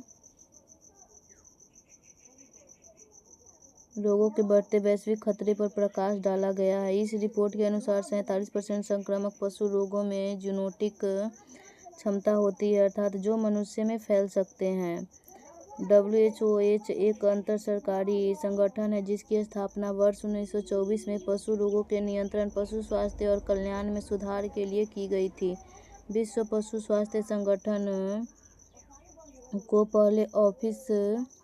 बढ़ते वैश्विक खतरे पर प्रकाश डाला गया है। इस रिपोर्ट के अनुसार 47% संक्रामक पशु रोगों में जूनोटिक क्षमता होती है, अर्थात जो मनुष्य में फैल सकते हैं। WHO एक अंतर सरकारी संगठन है जिसकी स्थापना वर्ष 1924 में पशु रोगों के नियंत्रण, पशु स्वास्थ्य और कल्याण में सुधार के लिए की गई थी। विश्व पशु स्वास्थ्य संगठन को पहले ऑफिस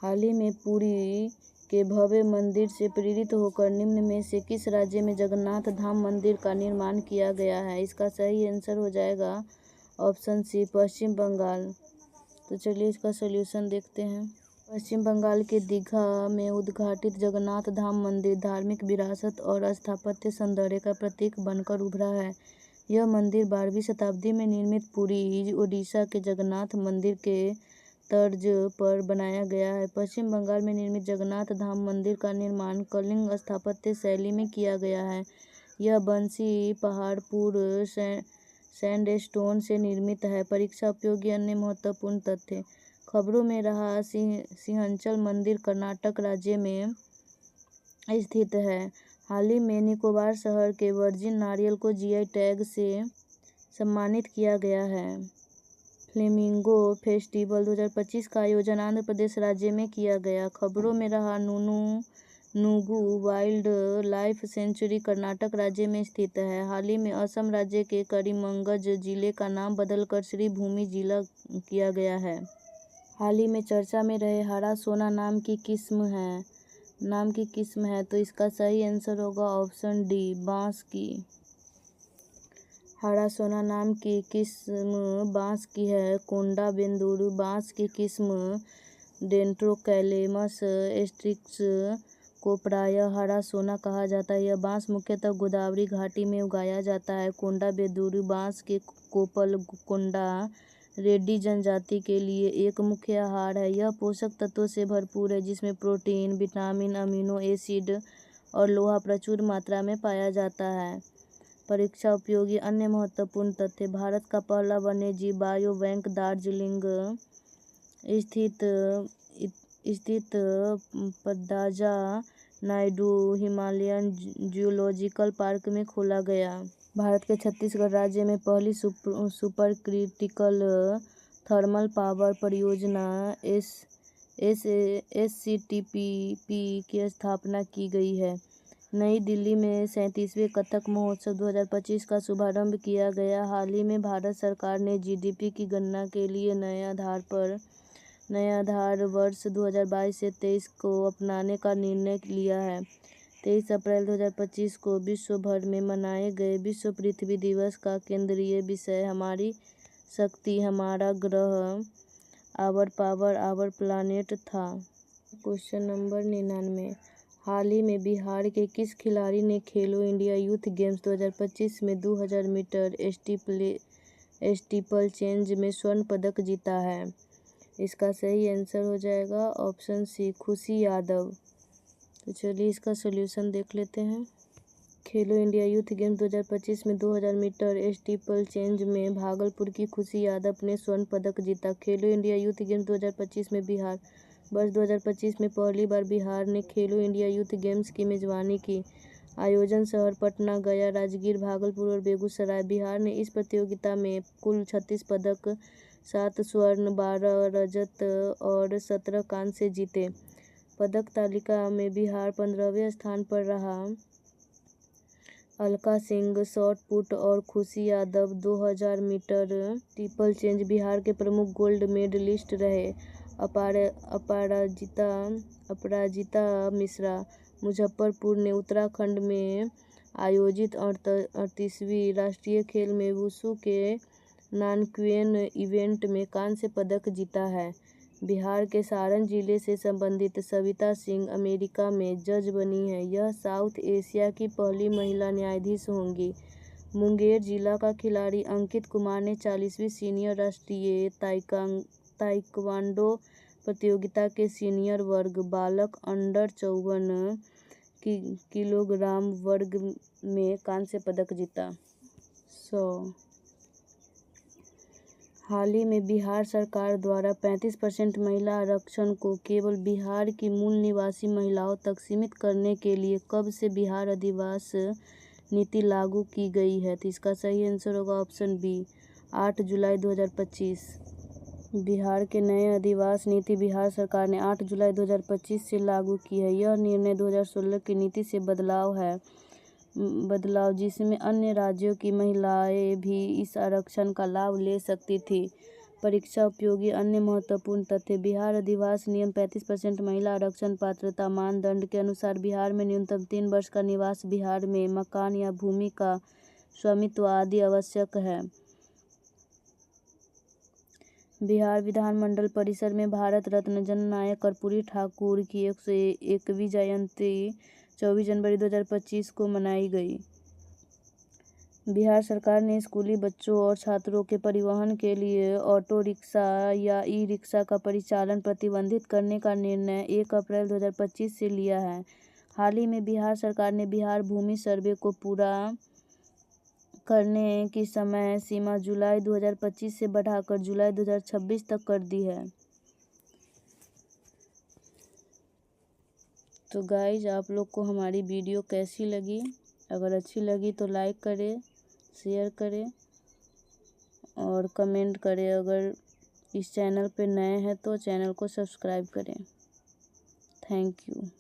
हाल ही में पुरी के भव्य मंदिर से प्रेरित होकर निम्न में से किस राज्य में जगन्नाथ धाम मंदिर का निर्माण किया गया है? इसका सही आंसर हो जाएगा ऑप्शन सी, पश्चिम बंगाल। तो चलिए इसका सॉल्यूशन देखते हैं। पश्चिम बंगाल के दीघा में उद्घाटित जगन्नाथ धाम मंदिर धार्मिक विरासत और स्थापत्य सौंदर्य का प्रतीक बनकर उभरा है। यह मंदिर 12वीं शताब्दी में निर्मित पुरी, ओडिशा के जगन्नाथ मंदिर के तर्ज पर बनाया गया है। पश्चिम बंगाल में निर्मित जगन्नाथ धाम मंदिर का निर्माण कलिंग स्थापत्य शैली में किया गया है। यह बंसी पहाड़पुर सैंडस्टोन से निर्मित है। परीक्षा उपयोगी अन्य महत्वपूर्ण तथ्य। खबरों में रहा सिंहाचल मंदिर कर्नाटक राज्य में स्थित है। हाल ही में निकोबार शहर के वर्जिन नारियल को GI टैग से सम्मानित किया गया है। फ्लेमिंगो फेस्टिवल 2025 का आयोजन आंध्र प्रदेश राज्य में किया गया। खबरों में रहा नुगु वाइल्ड लाइफ सेंचुरी कर्नाटक राज्य में स्थित है। हाल ही में असम राज्य के करीमगंज जिले का नाम बदलकर श्री भूमि जिला किया गया है। हाल ही में चर्चा में रहे हरा सोना नाम की किस्म है, तो इसका सही आंसर होगा ऑप्शन डी, बांस की। हरा सोना नाम की किस्म बांस की है। कोंडा बेंदुरु बांस की किस्म डेंड्रोकैलेमस एस्ट्रिक्स को प्रायः हरा सोना कहा जाता है। यह बांस मुख्यतः गोदावरी घाटी में उगाया जाता है। कोंडा बेंदुरु बांस के कोपल कोंडा रेड्डी जनजाति के लिए एक मुख्य आहार है। यह पोषक तत्वों से भरपूर है, जिसमें प्रोटीन, विटामिन, अमीनो एसिड और लोहा प्रचुर मात्रा में पाया जाता है। परीक्षा उपयोगी अन्य महत्वपूर्ण तथ्य। भारत का पहला वन्यजीव बायो बैंक दार्जिलिंग स्थित पद्दाजा नायडू हिमालयन जूलॉजिकल पार्क में खोला गया। भारत के छत्तीसगढ़ राज्य में पहली सुपर क्रिटिकल थर्मल पावर परियोजना SCTPP की स्थापना की गई है। नई दिल्ली में 37वें कथक महोत्सव 2025 का शुभारंभ किया गया। हाल ही में भारत सरकार ने GDP की गणना के लिए नया आधार वर्ष 2022 से 23 को अपनाने का निर्णय लिया है। 23 अप्रैल 2025 को विश्व भर में मनाए गए विश्व पृथ्वी दिवस का केंद्रीय विषय हमारी शक्ति, हमारा ग्रह, आवर पावर, आवर प्लानेट था। Question number 99। हाल ही में बिहार के किस खिलाड़ी ने खेलो इंडिया यूथ गेम्स 2025 में 2000 मीटर स्टीपल चेंज में स्वर्ण पदक जीता है? इसका सही आंसर हो जाएगा ऑप्शन सी, खुशी यादव। तो चलिए इसका सॉल्यूशन देख लेते हैं। खेलो इंडिया यूथ गेम्स 2025 में 2000 मीटर स्टीपल चेंज में भागलपुर की खुशी यादव ने स्वर्ण पदक जीता। खेलो इंडिया यूथ गेम्स 2025 में बिहार वर्ष 2025 में पहली बार बिहार ने खेलो इंडिया यूथ गेम्स की मेजबानी की। आयोजन शहर पटना, गया, राजगीर, भागलपुर और बेगूसराय। बिहार ने इस प्रतियोगिता में कुल 36 पदक, 7 स्वर्ण, 12 रजत और 17 कांस्य जीते। पदक तालिका में बिहार 15वें स्थान पर रहा। अलका सिंह शॉट पुट और Khushi Yadav 2000 metre steeplechase Bihar के प्रमुख गोल्ड मेडलिस्ट रहे। अपराजिता मिश्रा मुजफ्फरपुर ने उत्तराखंड में आयोजित 38वीं राष्ट्रीय खेल में वुशु के नानक्वेन इवेंट में कांस्य पदक जीता है। बिहार के सारण जिले से संबंधित सविता सिंह अमेरिका में जज बनी हैं। यह साउथ एशिया की पहली महिला न्यायाधीश होंगी। मुंगेर जिला का खिलाड़ी अंकित कुमार ने 40वीं सीनियर राष्ट्रीय ताइक्वांडो प्रतियोगिता के सीनियर वर्ग बालक अंडर 54 किलोग्राम वर्ग में कांस्य पदक जीता। 100 हाल ही में बिहार सरकार द्वारा 35% महिला आरक्षण को केवल बिहार की मूल निवासी महिलाओं तक सीमित करने के लिए कब से बिहार अधिवास नीति लागू की गई है? तो इसका सही आंसर होगा ऑप्शन बी, 8 जुलाई 2025। बिहार के नए अधिवास नीति बिहार सरकार ने 8 जुलाई 2025 से लागू की है। यह निर्णय 2016 की नीति से बदलाव जिसमें अन्य राज्यों की महिलाएं भी इस आरक्षण का लाभ ले सकती थी। परीक्षा उपयोगी अन्य महत्वपूर्ण तथ्य बिहार अधिवास नियम 35% महिला आरक्षण पात्रता मानदंड के अनुसार बिहार में न्यूनतम 3 वर्ष का निवास, बिहार में मकान या भूमि का स्वामित्व आदि आवश्यक है। बिहार विधानमंडल परिसर में भारत रत्न जननायक कर्पूरी ठाकुर की 101वीं जयंती 24 जनवरी 2025 को मनाई गई। बिहार सरकार ने स्कूली बच्चों और छात्रों के परिवहन के लिए ऑटो रिक्शा या ई रिक्शा का परिचालन प्रतिबंधित करने का निर्णय 1 अप्रैल 2025 से लिया है। हाल ही में बिहार सरकार ने बिहार भूमि सर्वे को पूरा करने की समय सीमा जुलाई 2025 से बढ़ाकर जुलाई 2026 तक कर दी है। तो गाइज, आप लोग को हमारी वीडियो कैसी लगी? अगर अच्छी लगी तो लाइक करें, शेयर करें और कमेंट करें। अगर इस चैनल पे नए हैं तो चैनल को सब्सक्राइब करें। Thank you.